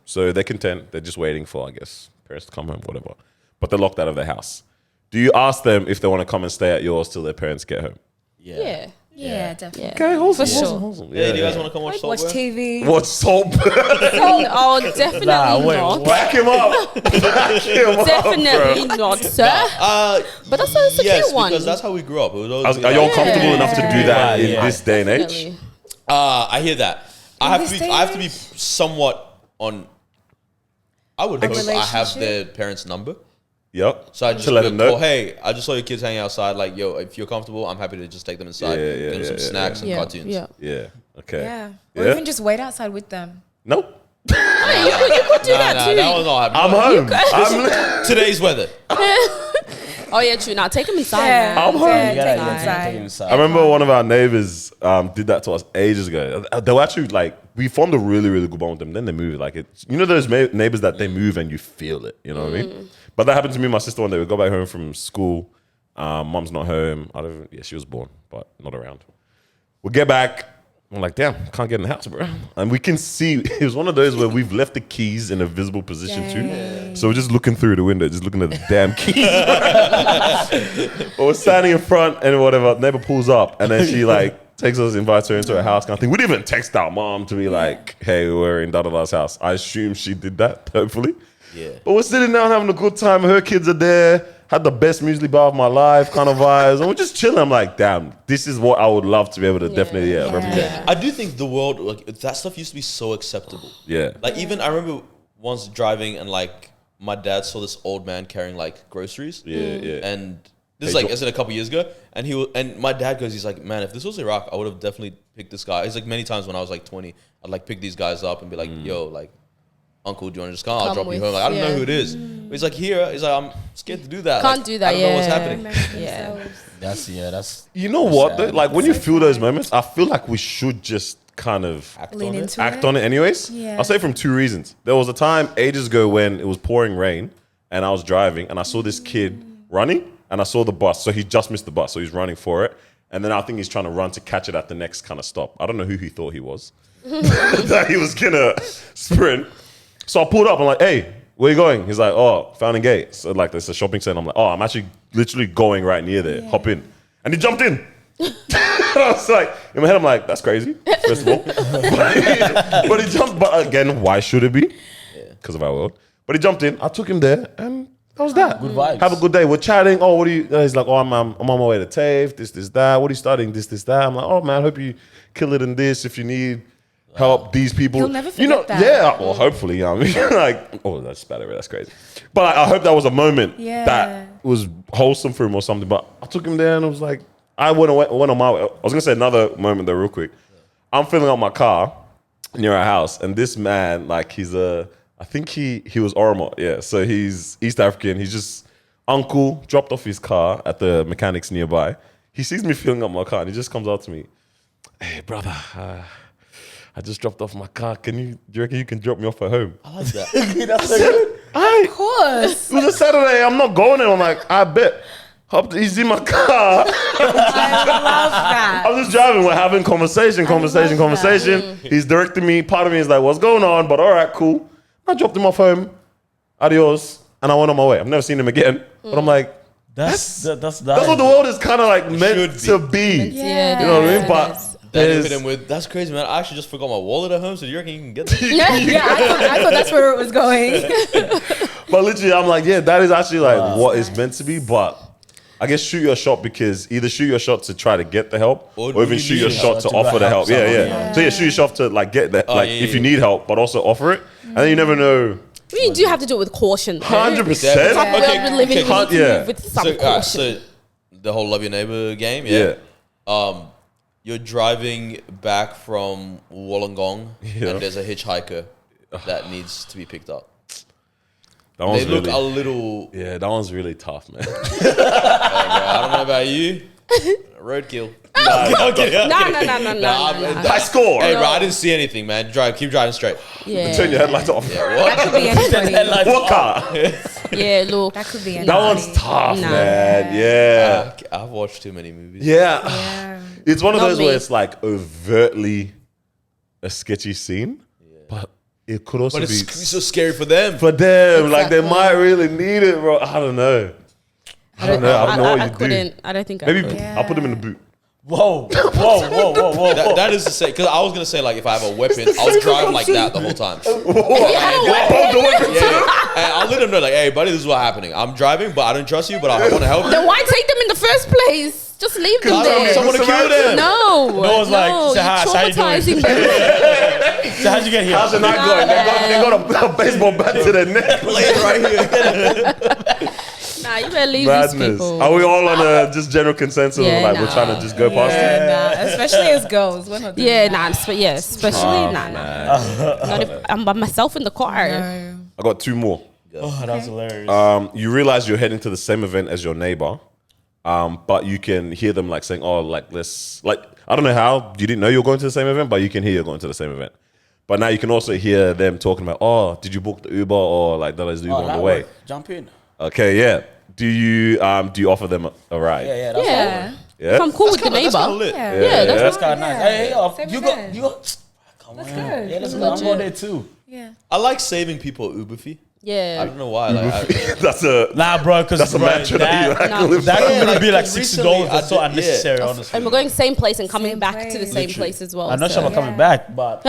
So they're content. They're just waiting for, I guess, parents to come home, whatever. But they're locked out of their house. Do you ask them if they want to come and stay at yours till their parents get home? Yeah. Yeah, definitely. Okay, wholesome. For sure. Wholesome. Yeah, do you guys want to come watch Watch Saltburn? TV. Watch Saltburn. Oh, definitely not. Back him up. Back him up, Definitely bro. not, sir. But that's a cute yes, one. because that's how we grew up. It was always Are y'all comfortable Yeah. enough to do that in Yeah. this day and age? Definitely. I hear that. I this day have to and be somewhat on. I would hope I have relationship? their parents' number. Yep. So I just to let them know. call, hey, I just saw your kids hanging outside. Like, yo, if you're comfortable, I'm happy to just take them inside, Yeah, give them some snacks and Yeah. cartoons. Yeah. Yeah. Okay. Yeah. Or Yeah? even just wait outside with them. Nope. Hey, you could do that too. that was not I'm happening. home. Today's weather. Oh yeah, true. Now take him inside. Yeah. man. I'm home. Yeah, You gotta take them take inside. him inside. I remember one of our neighbors did that to us ages ago. They were actually like, we formed a really, really good bond with them. Then they moved. Like, it's, you know, those neighbors that they move and you feel it. You know what I mean? But that happened to me and my sister one day. We go back home from school. Mom's not home. Yeah, she was born, but not around. We get back. I'm like, damn, can't get in the house, bro. And we can see, it was one of those where we've left the keys in a visible position too. So we're just looking through the window, just looking at the damn keys. But we're standing in front and whatever, neighbor pulls up and then she like takes us, invites her into her house kind of thing. We didn't even text our mom to be like, hey, we're in da-da-da's house. I assume she did that, hopefully. Yeah. But we're sitting down having a good time. Her kids are there. Had the best muesli bar of my life kind of vibes. And we're just chilling. I'm like, damn, this is what I would love to be able to definitely replicate. I do think the world, like, that stuff used to be so acceptable. Yeah. Like, even I remember once driving and like my dad saw this old man carrying like groceries. Yeah, yeah. And this is like, as in a couple years ago. And my dad goes, he's like, man, if this was Iraq, I would have definitely picked this guy. He's like, many times when I was like 20, I'd like pick these guys up and be like, yo, like, uncle, do you want to just come? I'll Come drop you with, home. Like, I don't know yeah. who it is. But he's like, here. He's like, I'm scared to do that. Can't Like, do that, I don't know what's yeah. happening. Yeah. That's You know what? Though? sad. Like when you feel those moments, I feel like we should just kind of Lean into act on it anyways. Yeah. I'll say from two reasons. There was a time ages ago when it was pouring rain and I was driving and I saw this kid running and I saw the bus. So he just missed the bus. So he's running for it. And then I think he's trying to run to catch it at the next kind of stop. I don't know who he thought he was. That he was going to sprint. So I pulled up. I'm like, hey, where you going? He's like, oh, Fountain Gate. So like, there's a shopping center. I'm like, oh, I'm actually literally going right near there. Hop in. And he jumped in. I was like, in my head, I'm like, that's crazy, first of all. But he jumped. But again, why should it be? Because of our world. But he jumped in. I took him there. And that was that. Good vibes. Have a good day. We're chatting. Oh, what do you? He's like, oh, I'm on my way to TAFE. This, that. What are you studying? This, that. I'm like, oh man, I hope you kill it in this. If you need help, these people. You'll never you know, forget that. yeah. Well, hopefully, you know what I mean? Like, oh, that's spat over. That's crazy. But like, I hope that was a moment Yeah. that was wholesome for him or something. But I took him there and I was like, I went on my way. I was gonna say another moment there real quick. I'm filling up my car near our house, and this man, like, I think he was Oromo, yeah. So he's East African. He's just uncle, dropped off his car at the mechanics nearby. He sees me filling up my car and he just comes out to me, hey brother, I just dropped off my car. Do you reckon you can drop me off at home? I like that. That's so good. Of course. It was a Saturday. I'm not going in. I'm like, I bet. He's in my car. I love that. I'm just driving. We're having conversation. He's directing me. Part of me is like, what's going on? But all right, cool. I dropped him off home. Adios. And I went on my way. I've never seen him again. But I'm like, that's that's what the world is kind of like meant to be. Yeah, You know what I mean? But Then you there's- hit him with, that's crazy, man. I actually just forgot my wallet at home, so do you reckon you can get that? Yeah, I thought that's where it was going. But literally, I'm like, yeah, that is actually like what it's meant to be. But I guess shoot your shot, because either shoot your shot to try to get the help, or even you shoot need your it. shot to To offer the help. help Yeah, someone, yeah. So yeah, shoot your shot to like get that, like yeah, if yeah. you need help, but also offer it. And then you never know. I mean, you do have to do it with caution. though. 100%. Yeah. World we're living in, Can't- you need to yeah. move with some So, caution. so the whole love your neighbor game, Yeah. You're driving back from Wollongong, Yeah. and there's a hitchhiker that needs to be picked up. That one's They look really, a little. yeah, that one's really tough, man. I don't know about you. Roadkill. No. High score. Hey, bro, I didn't see anything, man. Keep driving straight. Yeah. Turn your headlights off. That could be anybody. What car? Yeah, look. That could be That anybody. one's tough, Nah. man. Yeah. I've watched too many movies. Yeah. Yeah. It's one of Not those me. where it's like overtly a sketchy scene, but it could also But be it's so scary for them. for them. Like they Exactly. might really need it, bro. I don't know. I don't know what I you do. couldn't. I don't think I Maybe could. I'll put them in the boot. Whoa. That is to say, because I was gonna say like if I have a weapon, I'll drive like that the whole time. Hold the weapon. Yeah, and I'll let them know like, hey, buddy, this is what's happening. I'm driving, but I don't trust you, but I want to help you. Then why take them in the first place? Just leave them I don't know, there. someone to kill them. No, No one's like, no, say hi, you're how you doing? traumatizing them. So how'd you get here? How's the night going? They got a baseball bat to their neck. Lay it right here. Nah, you better leave these Madness. people. Are we all on a just general consensus? Yeah, Like we're nah. trying to just go past it. Yeah, nah, especially as girls. We're not doing Yeah, that. especially nah. Not if I'm by myself in the car. No. I got two more. Oh, that was hilarious. You realize you're heading to the same event as your neighbor, but you can hear them like saying, "Oh, like let's like." I don't know how you didn't know you're going to the same event, but you can hear you're going to the same event. But now you can also hear them talking about, "Oh, did you book the Uber or like that is the Uber on that the way?" work. Jump in. Okay, yeah. Do you offer them a ride? Yeah, that's Yeah. Yeah? If I'm cool with the That's kind of neighbor. lit. Yeah, that's kind of nice. Yeah. Hey, yo, Same you event. got. Come on. go. Yeah, let's go. I'm going there too. Yeah. I like saving people Uber fee. I Yeah. don't know why. Like, That's a Nah, bro, because that's a mantra that you like to live that by. could like, be like recently $60. I That's so did- unnecessary, honestly. And we're going same place and coming Same back to the place. same place as well. I'm not so. sure I'm coming back, but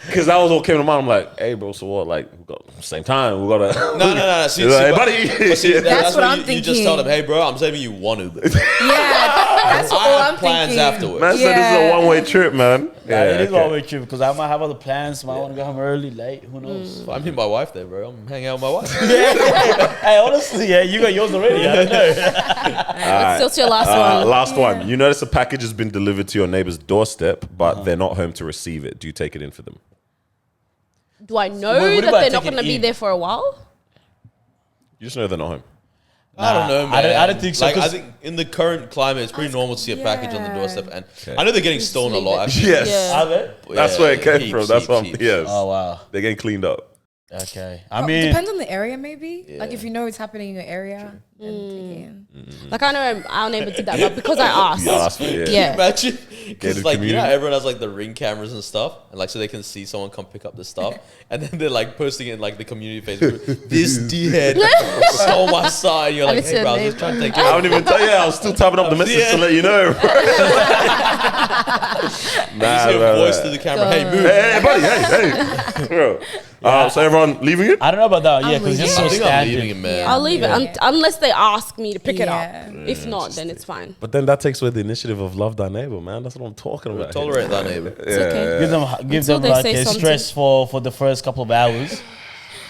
Because that was what came to mind. I'm like, hey, bro, so what? Like, we got same time. We got to. no. See, Hey, but- buddy. but see, that's what when I'm you just tell them, thinking. hey, bro, I'm saving you one Uber. Yeah, that's all I I'm have plans thinking. afterwards. Man said this is a Yeah. one-way trip, man. yeah, it is okay. always true because I might have other plans. Might want to go home early, late. Who knows? I mean, my wife there, bro. I'm hanging out with my wife. Hey, honestly, yeah, you got yours already. I don't know. Alright, let's still to your last one. Last one. You notice a package has been delivered to your neighbor's doorstep, but they're not home to receive it. Do you take it in for them? Do I know What that about they're not taking going to be in? there for a while? You just know they're not home. I don't know, man. I don't think so, Like, I 'cause- think in the current climate, it's pretty normal to see a package on the Yeah. doorstep. And I know they're getting stolen a leave lot, it. actually. Yes. Yeah. Are they? That's Yeah, where it came heaps, from. That's what I'm. heaps. Yes. Oh wow. They're getting cleaned up. Okay. Oh, I mean, depends on the area, maybe. Like if you know it's happening in your area, then take it in. Like I know our neighbor did that, but because I asked. You asked for it. Yeah. Imagine, Gated because like you know, how community. everyone has like the ring cameras and stuff, and like so they can see someone come pick up the stuff, and then they're like posting it in like the community Facebook. This D-head stole my sign. You're like, And it's hey, your bro, I was just neighbor. trying to take I care. don't even tell you. I was still typing up the message Yeah. to let you know. You see a voice to the camera. Hey, move. Hey, buddy. Hey. Bro. So everyone leaving it? I don't know about that. Yeah, I'm because it's I so think I'm leaving it, standard. man. I'll leave it unless they ask me to pick it up. Yeah. If not, then it's fine. But then that takes away the initiative of love thy neighbor, man. That's what I'm talking about. Tolerate that neighbor. It's okay. Give Until them they like say a something. stress for the first couple of hours,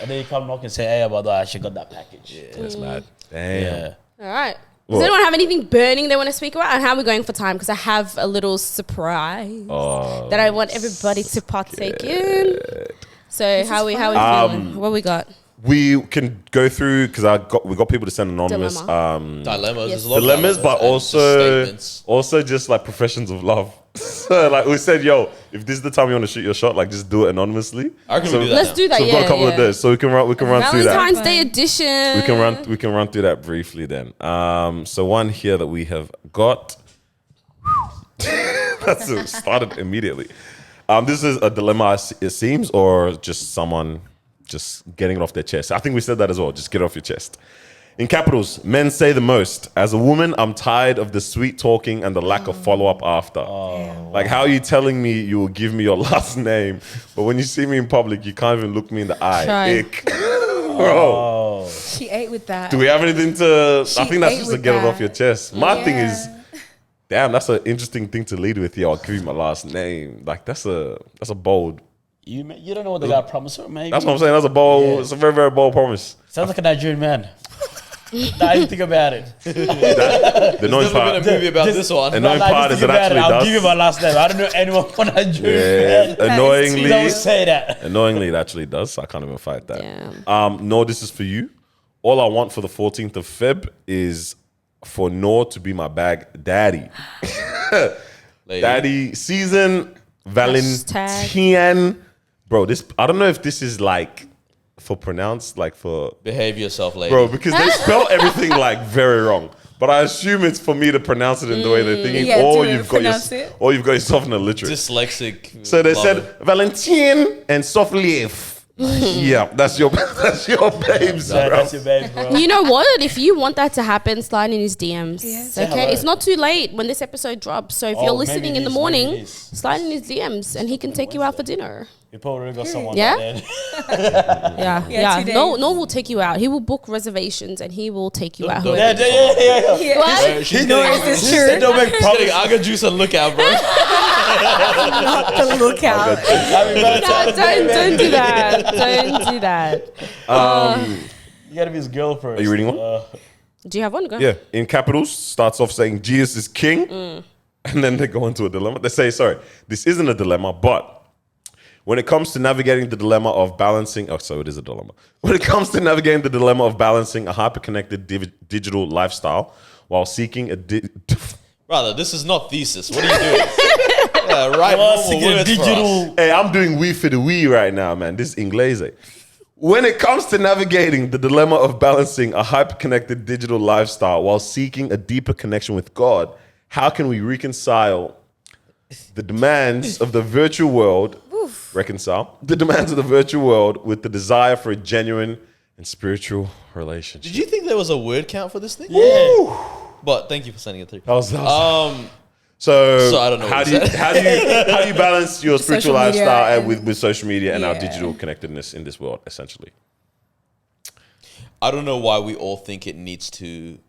and then you come knock and say, "Hey, about that, I actually got that package." Yeah. That's mad. Damn. Yeah. All right. What? Does anyone have anything burning they want to speak about? And how are we going for time? Because I have a little surprise that I want everybody to partake in. So how we feeling? What we got? We can go through because we got people to send anonymous Dilemmas. Yes. There's a lot of dilemmas, but and also statements. just like professions of love. So like we said, yo, if this is the time you want to shoot your shot, like just do it anonymously. I reckon So- we do that Let's now. do that. So we've Yeah, got a couple of yeah. days, so we can run through that. Valentine's Day edition. We can run through that briefly then. So one here that we have got. That's it, started immediately. This is a dilemma, it seems, or just someone just getting it off their chest. I think we said that as well. Just get it off your chest. In capitals, men say the most. As a woman, I'm tired of the sweet talking and the lack of follow-up after. Like, how are you telling me you will give me your last name, but when you see me in public, you can't even look me in the eye? Try. Ick. Bro, She ate with that. do we have anything to... I think that's ate just to with get it that. off your chest. My thing is... Yeah. Damn, that's an interesting thing to lead with. Yo, I'll give you my last name. Like, that's a bold... You don't know what they got to promise her, maybe. That's what I'm saying. That's a bold... Yeah. It's a very, very bold promise. Sounds like a Nigerian man. Now you think about it. The annoying There's never part... been a movie about Just- this one. And- Annoying part is it actually I'll does. give you my last name. I don't know anyone from Nigeria. Yeah, man. Please annoyingly... don't say that. Annoyingly, it actually does. So I can't even fight that. Damn. No, this is for you. All I want for the 14th of Feb is for Noor to be my bag daddy. Daddy season, Valentine. Bro, this, I don't know if this is like for pronounced, like for... Behave yourself, lady. Bro, because they spell everything like very wrong. But I assume it's for me to pronounce it in the way they're thinking, Yeah, or to you've got yourself in illiterate. Dyslexic. So they love said it. Valentine and Soflief. Yeah, that's your babes, bro. That's your babe, bro. You know what? If you want that to happen, slide in his DMs. Yes. Say Okay, hello. it's not too late when this episode drops. So if you're listening in the maybe morning, it is. slide in his DMs and he can take you out for dinner. You probably got someone Yeah? there. Yeah. 2 days. No will take you out. He will book reservations and he will take you out. Yeah, whoever. Yeah. What? She's No, getting, is this she's true? getting aga juice and lookout, bro. Not the lookout. No, don't do that. Don't do that. You gotta be his girl first. Are you reading one? Do you have one? Go. Yeah, in capitals, starts off saying Jesus is king, and then they go into a dilemma. They say, sorry, this isn't a dilemma, but when it comes to navigating the dilemma of balancing, so it is a dilemma. When it comes to navigating the dilemma of balancing a hyper-connected digital lifestyle while seeking a... Brother, this is not thesis. What are you doing? Yeah, right. Digital. Hey, I'm doing we for the we right now, man. This is Inglese. When it comes to navigating the dilemma of balancing a hyper-connected digital lifestyle while seeking a deeper connection with God, how can we reconcile the demands of the virtual world, the demands of the virtual world with the desire for a genuine and spiritual relationship? Did you think there was a word count for this thing? Yeah. But thank you for sending it through. So So I don't know How what do you you said. how do you balance your spiritual Social media lifestyle and- with social media and our Yeah. digital connectedness in this world, essentially? I don't know why we all think it needs to.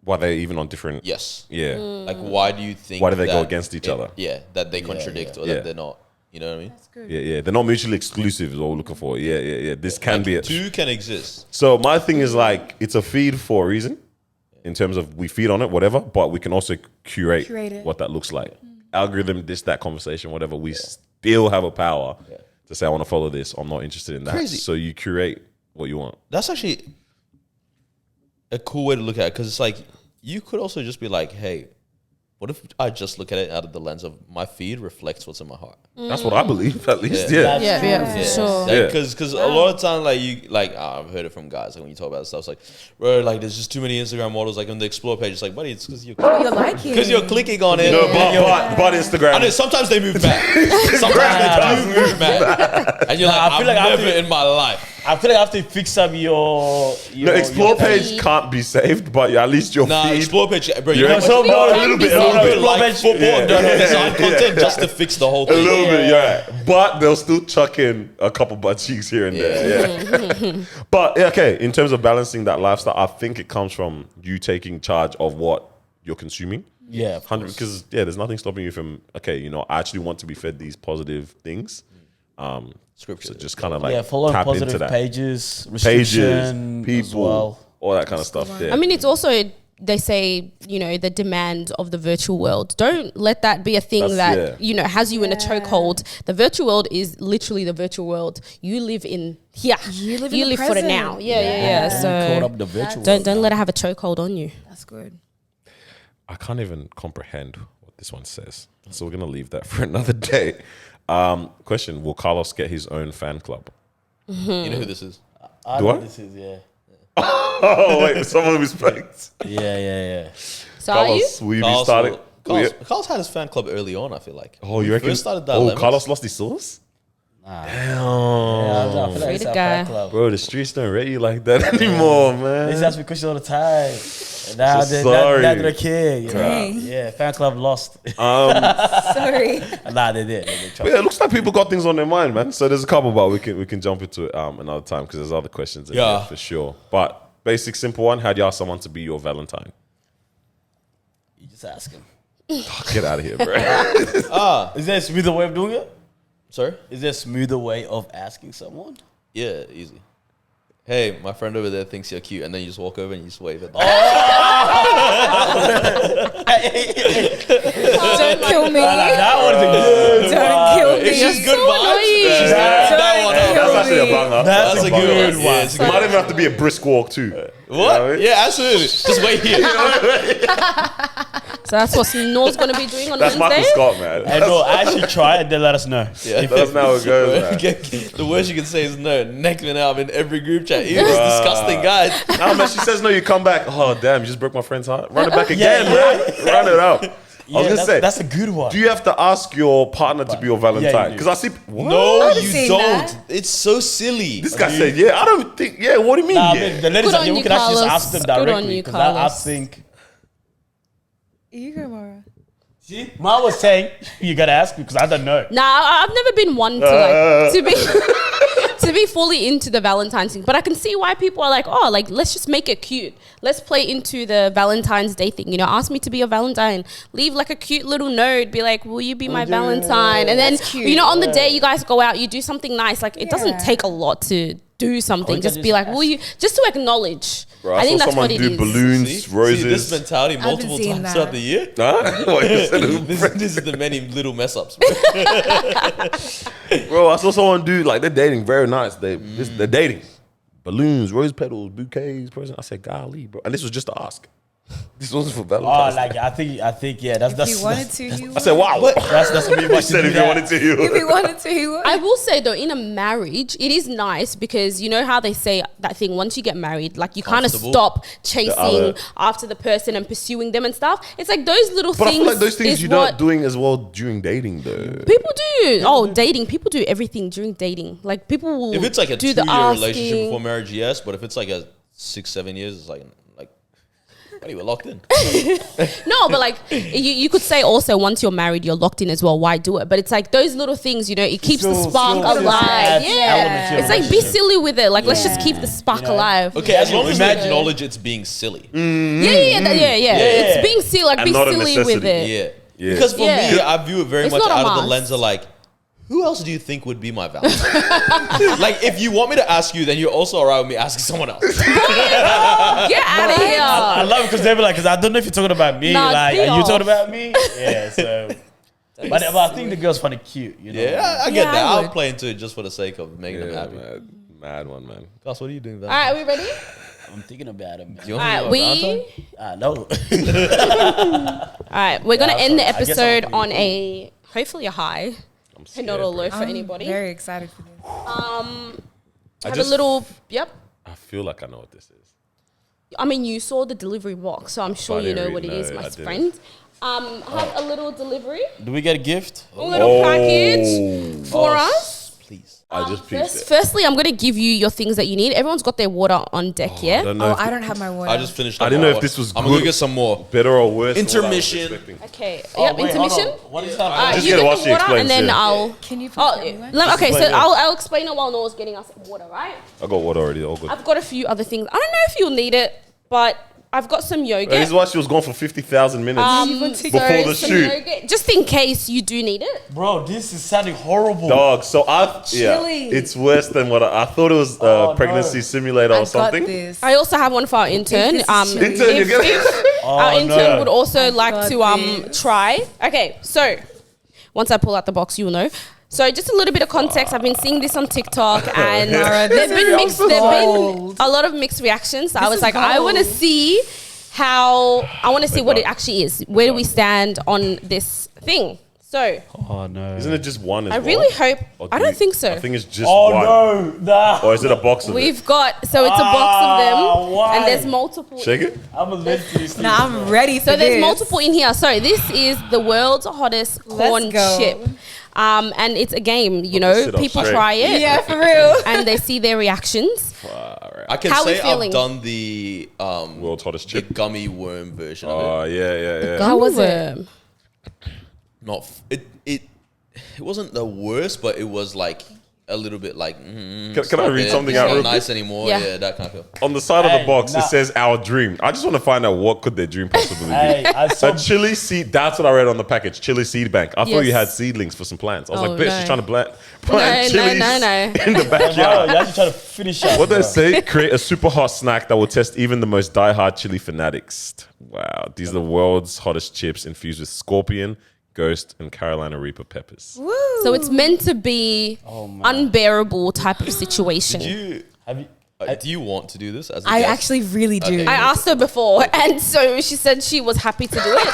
Why they're even on different? Yes. Yeah. Like, why do you think? Why do they go that against each other? Yeah, that they contradict or Yeah. that they're not. You know what I mean? Yeah. They're not mutually exclusive. Is what we're looking for. Yeah. This can be it. Two can exist. So my thing is like it's a feed for a reason, in terms of we feed on it, whatever. But we can also curate Curate it. what that looks like. Algorithm, that conversation, whatever. We still have a power to say I want to follow this. I'm not interested in that. Crazy. So you curate what you want. That's actually a cool way to look at it because it's like you could also just be like, hey, what if I just look at it out of the lens of my feed reflects what's in my heart? That's what I believe, at least. Yeah. Yeah. For sure. Yeah. Because a lot of time, like you, like I've heard it from guys, like when you talk about stuff, it's like, bro, like there's just too many Instagram models, like on the explore page. It's like, buddy, it's because You like it. because you're clicking on it. No, but Instagram. I know sometimes they move back. Sometimes they do move back, and you're like, I feel like I've after- never in my life. I feel like after you fix up your No, explore your page can't be saved, but at least your Nah, feed. explore page, bro. You Yeah. know So, what? no, a little bit. Like page. football, Yeah. don't design Yeah. content just to fix the whole A thing. little bit, yeah. But they'll still chuck in a couple butt cheeks here and there. Yeah. But yeah, okay, in terms of balancing that lifestyle, I think it comes from you taking charge of what you're consuming. Yeah, of 100, course. because there's nothing stopping you from, okay, I actually want to be fed these positive things. Scripture. So just kind of like follow tap into positive that. pages, Pages, restriction people, as well. all that kind of stuff. Yeah. I mean, it's also, they say, the demand of the virtual world. Don't let that be a thing That's- that, has you in a chokehold. The virtual world is literally the virtual world. You live in here. You live in the for the present. now. Yeah. Caught So up the virtual. don't let it have a chokehold on you. That's good. I can't even comprehend what this one says. So we're going to leave that for another day. Question, will Kalows get his own fan club? You know who this is? I Do know I? this is, yeah. Oh, wait, someone respect. Yeah. So are you? Carlos, will you be starting? Carlos had his fan club early on, I feel like. Oh, you reckon? First started Oh, Dilemmas. Carlos lost his sauce? Nah. Damn. I feel like Free it's to our go. fan club. Bro, the streets don't rate you like that anymore, They man. ask me questions all the time. And now So they sorry. don't care. Dang. Yeah, fan club lost. Sorry. Nah, they did. But yeah, it looks like people got things on their mind, man. So there's a couple, but we can jump into it another time because there's other questions in Yeah. there for sure. But basic, simple one, how'd you ask someone to be your Valentine? You just ask him. Get out of here, bro. Is there a smoother way of doing it? Sorry? Is there a smoother way of asking someone? Yeah, easy. Hey, my friend over there thinks you're cute, and then you just walk over and you just wave at them. Don't kill me. That one's a good Don't kill me. It's just good so vibes. annoying. That one. Don't That's actually a banger. That's a good one. Yeah, it's a It good might even have to be a brisk walk too. What? You know what I mean? Yeah, absolutely. Just wait here. So that's what Nor's going to be doing on That's Michael Wednesday. Scott, man. And no, actually try it, then let us know. Yeah, That's not how it goes, man. The worst you can say is no. Next minute, I'm in every group chat. It was disgusting, guys. Nah, man, she says no, you come back. Oh, damn, you just broke my friend's heart. Run it back again, man. Run it out. I was gonna say, that's a good one. do you have to ask your partner to be your Valentine? you do. Because I see, what? No, haven't you seen don't. that. It's so silly. This guy said, yeah, I don't think, yeah, what do you mean, Nah, yeah? the ladies Good are on here. We you, can actually just Carlos. ask them Good on directly. you, 'Cause I Carlos. think. You go, Mara. See, Ma was saying you gotta ask me because I don't know. Nah, I've never been one to like to be to be fully into the Valentine's thing, but I can see why people are like, oh, like let's just make it cute. Let's play into the Valentine's Day thing. You know, ask me to be your Valentine. Leave like a cute little note. Be like, will you be my Valentine? And then That's cute. you know, on the day you guys go out, you do something nice. Like it doesn't Yeah. take a lot to do something. you Just can be just like, will you? Just to acknowledge. Bro, I think saw that's someone what it do is. balloons, See roses. this mentality haven't multiple seen times that. throughout the year. Huh? What you said? This is the many little mess ups. Bro. Bro, I saw someone do, like, they're dating very nice. They're dating. Balloons, rose petals, bouquets, person. I said, golly, bro. And this was just to ask. This wasn't for Oh, Valentine's. like I think, yeah, that's If he wanted to, he would. I said, wow. that's what we He said if you wanted to, you If he would. wanted to, he would. I will say though, in a marriage, it is nice because you know how they say that thing, once you get married, like you kind of Comfortable. stop chasing other- after the person and pursuing them and stuff. It's like those little But I things. feel like those things is you're what not doing as well during dating, though. people do. Oh, dating. People do everything during dating. Like people will If it's like a do the 2-year relationship asking. before marriage, yes. But if it's like a 6-7 years, it's like anyway, locked in. No, but like you could say also once you're married, you're locked in as well. Why do it? But it's like those little things, you know, it keeps the spark still alive. adds element to Yeah, your it's like be relationship. silly with it. Like let's just keep the spark You know? alive. Okay, as long as they Imagine- acknowledge it's being silly. Yeah. It's being silly, like And be not a silly with necessity. it. Yeah. Because for Yeah. me, I view it very It's much not a out of the must. lens of like, who else do you think would be my Valentine? Like, if you want me to ask you, then you're also alright with me asking someone else. Get out of I here. love it because they be like, because I don't know if you're talking about me. Nah, like, be are you off. talking about me? Yeah, so. But I think the girls find it cute, you know. Yeah, I get Yeah, that. I I'll would. play into it just for the sake of making them Yeah, happy. man. Mad one, man. Gus, what are you doing, Val? All right, we ready? I'm thinking about it, man. Do you All want right, me to know we. about No. All right, we're gonna Yeah, end the I guess I'll episode be- on a hopefully a high I'm and scared, not a low for I'm anybody. very excited for this. Have just- a little. Yep. I feel like I know what this is. I mean, you saw the delivery box, so I'm sure I you didn't know what it read- is, no, my I didn't. friend. Have a little delivery, Do we get a gift? a little package for us. Please. I just peeped it. Firstly, I'm gonna give you your things that you need. Everyone's got their water on deck, I yeah. don't know Oh, if I don't have my water. I just finished. I up didn't my know if water. this was I'm gonna good. get some more. better or worse. than what I was Intermission. expecting. Okay. Oh, Yep. wait, hold Intermission. on. What is that? Just You get it get while the she water, explains and then it. I'll. Can you Oh, please tell me? okay. So explain it. I'll explain it while Noah's getting us water, right? I got water already. All good. I've got a few other things. I don't know if you'll need it, but I've got some yogurt. This is why she was gone for 50,000 minutes. Before the some shoot. yogurt, just in case you do need it. Bro, this is sounding horrible. Dog, so Chili. it's worse than what I thought it was. Oh, Pregnancy no. simulator I or got something. this. I also have one for our intern. this is chili. Intern, you if, get it? if our Oh, intern no. would also like got to this. try. Okay, so once I pull out the box, you'll know. So just a little bit of context. I've been seeing this on TikTok, and Mara, there've this been is mixed. There've been gold. a lot of mixed reactions. So I was is like, I want to gold. see what it actually is. Where do we stand on this thing? So Oh, no. Isn't it just one as I well? really hope. Or I do don't we- think so. I think it's just Oh, one. no. Nah. Or is it a box of it? We've got so it's a box of them, why? and there's multiple. Shake it? I'm allergic to these things. Nah, I'm ready for So there's this. multiple in here. So this is the world's hottest corn go. chip, and it's a game. You Sit know, up people straight. try it, Yeah, for real. and they see their reactions. I can How we say feeling? I've done the World's hottest the chip. gummy worm version of it. Oh, yeah. How was it? it? Not it wasn't the worst, but it was like a little bit like. Can I read something out It's real not quick? nice anymore. Yeah. Yeah, that kind of feel. On the side of Hey, the box, nah. it says our dream. I just want to find out what could their dream possibly be. Hey, I saw A chili seed. That's what I read on the package. Chili seed bank. I thought you Yes. had seedlings for some plants. I was Oh, like, bitch, no. she's trying to plant No, chilies no. in the Bro, backyard. you actually try to finish up. What they bro. say? Create a super hot snack that will test even the most diehard chili fanatics. Wow, these are the world's hottest chips infused with scorpion, ghost, and Carolina Reaper peppers. So it's meant to be unbearable type of situation. Did you? Have you? Do you want to do this as a I guest? actually really do. Okay. I asked her before, and so she said she was happy to do it.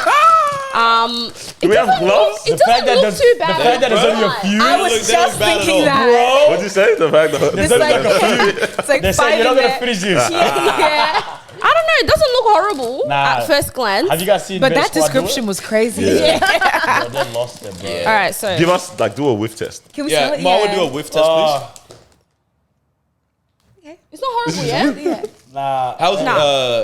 Do we have gloves? It doesn't look too bad. The fact that there's only a few. I was They look just bad at thinking all. that. What'd you say? The fact that It's like They said five you're not in gonna there. finish this. Yeah. I don't know. It doesn't look horrible Nah. at first glance. Have you guys seen? But Best that Squad do description it? was crazy. Bro, they lost it, bro. All right, so give us do a whiff test. Can we Yeah, smell it? Marwa, do a whiff test, please. it's not horrible, yeah. Nah. How's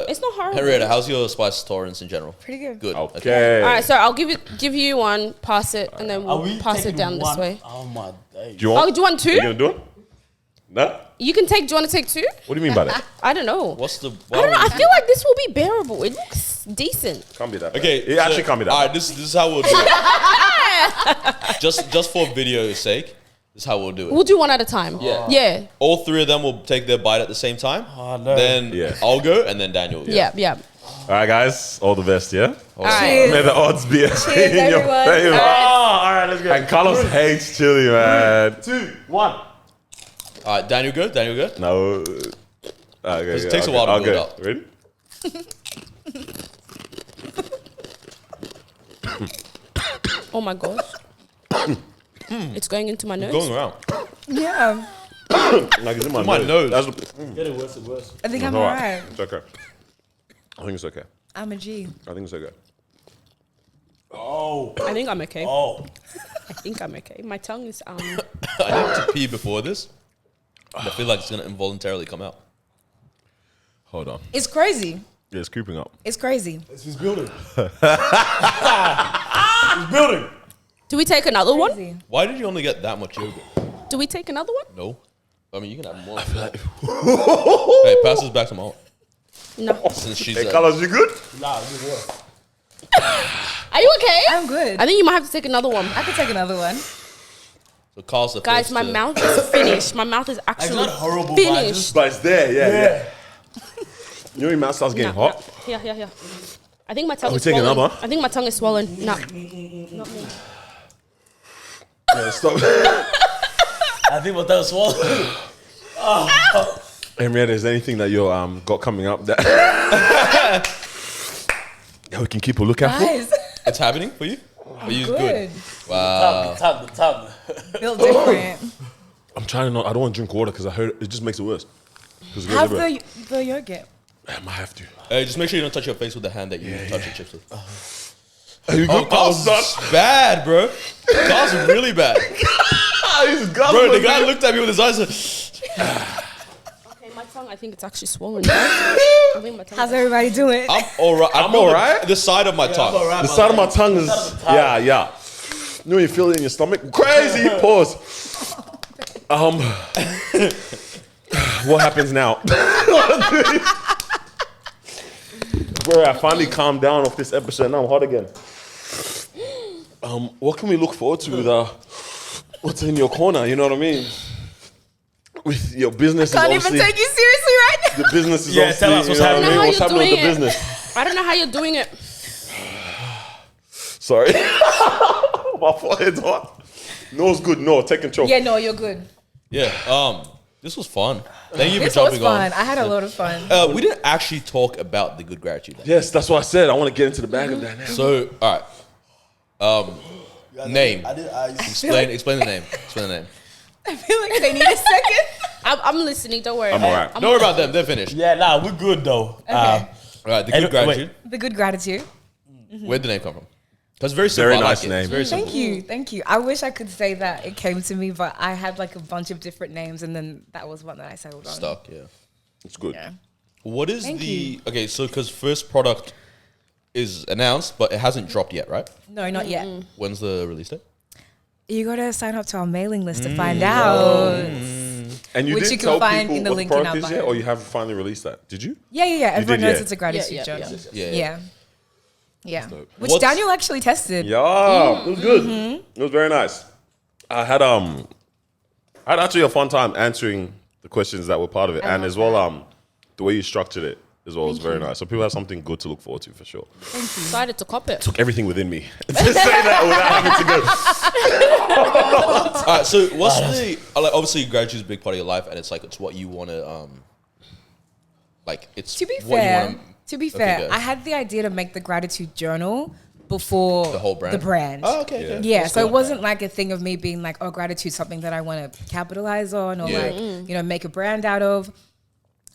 It's not horrible. Henrietta? How's your spice tolerance in general? Pretty good. Good. Okay. All right, so I'll give you one, pass it, and then Are we'll we pass it taking down one? this way. Oh my days. Do you want? Oh, do you want two? You gonna do it? No. You can take. Do you want to take two? What do you mean by that? I don't know. What's the? I don't know. I feel like this will be bearable. It looks decent. Can't be that. Okay, bad. It actually can't be that. All bad. right, this is how we'll do it. just for video's sake, this is how we'll do it. We'll do one at a time. Yeah. Yeah. All three of them will take their bite at the same time. Oh, no. Then Yeah. I'll go, and then Daniel. Yeah. Yeah. All right, guys. All the best. Yeah. All right. Cheers. May the odds be in your everyone. favor. Oh, all right, let's go. And Carlos hates chili, man. 2, 1. All right, Daniel go. Daniel go. No. Okay, It takes a while to I'll build go. up. Ready? Oh my gosh. It's going into my nose. Going around. Yeah. Like it's in my My nose. nose. Get it worse and worse. I think I'm All alright. It's okay. I think it's okay. I'm a G. I think it's okay. Oh. I think I'm okay. Oh. I think I'm okay. My tongue is I need to pee before this. I feel like it's gonna involuntarily come out. Hold on. It's crazy. Yeah, it's creeping up. It's crazy. It's building. It's building. Do we take another one? Crazy. Why did you only get that much yogurt? Do we take another one? No. I mean, you can have more. Hey, pass this back to Mom. No. Since she's Hey, Carlos, you good? Nah, good work. Are you okay? I'm good. I think you might have to take another one. I could take another one. so Carl's the Guys, first my to- mouth is finished. My mouth is actually not horrible, but I finished. just- But it's there, yeah. You know your mouth starts getting hot? No. Yeah. I think my tongue we is taking swollen. another? I think my tongue is swollen. No. Not me. Yeah, stop. I think what that was swallowed. Henrietta, is there anything that you got coming up that yeah, we can keep a lookout for? Guys, It's happening for you? Are you good. good? Wow. The tongue. Feel different. I'm trying to not. I don't want to drink water because I heard it just makes it worse. 'Cause it goes How's everywhere. the yogurt? I might have to. Hey, just make sure you don't touch your face with the hand that you touch your chips with. Are you Oh, good? Carl's bad, bro. Carl's really bad. He's Bro, the guy looked at me with his eyes. Okay, my tongue, I think it's actually swollen. I think my tongue How's everybody doing? I'm alright. I'm alright. The side of my tongue. The side of my tongue is yeah. You know when you feel it in your stomach? Crazy. Pause. What happens now? Bro, I finally calmed down off this episode. Now I'm hot again. What can we look forward to with what's in your corner? You know what I mean? With your business, Can't is even obviously take you seriously right now. the business is Yeah, obviously. tell us what's you know what I happening. mean? How What's you happening with the doing it? business? I don't know how you're doing it. Sorry, my forehead's hot. No's good. No, take control. Yeah, no, you're good. Yeah. This was fun. Thank you This for was jumping on. fun. I had a lot of fun. We didn't actually talk about the Good Gratitude. Yes, that's what I said. I want to get into the bag of that now. So, all right. Name. I Explain the name. Explain the name. I feel like they need a second. I'm listening. Don't worry. I'm alright. Don't worry about them. They're finished. Yeah, nah, we're good though. All right. The Good wait. Gratitude. The Good Gratitude. Where'd the name come from? That's very simple. Very I like nice it. name. It's very simple. Thank you. I wish I could say that it came to me, but I had like a bunch of different names, and then that was one that I settled on. Stuck. Yeah. It's good. Yeah. What is Thank the you. okay? So, because first product is announced, but it hasn't dropped yet, right? No, not yet. When's the release date? You gotta sign up to our mailing list to find out. And you Which didn't you can tell find people in the what link the in product our is yet, bio. or you have finally released that? Did you? Yeah. Everyone did, knows yeah. it's a gratitude Yeah. jar. Yeah. Yeah. dope. Which What's- Daniel actually tested. Yeah, it was good. It was very nice. I had actually a fun time answering the questions that were part of it, and love as well the way you structured it as well was very nice. So people have something good to look forward to for sure. Decided to cop it. Took everything within me to say that without having to go. All right. So, what's the like? Obviously, gratitude is a big part of your life, and it's like it's what you want to Like it's To be what you fair, wanna- to be Okay, fair, go. I had the idea to make the gratitude journal before The whole brand? The brand. Oh, okay. okay. Yeah, That's so cool. it wasn't like a thing of me being like, oh, gratitude, something that I want to capitalize on or Yeah. like, you know, make a brand out of.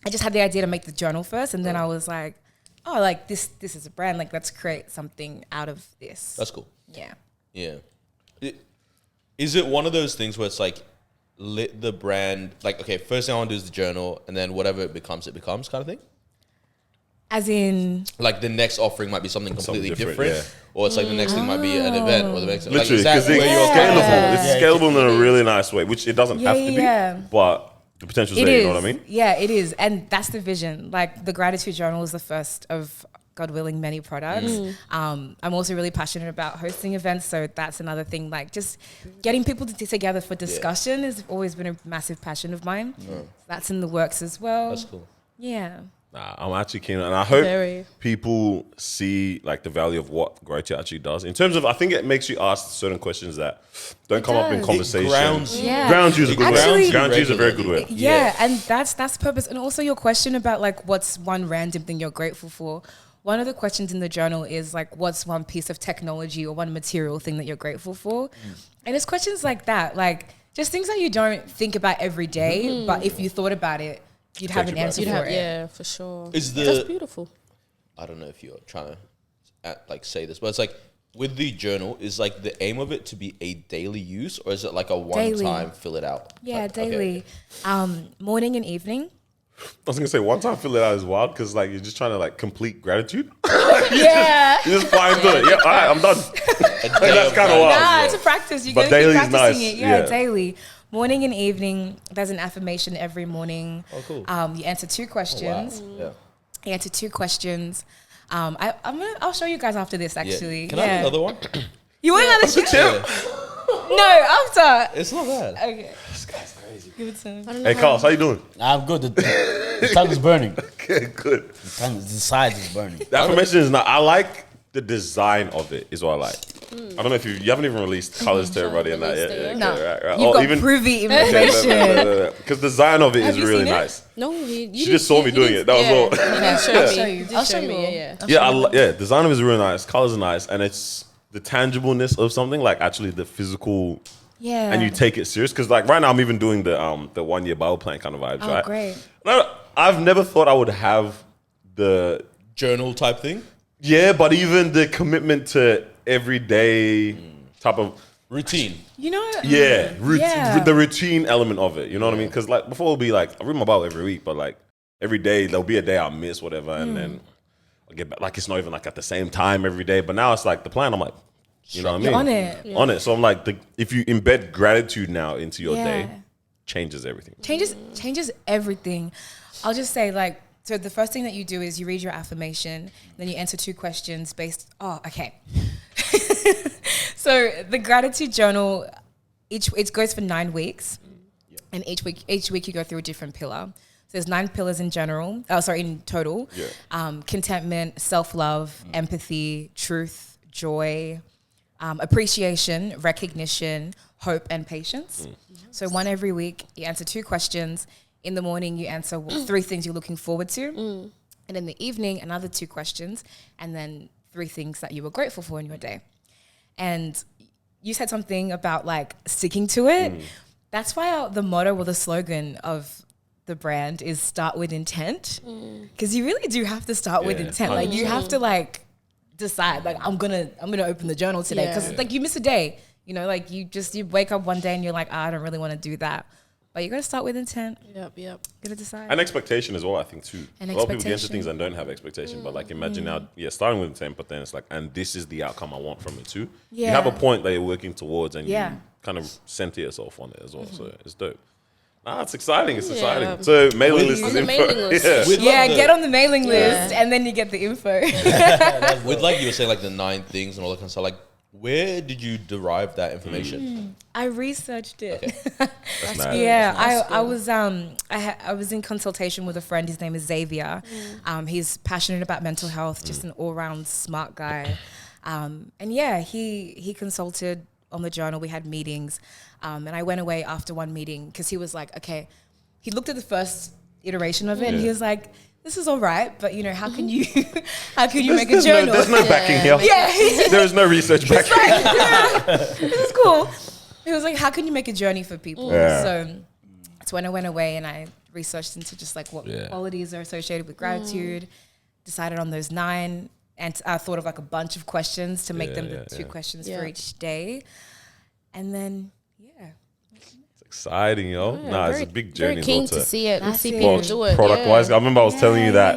I just had the idea to make the journal first, and then I was like, oh, like this is a brand. Like, let's create something out of this. That's cool. Yeah. Yeah. Is it one of those things where it's like lit the brand, like, okay, first thing I want to do is the journal, and then whatever it becomes kind of thing? As in, Like the next offering might be something completely Something different, different, or it's like the next thing might be an event, or the next like, Literally, is that because it's where you're scalable. going? It's scalable in a really nice way, which it doesn't have to be. Yeah. But the potential's it there, is. you know what I mean? Yeah, it is. And that's the vision. Like, the gratitude journal is the first of, God willing, many products. I'm also really passionate about hosting events, so that's another thing. Like, just getting people together for discussion has always been a massive passion of mine. That's in the works as well. That's cool. Yeah. Nah, I'm actually keen, and I hope Very. people see like the value of what gratitude actually does. In terms of, I think it makes you ask certain questions that don't come up in does. conversation. It grounds you. Yeah. Ground you is a good Actually- word. Ground you is a very good word. Yeah, and that's purpose. And also your question about like what's one random thing you're grateful for. One of the questions in the journal is like, what's one piece of technology or one material thing that you're grateful for? And it's questions like that, like just things that you don't think about every day, but if you thought about it, you'd have Take an you back. answer You'd for have, it. yeah, for sure. Is the- That's beautiful. I don't know if you're trying to like say this, but it's like with the journal, is like the aim of it to be a daily use, or is it like a Daily. one-time fill it out? Yeah, Like, okay. daily. Morning and evening. I was gonna say one time fill it out is wild because like you're just trying to like complete gratitude. Yeah. You just fly into it. Yeah, all right, I'm done. A day That's of kind of wild. Nah, it's a practice. You But gotta keep daily is practicing nice. it. Yeah, Yeah. daily. Morning and evening. There's an affirmation every morning. Oh, cool. You answer two questions. Yeah. You answer two questions. I'll show you guys after this. Actually, Can I have another one? You want another shit? Yeah. No, after. It's not bad. Okay, This guy's crazy. give it to him. Hey, Carlos, how you doing? I'm good. The tongue is burning. Okay, good. The sides is burning. The affirmation is not. I like the design of it. Is what I like. I don't know if you haven't even released colors to everybody in that yet. released it Yeah, yet. No, okay, right. you've Oh, got even privy information. because the design of it Have is you really seen it? nice. No, She just saw me doing it. That was all. I'll show you. I'll show me. Yeah, design of it is really nice. Colors are nice, and it's the tangibleness of something, like actually the physical, Yeah. and you take it serious. Because like right now, I'm even doing the 1 year Bible plan kind of vibes, Oh, right? great. No, I've never thought I would have the Journal type thing. but even the commitment to everyday type of Routine. You know. yeah, Yeah. the routine element of it. You know what I mean? Because like before, it'll be like I read my Bible every week, but like every day there'll be a day I'll miss whatever, and then I'll get back. Like it's not even like at the same time every day. But now it's like the plan. I'm like, you know what I mean? You're on it. On it. So I'm like, if you embed gratitude now into your Yeah. day, changes everything. Changes everything. I'll just say like, so the first thing that you do is you read your affirmation, then you answer two questions based. Oh, okay. So the gratitude journal, it goes for 9 weeks, and each week you go through a different pillar. So there's 9 pillars in general. In total. Yeah. Contentment, self-love, empathy, truth, joy, appreciation, recognition, hope, and patience. So one every week, you answer 2 questions. In the morning, you answer 3 things you're looking forward to. And in the evening, another 2 questions. And then 3 things that you were grateful for in your day. And you said something about like sticking to it. That's why the motto or the slogan of the brand is start with intent. Because you really do have to start with Yeah, intent. Like you have to like decide like I'm gonna open the journal today because like you miss a day. You know, like you wake up one day and you're like, I don't really want to do that. But you got to start with intent. Yep. Got to decide. And expectation as well, I think too. And a lot of people get into expectation. things and don't have expectation. But like imagine now, starting with intent, but then it's like, and this is the outcome I want from it too. You have a point that you're working towards, and Yeah. you kind of center yourself on it as well. So it's dope. Nah, it's exciting. It's Yeah. exciting. So mailing list On is the info. mailing list. Yeah. With Yeah, like the- get on the mailing list Yeah. and then you get the info. With like you were saying, like the 9 things and all that kind of stuff. Like, where did you derive that information? I researched it. That's nice. Yeah, I was in consultation with a friend. His name is Xavier. He's passionate about mental health, just an all-round smart guy. And yeah, he consulted on the journal. We had meetings, and I went away after one meeting because he was like, okay, he looked at the first iteration of it and he was like, this is all right, but you know, how can you make a journal? There's no backing here. Yeah. There is no research backing. This is cool. He was like, how can you make a journey for people? Yeah. So that's when I went away and I researched into just like what qualities are associated with gratitude, decided on those 9, and I thought of like a bunch of questions to make them the 2 questions for each day. And then, It's exciting, yo. It's a big journey. Very keen to see it and see it. people do it. Product-wise, I remember I was telling you that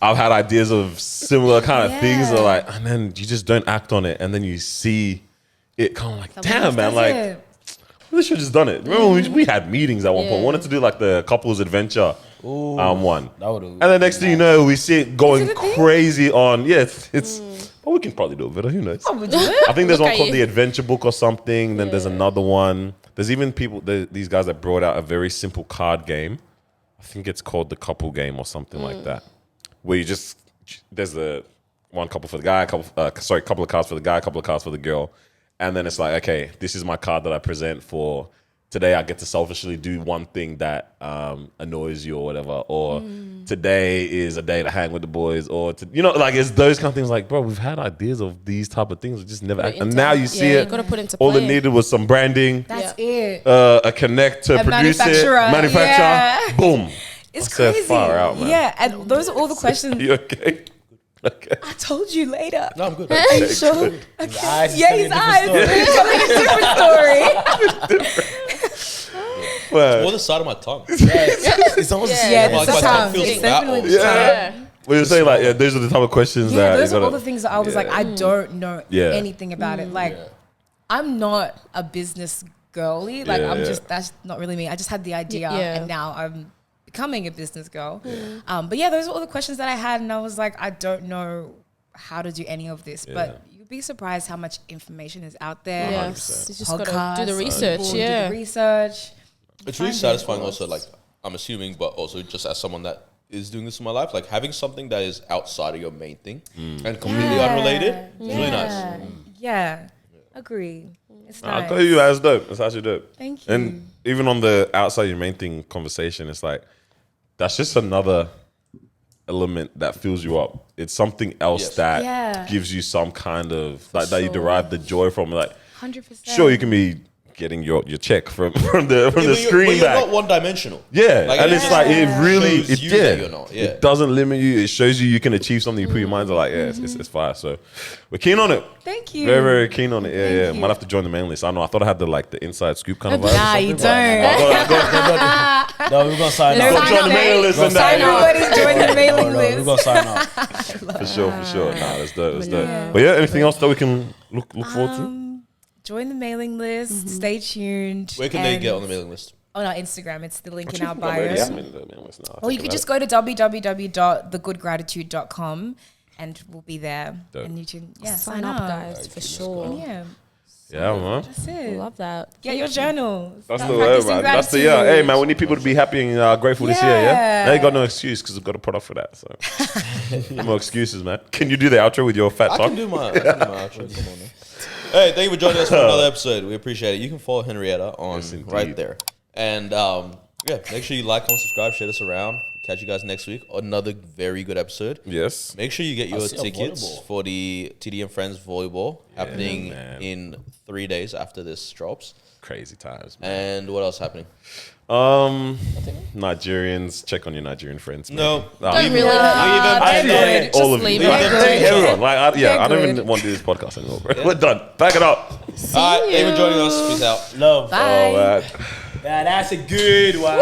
I've had ideas of similar kind of things, that like, and then you just don't act on it, and then you see it kind of like, damn, man, like, we should have just done it. Remember, we had meetings at one point. We wanted to do like the couples adventure one. And the next thing you know, we see it going crazy on, it's but we can probably do it better. Who knows? I think there's one called the Adventure Book or something. Then there's another one. There's even these guys that brought out a very simple card game. I think it's called the Couple Game or something like that. Where you just, there's one couple for the guy, couple of cards for the guy, couple of cards for the girl. And then it's like, okay, this is my card that I present for today. I get to selfishly do one thing that annoys you or whatever. Or today is a day to hang with the boys. Or, like it's those kind of things like, bro, we've had ideas of these type of things. We just never act. And now you see it. You gotta put into all play. it needed was some branding. That's it. A connect to produce it. Manufacturer. Yeah. Boom. It's crazy. Far out, man. Yeah, and those are all the questions. You okay? Okay. I told you later. No, I'm good. Are you sure? Okay. His eyes is Yeah, telling his a eyes. different story. It's telling a different story. Well, Or the side of my tongue. It's almost the same. Yeah, Like, it's my tongue tongue. feels It's fat definitely all the the tongue. time. we were saying like, those are the type of questions Yeah, that those you are all gotta, the things that I was like, I don't know anything about it. Like, I'm not a business girly. Like, that's not really me. I just had the idea, and now I'm becoming a business girl. But yeah, those are all the questions that I had, and I was like, I don't know how to do any of this, but you'd be surprised how much information is out there. Yes, you just Podcasts, gotta do the research. do the research. It's really satisfying also, like, I'm assuming, but also just as someone that is doing this in my life, like having something that is outside of your main thing and completely unrelated is really nice. Yeah, agree. It's nice. I'll tell you, that's dope. That's actually dope. Thank you. And even on the outside your main thing conversation, it's like, that's just another element that fills you up. It's something else that gives you some kind of, like, that you derive the joy from. Like, 100%. sure, you can be getting your check from the screen but you're back. not one-dimensional. Yeah, Like, and it's like, it really, shows you that you're not. it doesn't limit you. It shows you can achieve something. You put your minds are like, it's fire. So we're keen on it. Thank you. Very, very keen on it. Yeah, Thank you. Might have to join the mailing list. I know. I thought I had the inside scoop kind of vibe. Nah, you don't. No, we're gonna sign No, up. Join the mailing list and that. Everybody join the mailing No, list. we're gonna sign up. For sure. Nah, that's dope. That's dope. But yeah, anything else that we can look forward to? Join the mailing list. Stay tuned. Where can they get on the mailing list? On our Instagram, it's the link in our Yeah, bio. I'm in the mailing list now. Or you could just go to www.thegoodgratitude.com and we'll be there. Dope. And you can Sign up, guys, for sure. Yeah, Yeah, man. that's it. Love that. Get your journals. That's Start the way, practicing man. That's the gratitude. Hey, man, we need people to be happy and grateful this year. Yeah, Yeah. they ain't got no excuse because we've got a product for that. So no more excuses, man. Can you do the outro with your fat I tongue? can do my outro. Come on, man. Hey, thank you for joining us for another episode. We appreciate it. You can follow Henrietta on right there. And make sure you like, comment, subscribe, share this around. Catch you guys next week. Another very good episode. Yes. Make sure you get your see a tickets volleyball. for the TDE Friends volleyball happening in 3 days after this drops. Crazy times, man. And what else happening? Nigerians, check on your Nigerian friends. Man. No. Don't really. Leave them. I They're hate good. all Just of you. leave Leave it. them to it. Everyone. Like, I don't They're even good. want to do this podcast anymore, bro. We're done. Back it up. All right, thank you for joining us. Peace out. Love. Bye. Oh, man. Yeah, that's a good one.